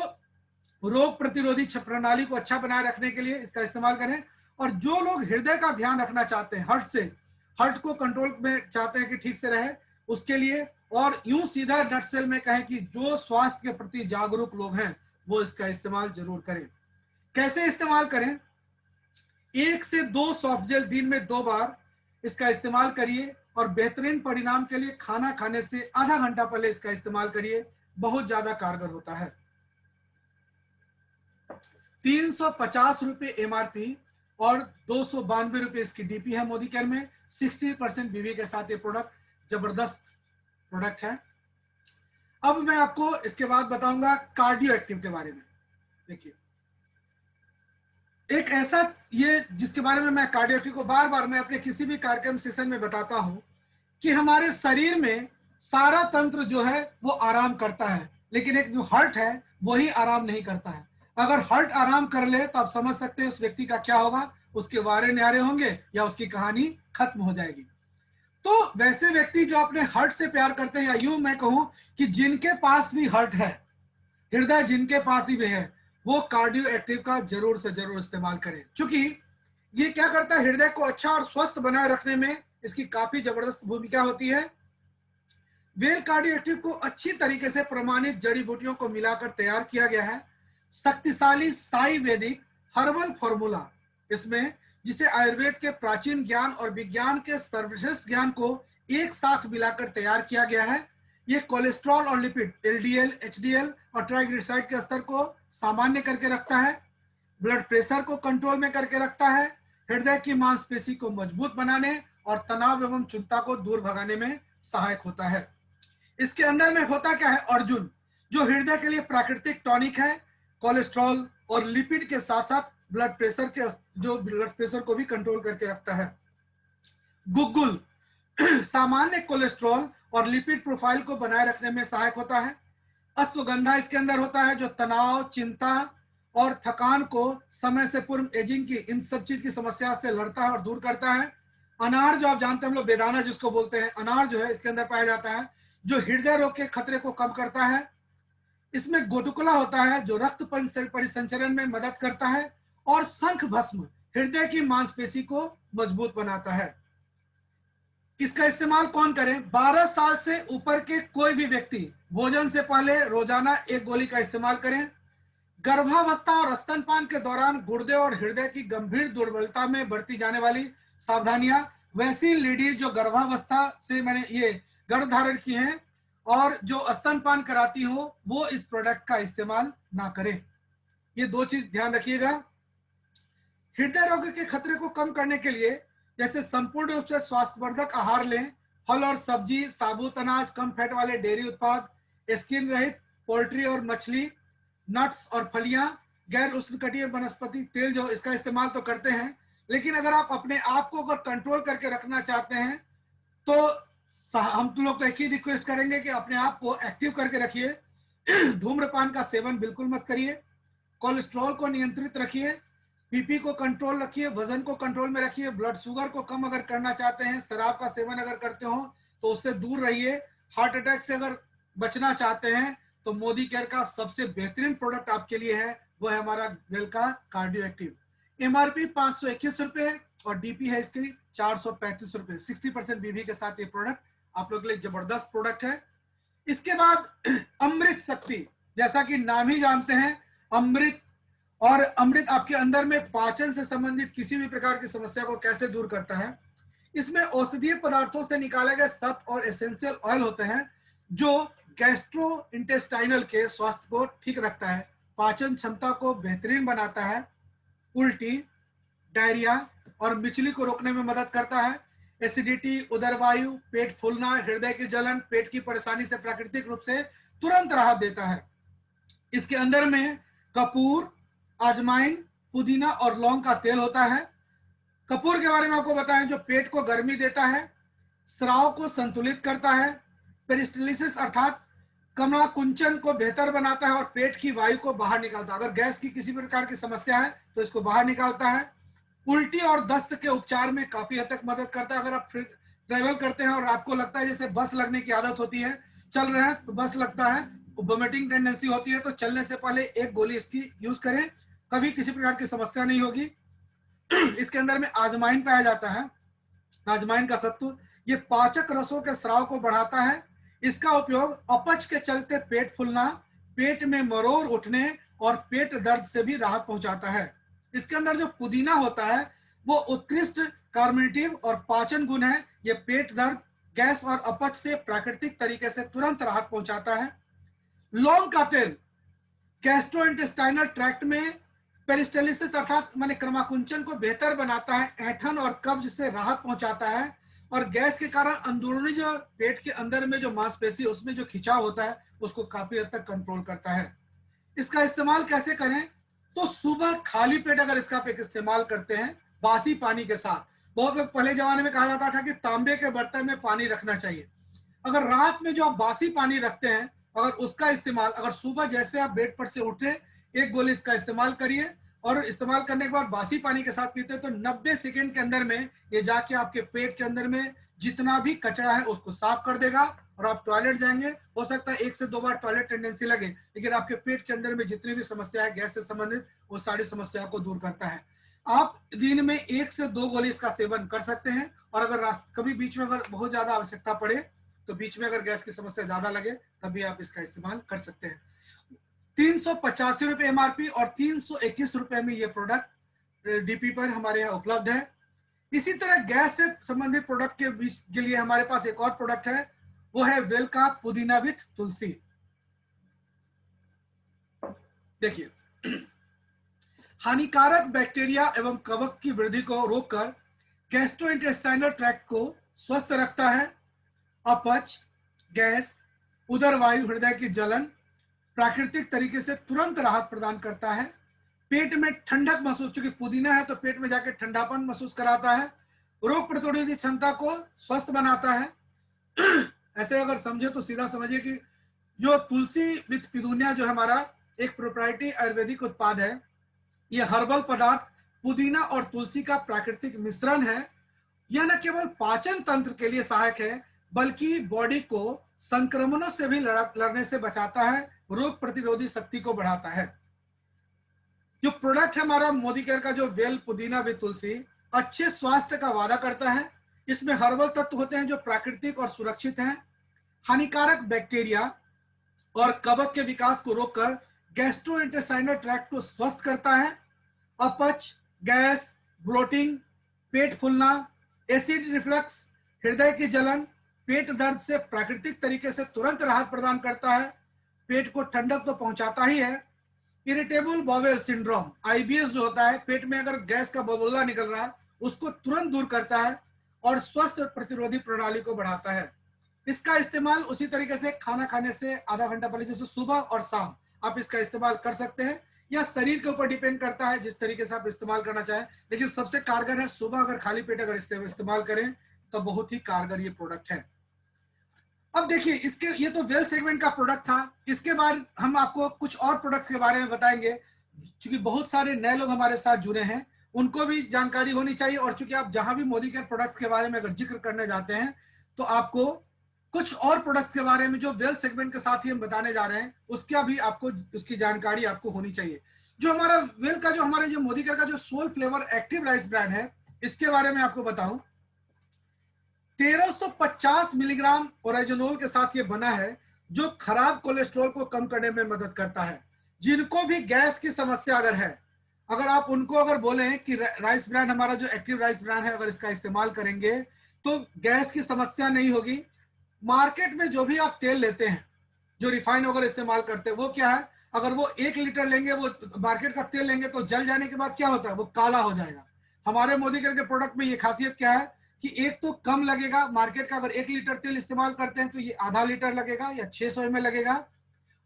रोग प्रतिरोधी प्रणाली को अच्छा बनाए रखने के लिए इसका इस्तेमाल करें। और जो लोग हृदय का ध्यान रखना चाहते हैं, हार्ट को कंट्रोल में चाहते हैं कि ठीक से रहे, उसके लिए, और यूं सीधा नट सेल में कहें कि जो स्वास्थ्य के प्रति जागरूक लोग हैं वो इसका इस्तेमाल जरूर करें। कैसे इस्तेमाल करें? 1 से 2 सॉफ्ट जेल दिन में 2 बार इसका इस्तेमाल करिए। और बेहतरीन परिणाम के लिए खाना खाने से आधा घंटा पहले इसका इस्तेमाल करिए, बहुत ज्यादा कारगर होता है। 350 रुपए एमआरपी और 292 रुपए इसकी डीपी है मोदी केयर में। 60% बीवी के साथ ये प्रोडक्ट जबरदस्त प्रोडक्ट है। अब मैं आपको इसके बाद बताऊंगा कार्डियो एक्टिव के बारे में। देखिए, एक ऐसा ये जिसके बारे में मैं कार्डियो एक्टिव को बार बार मैं अपने किसी भी कार्यक्रम सेशन में बताता हूं कि हमारे शरीर में सारा तंत्र जो है वो आराम करता है, लेकिन एक जो हार्ट है वही आराम नहीं करता है। अगर हार्ट आराम कर ले तो आप समझ सकते हैं उस व्यक्ति का क्या होगा। उसके वारे न्यारे होंगे या उसकी कहानी खत्म हो जाएगी। तो वैसे व्यक्ति जो अपने हार्ट से प्यार करते हैं, या यूं मैं कहूं कि जिनके पास भी हार्ट है, हृदय जिनके पास ही भी है, वो कार्डियो एक्टिव का जरूर से जरूर इस्तेमाल करें। क्योंकि ये क्या करता है, हृदय को अच्छा और स्वस्थ बनाए रखने में इसकी काफी जबरदस्त भूमिका होती है। वेल कार्डियो एक्टिव को अच्छी तरीके से प्रमाणित जड़ी बूटियों को मिलाकर तैयार किया गया है। शक्तिशाली साई वैदिक हर्बल फॉर्मूला इसमें, जिसे आयुर्वेद के प्राचीन ज्ञान और विज्ञान के सर्वश्रेष्ठ ज्ञान को एक साथ मिलाकर तैयार किया गया है। ये कोलेस्ट्रॉल और लिपिड एलडीएल, एचडीएल और ट्राइग्लिसराइड के स्तर को सामान्य करके रखता है, ब्लड प्रेशर को कंट्रोल में करके रखता है, हृदय की मांसपेशी को मजबूत बनाने और तनाव एवं चिंता को दूर भगाने में सहायक होता है। इसके अंदर में होता क्या है, अर्जुन, जो हृदय के लिए प्राकृतिक टॉनिक है, कोलेस्ट्रॉल और लिपिड के साथ साथ ब्लड प्रेशर को भी कंट्रोल करके रखता है। गुग्गुल सामान्य कोलेस्ट्रॉल और लिपिड प्रोफाइल को बनाए रखने में सहायक होता है। अश्वगंधा इसके अंदर होता है, जो तनाव, चिंता और थकान को समय से पूर्व एजिंग की इन सब चीज की समस्या से लड़ता है और दूर करता है। अनार, जो आप जानते हैं हम लोग बेदाना जिसको बोलते हैं, अनार जो है इसके अंदर पाया जाता है, जो हृदय रोग के खतरे को कम करता है। इसमें गोटुकुला होता है, जो रक्त परिसंचरण में मदद करता है, और शंख भस्म हृदय की मांसपेशी को मजबूत बनाता है। इसका इस्तेमाल कौन करे? 12 साल से ऊपर के कोई भी व्यक्ति भोजन से पहले रोजाना 1 गोली का इस्तेमाल करें। गर्भावस्था और स्तनपान के दौरान गुर्दे और हृदय की गंभीर दुर्बलता में बरती जाने वाली सावधानियां, वैसी लेडीज जो गर्भावस्था से मैंने ये गर्भ धारण की हैं और जो स्तनपान कराती हो, वो इस प्रोडक्ट का इस्तेमाल ना करें। ये 2 चीज ध्यान रखिएगा। हृदय रोग के खतरे को कम करने के लिए जैसे संपूर्ण रूप से स्वास्थ्यवर्धक आहार लें, फल और सब्जी, साबुत अनाज, कम फैट वाले डेयरी उत्पाद, स्किन रहित पोल्ट्री और मछली, नट्स और फलियां, गैर उष्णकटिबंधीय वनस्पति तेल, जो इसका इस्तेमाल तो करते हैं, लेकिन अगर आप अपने आप को अगर कंट्रोल करके रखना चाहते हैं तो हम तो लोग तो एक ही रिक्वेस्ट करेंगे कि अपने आप को एक्टिव करके रखिए। धूम्रपान का सेवन बिल्कुल मत करिए, कोलेस्ट्रॉल को नियंत्रित रखिए, बीपी को कंट्रोल रखिए, वजन को कंट्रोल में रखिए, ब्लड शुगर को कम अगर करना चाहते हैं, शराब का सेवन अगर करते हो तो उससे दूर रहिए। हार्ट अटैक से अगर बचना चाहते हैं तो मोदी केयर का सबसे बेहतरीन प्रोडक्ट आपके लिए है, वो है हमारा वेल का कार्डियो एक्टिव। एमआरपी 521 रुपए और डीपी है इसकी 435 रुपए। 60% बीबी के साथ ये प्रोडक्ट आप लोग के लिए जबरदस्त प्रोडक्ट है। इसके बाद अमृत शक्ति, जैसा कि नाम ही जानते हैं अमृत, और अमृत आपके अंदर में पाचन से संबंधित किसी भी प्रकार की समस्या को कैसे दूर करता है। इसमें औषधीय पदार्थों से निकाले गए सत्व और एसेंशियल ऑयल होते हैं, जो गैस्ट्रो इंटेस्टाइनल के स्वास्थ्य को ठीक रखता है, पाचन क्षमता को बेहतरीन बनाता है, उल्टी, डायरिया और मिचली को रोकने में मदद करता है, एसिडिटी, उदरवायु, पेट फूलना, हृदय की जलन, पेट की परेशानी से प्राकृतिक रूप से तुरंत राहत देता है। इसके अंदर में कपूर, अजवाइन, पुदीना और लौंग का तेल होता है। कपूर के बारे में आपको बताएं, जो पेट को गर्मी देता है, स्राव को संतुलित करता है, पेरिस्टालिसिस अर्थात कमलाकुंचन को बेहतर बनाता है और पेट की वायु को बाहर निकालता है। अगर गैस की किसी प्रकार की समस्या है तो इसको बाहर निकालता है। उल्टी और दस्त के उपचार में काफी हद तक मदद करता है। अगर आप ट्रेवल करते हैं और आपको लगता है जैसे बस लगने की आदत होती है, चल रहे हैं तो बस लगता है, वोमिटिंग टेंडेंसी होती है, तो चलने से पहले 1 गोली इसकी यूज करें, कभी किसी प्रकार की समस्या नहीं होगी। इसके अंदर में आजमाइन पाया जाता है। आजमाइन का सत्व ये पाचक रसों के स्राव को बढ़ाता है। इसका उपयोग अपच के चलते पेट फूलना, पेट में मरोड़ उठने और पेट दर्द से भी राहत पहुंचाता है। इसके अंदर जो पुदीना होता है वो उत्कृष्ट कार्मिनेटिव और पाचन गुण है। ये पेट दर्द, गैस और अपच से प्राकृतिक तरीके से तुरंत राहत पहुंचाता है। लौंग का तेल गैस्ट्रोइंटेस्टाइनल ट्रैक्ट में पेरिस्टालिसिस अर्थात माने क्रमाकुंचन को बेहतर बनाता है, ऐंठन और कब्ज से राहत पहुंचाता है, और गैस के कारण अंदरूनी जो पेट के अंदर में जो मांसपेशी उसमें जो खिंचाव होता है उसको काफी हद तक कंट्रोल करता है। इसका इस्तेमाल कैसे करें? तो सुबह खाली पेट अगर इसका आप इस्तेमाल करते हैं बासी पानी के साथ। बहुत लोग पहले जमाने में कहा जाता था कि तांबे के बर्तन में पानी रखना चाहिए। अगर रात में जो आप बासी पानी रखते हैं, अगर उसका इस्तेमाल अगर सुबह जैसे आप बेड पर से उठे 1 गोली इसका इस्तेमाल करिए, और इस्तेमाल करने के बाद बासी पानी के साथ पीते हैं तो 90 सेकेंड के अंदर में ये जाके आपके पेट के अंदर में जितना भी कचरा है उसको साफ कर देगा, और आप टॉयलेट जाएंगे, हो सकता है 1 से 2 बार टॉयलेट टेंडेंसी लगे, लेकिन आपके पेट के अंदर में जितनी भी समस्या है गैस से संबंधित वो सारी समस्याओं को दूर करता है। आप दिन में 1 से 2 गोली इसका सेवन कर सकते हैं, और अगर कभी बीच में अगर बहुत ज्यादा आवश्यकता पड़े तो बीच में अगर गैस की समस्या ज्यादा लगे तभी आप इसका इस्तेमाल कर सकते हैं। 385 रुपए एमआरपी और 321 रुपए में ये प्रोडक्ट डीपी पर हमारे यहाँ उपलब्ध है। इसी तरह गैस से संबंधित प्रोडक्ट के बीच के लिए हमारे पास एक और प्रोडक्ट है, वो है वेल का पुदीना विथ तुलसी। देखिए, हानिकारक बैक्टीरिया एवं कवक की वृद्धि को रोककर गैस्ट्रोइंटेस्टाइनल ट्रैक्ट को स्वस्थ रखता है। अपच, गैस, उदर वायु, हृदय की जलन प्राकृतिक तरीके से तुरंत राहत प्रदान करता है। पेट में ठंडक महसूस, चूंकि पुदीना है तो पेट में जाकर ठंडापन महसूस कराता है। रोग प्रतिरोधी क्षमता को स्वस्थ बनाता है। ऐसे अगर समझे तो सीधा समझिए कि जो तुलसी विथ पिदुनिया जो हमारा एक प्रोप्राइटरी आयुर्वेदिक उत्पाद है, यह हर्बल पदार्थ पुदीना और तुलसी का प्राकृतिक मिश्रण है। यह न केवल पाचन तंत्र के लिए सहायक है, बल्कि बॉडी को संक्रमणों से भी लड़ने से बचाता है, रोग प्रतिरोधी शक्ति को बढ़ाता है। जो प्रोडक्ट है हमारा मोदी केयर का, जो वेल पुदीना विद तुलसी, अच्छे स्वास्थ्य का वादा करता है। इसमें हर्बल तत्व होते हैं जो प्राकृतिक और सुरक्षित हैं। हानिकारक बैक्टीरिया और कवक के विकास को रोककर गैस्ट्रोइंटेस्टाइनल ट्रैक्ट को स्वस्थ करता है। अपच, गैस, ब्लोटिंग, पेट फूलना, एसिड रिफ्लक्स, हृदय की जलन, पेट दर्द से प्राकृतिक तरीके से तुरंत राहत प्रदान करता है। पेट को ठंडक तो पहुंचाता ही है। इरिटेबल बाउल सिंड्रोम, आईबीएस जो होता है, पेट में अगर गैस का बबूला निकल रहा है उसको तुरंत दूर करता है और स्वस्थ प्रतिरोधी प्रणाली को बढ़ाता है। इसका इस्तेमाल उसी तरीके से खाना खाने से आधा घंटा पहले, जैसे सुबह और शाम आप इसका इस्तेमाल कर सकते हैं, या शरीर के ऊपर डिपेंड करता है जिस तरीके से आप इस्तेमाल करना चाहें, लेकिन सबसे कारगर है सुबह अगर खाली पेट अगर इस्तेमाल करें तो बहुत ही कारगर ये प्रोडक्ट है। अब देखिए, इसके ये तो वेल सेगमेंट का प्रोडक्ट था। इसके बाद हम आपको कुछ और प्रोडक्ट्स के बारे में बताएंगे, क्योंकि बहुत सारे नए लोग हमारे साथ जुड़े हैं, उनको भी जानकारी होनी चाहिए। और चूंकि आप जहां भी मोदी केयर प्रोडक्ट्स के बारे में अगर जिक्र करने जाते हैं तो आपको कुछ और प्रोडक्ट्स के बारे में जो वेल सेगमेंट के साथ ही हम बताने जा रहे हैं उसका भी आपको उसकी जानकारी आपको होनी चाहिए। जो हमारा वेल का, जो हमारे जो मोदी केयर का जो soul flavour active rice brand है, इसके बारे में आपको बताऊं, 1350 मिलीग्राम ओरिजिनोल के साथ ये बना है, जो खराब कोलेस्ट्रॉल को कम करने में मदद करता है। जिनको भी गैस की समस्या अगर है, अगर आप उनको अगर बोलें कि राइस ब्रांड हमारा जो एक्टिव राइस ब्रांड है अगर इसका इस्तेमाल करेंगे तो गैस की समस्या नहीं होगी। मार्केट में जो भी आप तेल लेते हैं, जो रिफाइन अगर इस्तेमाल करते हैं, वो क्या है, अगर वो 1 लीटर लेंगे, वो मार्केट का तेल लेंगे तो जल जाने के बाद क्या होता है, वो काला हो जाएगा। हमारे मोदी केयर के प्रोडक्ट में ये खासियत क्या है कि एक तो कम लगेगा, मार्केट का अगर 1 लीटर तेल इस्तेमाल करते हैं तो ये आधा लीटर लगेगा या 600 ml लगेगा,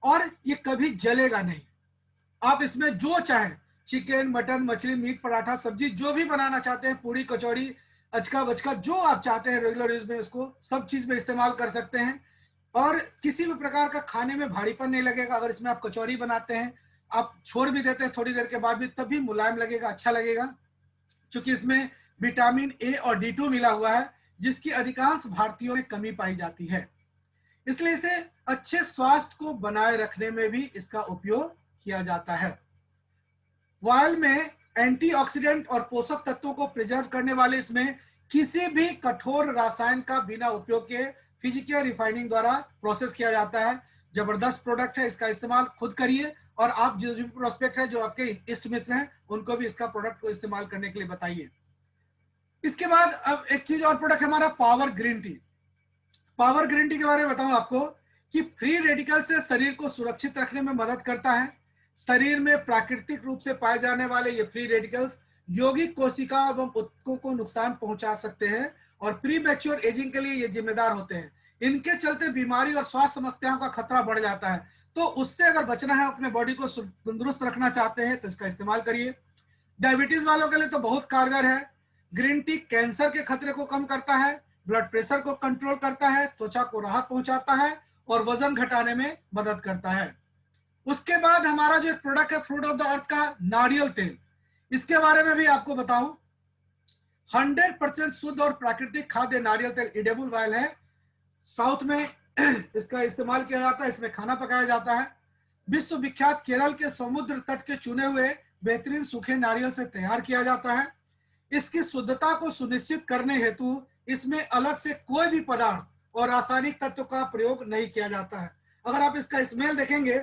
और ये कभी जलेगा नहीं। आप इसमें जो चाहें, चिकन, मटन, मछली, मीट, पराठा, सब्जी जो भी बनाना चाहते हैं, पूरी, कचौड़ी, अचका बचका, जो आप चाहते हैं रेगुलर यूज में, इसको सब चीज में इस्तेमाल कर सकते हैं। और किसी भी प्रकार का खाने में भारीपन नहीं लगेगा। अगर इसमें आप कचौड़ी बनाते हैं, आप छोड़ भी देते हैं थोड़ी देर के बाद भी, तब भी मुलायम लगेगा, अच्छा लगेगा, क्योंकि इसमें विटामिन ए और D2 मिला हुआ है, जिसकी अधिकांश भारतीयों में कमी पाई जाती है। इसलिए इसे अच्छे स्वास्थ्य को बनाए रखने में भी इसका उपयोग किया जाता है। वायल में एंटीऑक्सीडेंट और पोषक तत्वों को प्रिजर्व करने वाले इसमें किसी भी कठोर रसायन का बिना उपयोग के फिजिकल रिफाइनिंग द्वारा प्रोसेस किया जाता है। जबरदस्त प्रोडक्ट है, इसका इस्तेमाल खुद करिए, और आप जो भी प्रोस्पेक्ट है, जो आपके इष्ट मित्र हैं, उनको भी इसका प्रोडक्ट को इस्तेमाल करने के लिए बताइए। इसके बाद अब एक चीज और प्रोडक्ट हमारा power green tea. Power green tea के बारे में बताऊं आपको कि फ्री रेडिकल से शरीर को सुरक्षित रखने में मदद करता है। शरीर में प्राकृतिक रूप से पाए जाने वाले ये फ्री रेडिकल्स यौगिक कोशिका एवं ऊतकों को नुकसान पहुंचा सकते हैं और प्री मैच्योर एजिंग के लिए ये जिम्मेदार होते हैं। इनके चलते बीमारी और स्वास्थ्य समस्याओं का खतरा बढ़ जाता है। तो उससे अगर बचना है, अपने बॉडी को तंदुरुस्त रखना चाहते हैं, तो इसका इस्तेमाल करिए। डायबिटीज वालों के लिए तो बहुत कारगर है। ग्रीन टी कैंसर के खतरे को कम करता है, ब्लड प्रेशर को कंट्रोल करता है, त्वचा को राहत पहुंचाता है और वजन घटाने में मदद करता है। उसके बाद हमारा जो एक प्रोडक्ट है फ्रूट ऑफ द अर्थ का नारियल तेल, इसके बारे में भी आपको बताऊं, 100% शुद्ध और प्राकृतिक खाद्य नारियल तेल एडिबल ऑयल है। साउथ में इसका इस्तेमाल किया जाता है, इसमें खाना पकाया जाता है। विश्व विख्यात केरल के समुद्र तट के चुने हुए बेहतरीन सूखे नारियल से तैयार किया जाता है। इसकी शुद्धता को सुनिश्चित करने हेतु इसमें अलग से कोई भी पदार्थ और रासायनिक तत्व का प्रयोग नहीं किया जाता है। अगर आप इसका स्मेल देखेंगे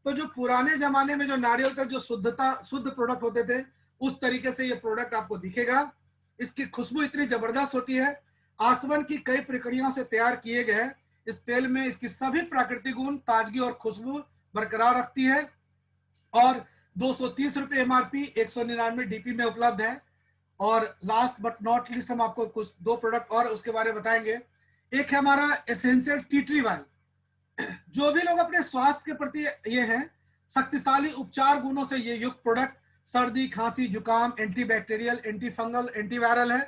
तो जो पुराने जमाने में जो नारियल तेल जो शुद्ध प्रोडक्ट होते थे, उस तरीके से ये प्रोडक्ट आपको दिखेगा। इसकी खुशबू इतनी जबरदस्त होती है, आसवन की कई प्रक्रियाओं से तैयार किए गए इस तेल में इसकी सभी प्राकृतिक गुण ताजगी और खुशबू बरकरार रखती है। और 230 रुपये एमआरपी, 199 डीपी में उपलब्ध है। और लास्ट बट नॉट लीस्ट हम आपको कुछ 2 प्रोडक्ट और उसके बारे में बताएंगे। एक है हमारा एसेंशियल टी ट्री ऑयल। जो भी लोग अपने स्वास्थ्य के प्रति ये हैं, शक्तिशाली उपचार गुणों से ये युक्त प्रोडक्ट सर्दी, खांसी, जुकाम, एंटीबैक्टीरियल, एंटी फंगल, एंटीवायरल है।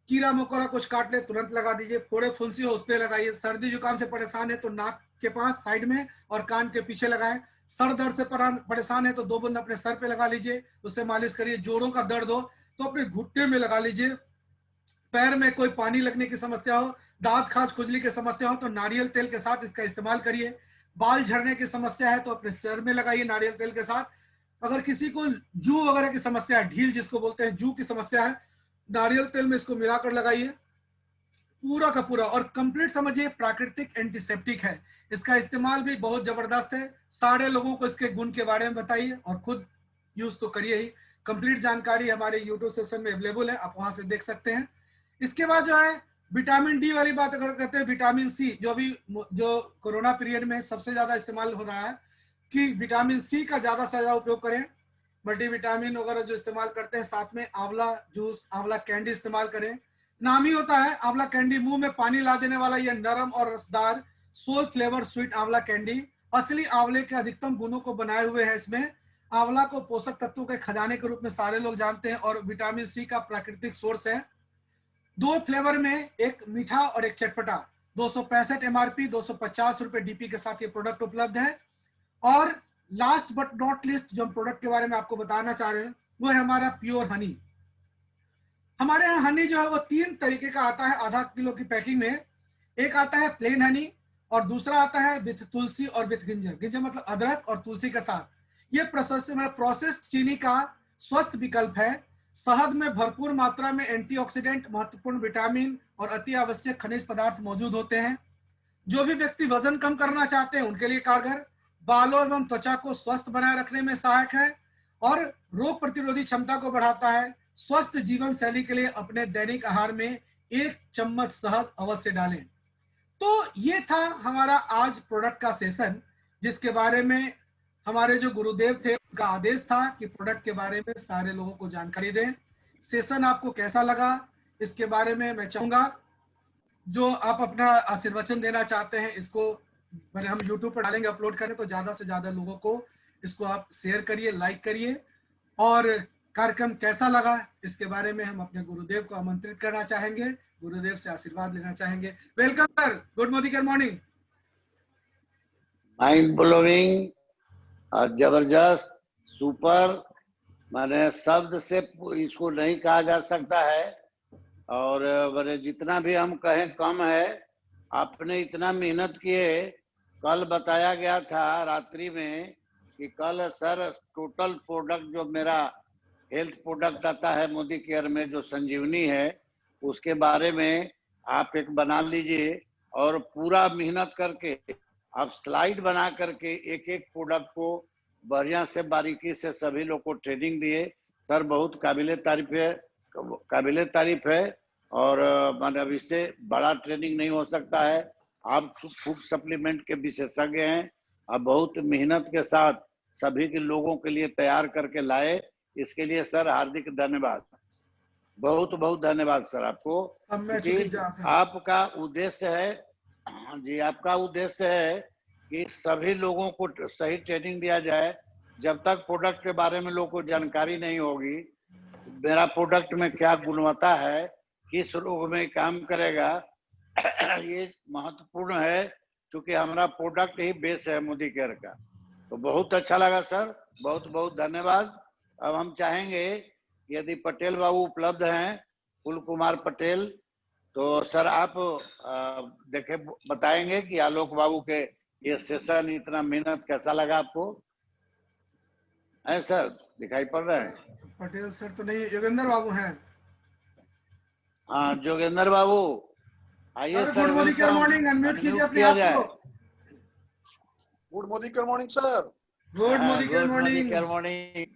कीड़ा मकोड़ा कुछ काट ले तुरंत लगा दीजिए, फोड़े फुंसी हो उस पर लगाइए। सर्दी जुकाम से परेशान है तो नाक के पास साइड में और कान के पीछे लगाएं। सर दर्द से परेशान है तो 2 बूंद अपने सर पे लगा लीजिए, उससे मालिश करिए। जोड़ों का दर्द हो तो अपने घुटने में लगा लीजिए। पैर में कोई पानी लगने की समस्या हो, दांत खाज खुजली की समस्या हो तो नारियल तेल के साथ इसका इस्तेमाल करिए। बाल झड़ने की समस्या है तो अपने सिर में लगाइए नारियल तेल के साथ। अगर किसी को जू वगैरह की समस्या है, ढील जिसको बोलते हैं, जू की समस्या है, नारियल तेल में इसको मिलाकर लगाइए पूरा का पूरा। और कंप्लीट समझिए प्राकृतिक एंटीसेप्टिक है, इसका इस्तेमाल भी बहुत जबरदस्त है। सारे लोगों को इसके गुण के बारे में बताइए और खुद यूज तो करिए ही। कंप्लीट जानकारी हमारे यूट्यूब सेशन में अवेलेबल है, आप वहां से देख सकते हैं। इसके बाद जो है विटामिन डी वाली बात अगर कहते हैं, विटामिन सी जो कोरोना पीरियड में सबसे ज्यादा इस्तेमाल हो रहा है कि विटामिन सी का ज्यादा से ज्यादा उपयोग करें। मल्टीविटामिन वगैरह जो इस्तेमाल करते हैं, साथ में आंवला जूस, आंवला कैंडी इस्तेमाल करें। नाम ही होता है आंवला कैंडी, मुंह में पानी ला देने वाला यह नरम और रसदार सोल फ्लेवर स्वीट आंवला कैंडी असली आंवले के अधिकतम गुणों को बनाए हुए है। इसमें आंवला को पोषक तत्वों के खजाने के रूप में सारे लोग जानते हैं और विटामिन सी का प्राकृतिक सोर्स है। 2 फ्लेवर में, एक मीठा और एक चटपटा। 265 एमआरपी, 250 रुपए डीपी के साथ ये प्रोडक्ट उपलब्ध है। और लास्ट बट नॉट लिस्ट जो हम प्रोडक्ट के बारे में आपको बताना चाह रहे हैं वो है हमारा प्योर हनी। हमारे यहाँ हनी जो है वो 3 तरीके का आता है आधा किलो की पैकिंग में। एक आता है प्लेन हनी और दूसरा आता है विथ तुलसी और विथ गिंजर। गिंजर मतलब अदरक और तुलसी के साथ। ये प्रोसेस्ड चीनी का स्वस्थ विकल्प है। शहद में भरपूर मात्रा में एंटीऑक्सीडेंट, महत्वपूर्ण विटामिन और अति आवश्यक खनिज पदार्थ मौजूद होते हैं। जो भी व्यक्ति वजन कम करना चाहते हैं उनके लिए कारगर, बालों एवं त्वचा को स्वस्थ बनाए रखने में सहायक है और रोग प्रतिरोधी क्षमता को बढ़ाता है। स्वस्थ जीवन शैली के लिए अपने दैनिक आहार में 1 चम्मच शहद अवश्य डालें। तो ये था हमारा आज प्रोडक्ट का सेशन, जिसके बारे में हमारे जो गुरुदेव थे उनका आदेश था कि प्रोडक्ट के बारे में सारे लोगों को जानकारी दें। सेशन आपको कैसा लगा इसके बारे में मैं चाहूंगा जो आप अपना आशीर्वचन देना चाहते हैं, इसको हम यूट्यूब पर डालेंगे, अपलोड करें तो ज्यादा से ज्यादा लोगों को इसको आप शेयर करिए, लाइक करिए। और कार्यक्रम कैसा लगा इसके बारे में हम अपने गुरुदेव को आमंत्रित करना चाहेंगे, गुरुदेव से आशीर्वाद लेना चाहेंगे। Welcome sir, good morning. Mind blowing, जबरदस्त, सुपर। माने शब्द से इसको नहीं कहा जा सकता है और मैंने जितना भी हम कहें कम है। आपने इतना मेहनत किए। कल बताया गया था रात्रि में कि कल सर टोटल प्रोडक्ट जो मेरा हेल्थ प्रोडक्ट आता है मोदी केयर में जो संजीवनी है उसके बारे में आप एक बना लीजिए और पूरा मेहनत करके आप स्लाइड बना करके एक एक प्रोडक्ट को बढ़िया से बारीकी से सभी लोग को ट्रेनिंग दिए। सर बहुत काबिले तारीफ है और मतलब इससे बड़ा ट्रेनिंग नहीं हो सकता है। आप फूड सप्लीमेंट के विशेषज्ञ हैं। आप बहुत मेहनत के साथ सभी के लोगों के लिए तैयार करके लाए, इसके लिए सर हार्दिक धन्यवाद। बहुत बहुत धन्यवाद सर आपको। आपका उद्देश्य है जी, आपका उद्देश्य है कि सभी लोगों को सही ट्रेनिंग दिया जाए। जब तक प्रोडक्ट के बारे में लोगों को जानकारी नहीं होगी, मेरा प्रोडक्ट में क्या गुणवत्ता है, किस रोग में काम करेगा, ये महत्वपूर्ण है क्योंकि हमारा प्रोडक्ट ही बेस है मोदी केयर का। तो बहुत अच्छा लगा सर, बहुत बहुत धन्यवाद। अब हम चाहेंगे यदि पटेल बाबू उपलब्ध हैं, कुल कुमार पटेल, तो सर आप देखे बताएंगे कि आलोक बाबू के ये सेशन इतना मेहनत कैसा लगा आपको? है सर, दिखाई पड़ रहा है? पटेल सर तो नहीं, योगेंद्र बाबू हैं। हाँ जोगेंद्र बाबू आइए सर। गुड मॉर्निंग, अनम्यूट कीजिए अपने आप को। Good morning sir. Good morning.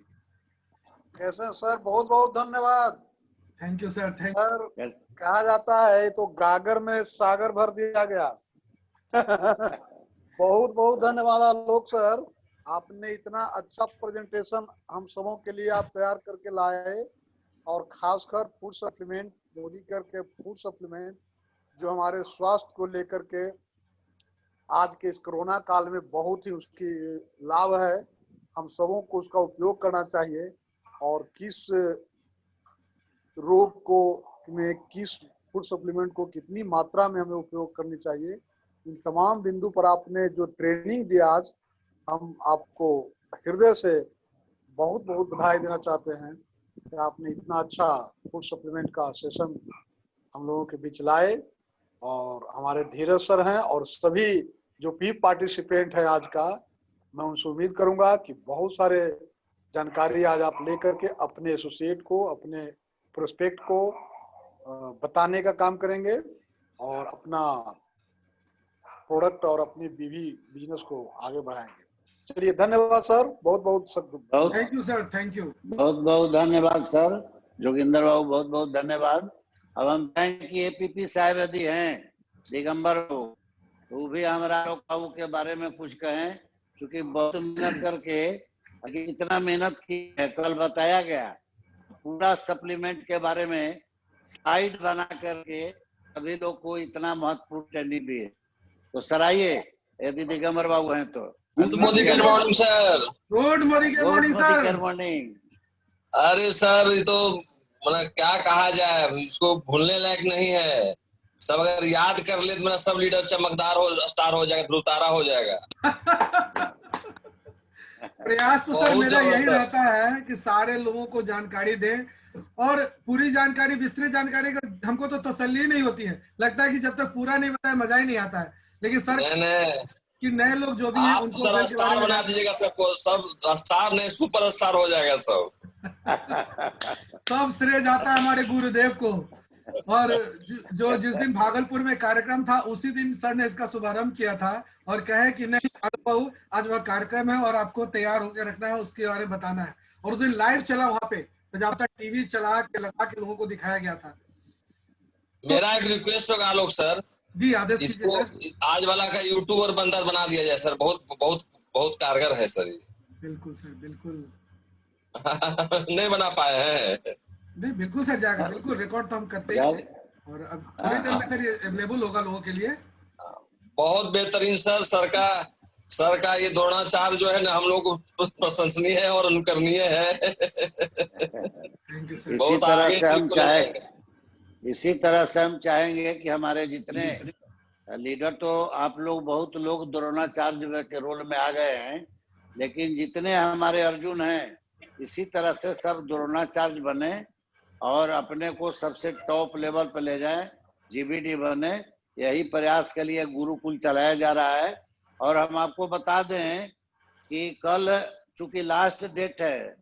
कैसे हैं सर? बहुत बहुत धन्यवाद thank you sir, thank sir. कहा जाता है तो गागर में सागर भर दिया गया। बहुत बहुत धन्यवाद आलोक सर, आपने इतना अच्छा प्रेजेंटेशन हम सबों के लिए आप तैयार करके लाए, और खासकर फूड सप्लीमेंट, मोदी करके फूड सप्लीमेंट जो हमारे स्वास्थ्य को लेकर के आज के इस कोरोना काल में बहुत ही उसकी लाभ है। हम सबों को उसका उपयोग करना चाहिए, और किस रोग को में किस फूड सप्लीमेंट को कितनी मात्रा में हमें उपयोग करनी चाहिए, इन तमाम बिंदु पर आपने जो ट्रेनिंग दिया आज, हम आपको हृदय से बहुत बहुत बधाई देना चाहते हैं कि आपने इतना अच्छा फूड सप्लीमेंट का सेशन हम लोगों के बीच लाए। और हमारे धीरज सर हैं और सभी जो भी पार्टिसिपेंट है आज का, मैं उनसे उम्मीद करूंगा कि बहुत सारे जानकारी आज आप लेकर के अपने एसोसिएट को, अपने प्रोस्पेक्ट को बताने का काम करेंगे, और अपना प्रोडक्ट और अपनी बीवी बिजनेस को आगे बढ़ाएंगे। चलिए, धन्यवाद सर, बहुत बहुत thank you sir, thank you. बहुत बहुत धन्यवाद सर जोगिंदर बाबू, बहुत बहुत धन्यवाद। अब हम चाहेंगे कि एपीपी साहब यदि हैं दिगंबर बाबू, तो वो भी हमारा बाबू के बारे में कुछ कहें, क्योंकि बहुत मेहनत करके इतना मेहनत की है। कल बताया गया पूरा सप्लीमेंट के बारे में स्लाइड बना करके सभी लोग को इतना महत्वपूर्ण ट्रेनिंग दी है। तो सर आइए, यदि दिगंबर बाबू हैं तो। Good morning sir. Good morning sir. Good morning. अरे सर, ये तो मतलब क्या कहा जाए, इसको भूलने लायक नहीं है। सब अगर याद कर ले तो मेरा सब लीडर चमकदार हो, स्टार हो जाएगा, ध्रुवतारा हो जाएगा। प्रयास तो सर मेरा यही रहता है कि सारे लोगों को जानकारी दें, और पूरी जानकारी, विस्तृत जानकारी का हमको तो तसल्ली नहीं होती है। लगता है कि जब तक पूरा नहीं बताए मजा ही नहीं आता है। लेकिन सर कि नए लोग जो भी हैं आप उनको सर स्टार बना दीजिएगा सबको, सब स्टार नहीं सुपर स्टार हो जाएगा सब। सब श्रेय जाता है हमारे गुरुदेव को। और जो जिस दिन भागलपुर में कार्यक्रम था उसी दिन सर ने इसका शुभारंभ किया था, और कहे कि नहीं बाबू आज वह कार्यक्रम है और आपको तैयार होकर रखना है, उसके बारे में बताना है। और उस दिन लाइव चला वहां पे, तो जब तक टीवी चला के लगा के लोगों को दिखाया गया था। मेरा एक रिक्वेस्ट होगा आलोक सर, जी आदेश इसको कीजिए। आज वाला का यूट्यूबर बंदा बना दिया जाए सर, बहुत बहुत बहुत कारगर है सर। बिल्कुल सर, बिल्कुल। नहीं बना पाए हैं। नहीं बिल्कुल सर, जाएगा बिल्कुल, रिकॉर्ड तो हम करते ही। और अब थोड़ी देर में सर ये अवेलेबल होगा लोगों के लिए। बहुत बेहतरीन सर। सर का ये द्रोणाचार्य जो है ना, हम लोग को प्रशंसनीय है और अनुकरणीय है। Thank you sir. बहुत आगे ठीक रहेंगे। इसी तरह से हम चाहेंगे कि हमारे जितने लीडर, तो आप लोग बहुत लोग द्रोणाचार्य के रोल में आ गए हैं, लेकिन जितने हमारे अर्जुन हैं इसी तरह से सब द्रोणाचार्य बने और अपने को सबसे टॉप लेवल पर ले जाएं, जीबीडी बने। यही प्रयास के लिए गुरुकुल चलाया जा रहा है। और हम आपको बता दें कि कल चूंकि लास्ट डेट है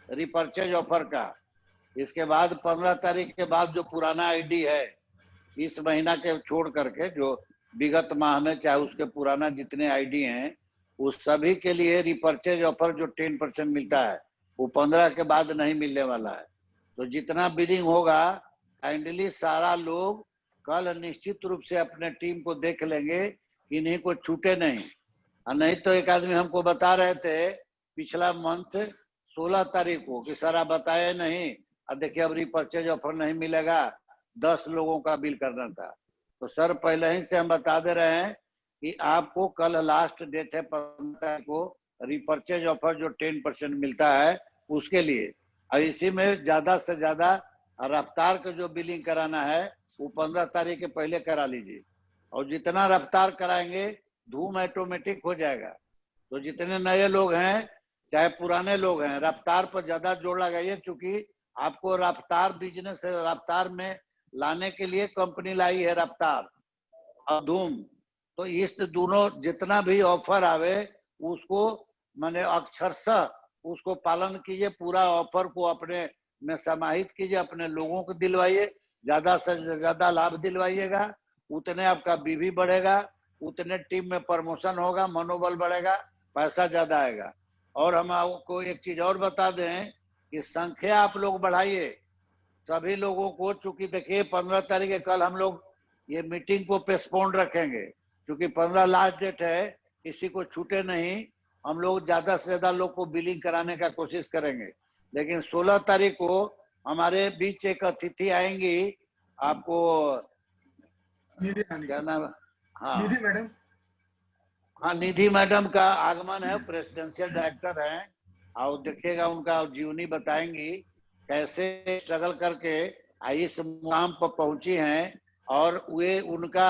रिपर्चेज ऑफर का, इसके बाद 15 तारीख के बाद जो पुराना आईडी है इस महीना के छोड़ करके, जो विगत माह में चाहे उसके पुराना जितने आईडी हैं, उस सभी के लिए रिपर्चेज ऑफर जो 10% मिलता है वो 15 के बाद नहीं मिलने वाला है। तो जितना बिलिंग होगा काइंडली सारा लोग कल निश्चित रूप से अपने टीम को देख लेंगे कि इन्हीं को छूटे नहीं। और नहीं तो एक आदमी हमको बता रहे थे पिछला मंथ 16 तारीख को कि सर आप बताए नहीं, अब देखिए अब रिपर्चेज ऑफर नहीं मिलेगा, 10 लोगों का बिल करना था। तो सर पहले ही से हम बता दे रहे हैं कि आपको कल लास्ट डेट है 15 तारीख को रिपर्चेज ऑफर जो 10% मिलता है उसके लिए। और इसी में ज्यादा से ज्यादा रफ्तार का जो बिलिंग कराना है वो 15 तारीख के पहले करा लीजिए, और जितना रफ्तार कराएंगे धूम ऑटोमेटिक हो जाएगा। तो जितने नए लोग हैं चाहे पुराने लोग हैं, रफ्तार पर ज्यादा जोर लगाइए, क्योंकि आपको रफ्तार बिजनेस रफ्तार में लाने के लिए कंपनी लाई है रफ्तार और धूम। तो इस दोनों जितना भी ऑफर आवे उसको माने अक्षरशः उसको पालन कीजिए, पूरा ऑफर को अपने में समाहित कीजिए, अपने लोगों को दिलवाइए, ज्यादा से ज्यादा लाभ दिलवाइएगा, उतने आपका बीवी बढ़ेगा, उतने टीम में प्रमोशन होगा, मनोबल बढ़ेगा, पैसा ज्यादा आएगा। और हम आपको एक चीज और बता दें कि संख्या आप लोग बढ़ाइए सभी लोगों को। चूंकि देखिए 15 तारीख है, कल हम लोग ये मीटिंग को पोस्टपोन रखेंगे, क्योंकि 15 लास्ट डेट है, किसी को छूटे नहीं। हम लोग ज्यादा से ज्यादा लोग को बिलिंग कराने का कोशिश करेंगे। लेकिन 16 तारीख को हमारे बीच एक अतिथि आएंगी, आपको निधि रानी, क्या नाम, हाँ निधि मैडम, हाँ निधि मैडम का आगमन है, प्रेसिडेंशियल डायरेक्टर हैं। और देखिएगा उनका जीवनी बताएंगी कैसे स्ट्रगल करके इस मुकाम पर पहुंची हैं। और वे उनका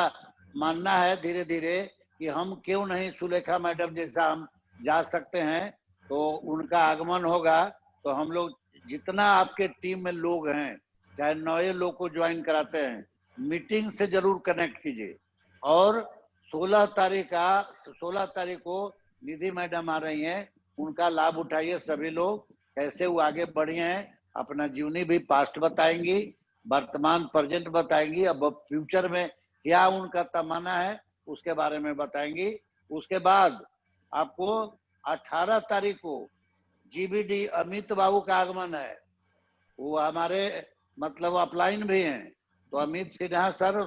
मानना है धीरे धीरे कि हम क्यों नहीं सुलेखा मैडम जैसा हम जा सकते हैं। तो उनका आगमन होगा तो हम लोग जितना आपके टीम में लोग हैं, चाहे नए लोग को ज्वाइन कराते हैं, मीटिंग से जरूर कनेक्ट कीजिए। और 16 तारीख को निधि मैडम आ रही हैं, उनका लाभ उठाइए सभी लोग। कैसे वो आगे बढ़ी हैं, अपना जीवनी भी पास्ट बताएंगी, वर्तमान प्रेजेंट बताएंगी, अब फ्यूचर में क्या उनका तमन्ना है उसके बारे में बताएंगी। उसके बाद आपको 18 तारीख को जीबीडी अमित बाबू का आगमन है। वो हमारे मतलब अपलाइन भी हैं, तो अमित सिन्हा सर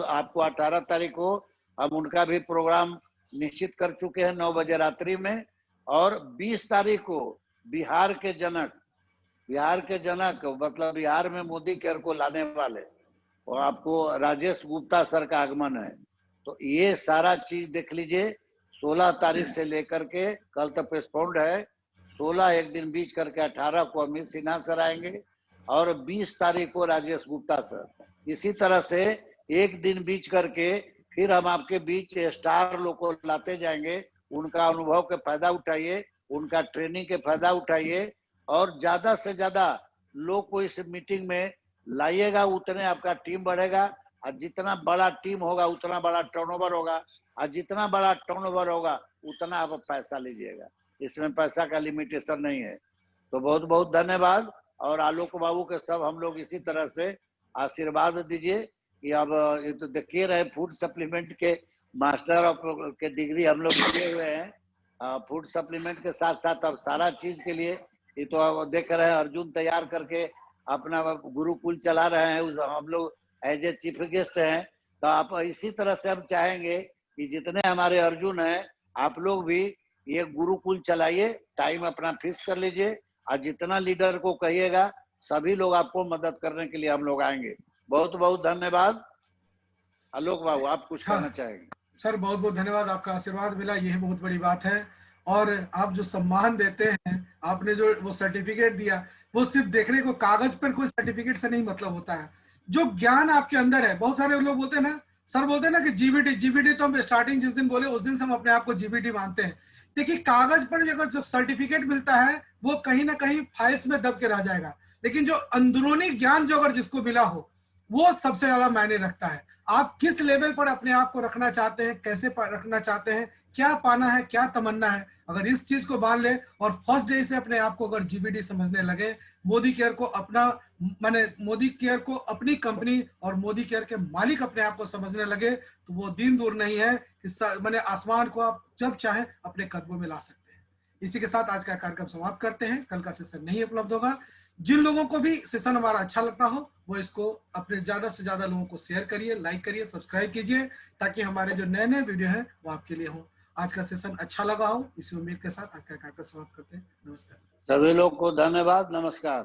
आपको 18 तारीख को हम उनका भी प्रोग्राम निश्चित कर चुके हैं 9 बजे रात्रि में। और 20 तारीख को बिहार के जनक मतलब बिहार में मोदी केयर को लाने वाले, और आपको राजेश गुप्ता सर का आगमन है। तो ये सारा चीज देख लीजिए। 16 तारीख से लेकर के कल तक पोस्टपोन्ड है, 16 एक दिन बीच करके 18 को अमित सिन्हा सर आएंगे और 20 तारीख को राजेश गुप्ता सर। इसी तरह से एक दिन बीच करके फिर हम आपके बीच स्टार लोग को लाते जाएंगे। उनका अनुभव के फायदा उठाइए, उनका ट्रेनिंग के फायदा उठाइए, और ज्यादा से ज्यादा लोग को इस मीटिंग में लाइएगा, उतने आपका टीम बढ़ेगा। और जितना बड़ा टीम होगा उतना बड़ा टर्नओवर होगा, और जितना बड़ा टर्नओवर होगा उतना आप पैसा लीजिएगा। इसमें पैसा का लिमिटेशन नहीं है। तो बहुत बहुत धन्यवाद। और आलोक बाबू के सब हम लोग इसी तरह से आशीर्वाद दीजिए कि अब ये तो देखिए रहे फूड सप्लीमेंट के मास्टर ऑफ के डिग्री हम लोग किए हुए हैं। फूड सप्लीमेंट के साथ साथ अब सारा चीज के लिए ये तो अब देख रहे हैं अर्जुन तैयार करके अपना गुरुकुल चला रहे हैं, हम लोग एज ए चीफ गेस्ट हैं। तो आप इसी तरह से हम चाहेंगे कि जितने हमारे अर्जुन हैं आप लोग भी ये गुरुकुल चलाइए, टाइम अपना फिक्स कर लीजिए, और जितना लीडर को कहिएगा सभी लोग आपको मदद करने के लिए हम लोग आएंगे। बहुत बहुत धन्यवाद। आलोक बाबू आप कुछ कहना चाहेंगे? सर बहुत बहुत धन्यवाद, आपका आशीर्वाद मिला, यह बहुत बड़ी बात है। और आप जो सम्मान देते हैं, आपने जो वो सर्टिफिकेट दिया, वो सिर्फ देखने को कागज पर कोई सर्टिफिकेट से नहीं मतलब होता है। जो ज्ञान आपके अंदर है, बहुत सारे लोग बोलते हैं ना, सर बोलते हैं ना कि जीबीटी तो हम स्टार्टिंग जिस दिन बोले उस दिन से हम अपने आप को जीबीटी मानते हैं। देखिए कागज पर अगर जो सर्टिफिकेट मिलता है वो कहीं ना कहीं फाइल्स में दब के रह जाएगा, लेकिन जो अंदरूनी ज्ञान जो अगर जिसको मिला हो वो सबसे ज्यादा मायने रखता है। आप किस लेवल पर अपने आप को रखना चाहते हैं, कैसे रखना चाहते हैं, क्या पाना है, क्या तमन्ना है, अगर इस चीज को मान ले और फर्स्ट डे से अपने आप को अगर जीबीडी समझने लगे, मोदी केयर को अपना माने मोदी केयर को अपनी कंपनी और मोदी केयर के मालिक अपने आप को समझने लगे, तो वो दिन दूर नहीं है कि माने आसमान को आप जब चाहें अपने कदमों में ला सकते हैं। इसी के साथ आज का कार्यक्रम समाप्त करते हैं। कल का सेशन नहीं उपलब्ध होगा। जिन लोगों को भी सेशन हमारा अच्छा लगता हो वो इसको अपने ज्यादा से ज्यादा लोगों को शेयर करिए, लाइक करिए, सब्सक्राइब कीजिए, ताकि हमारे जो नए नए वीडियो हैं वो आपके लिए हो। आज का सेशन अच्छा लगा हो, इसी उम्मीद के साथ आज का कार्यक्रम समाप्त करते हैं। नमस्कार। सभी लोग को धन्यवाद, नमस्कार।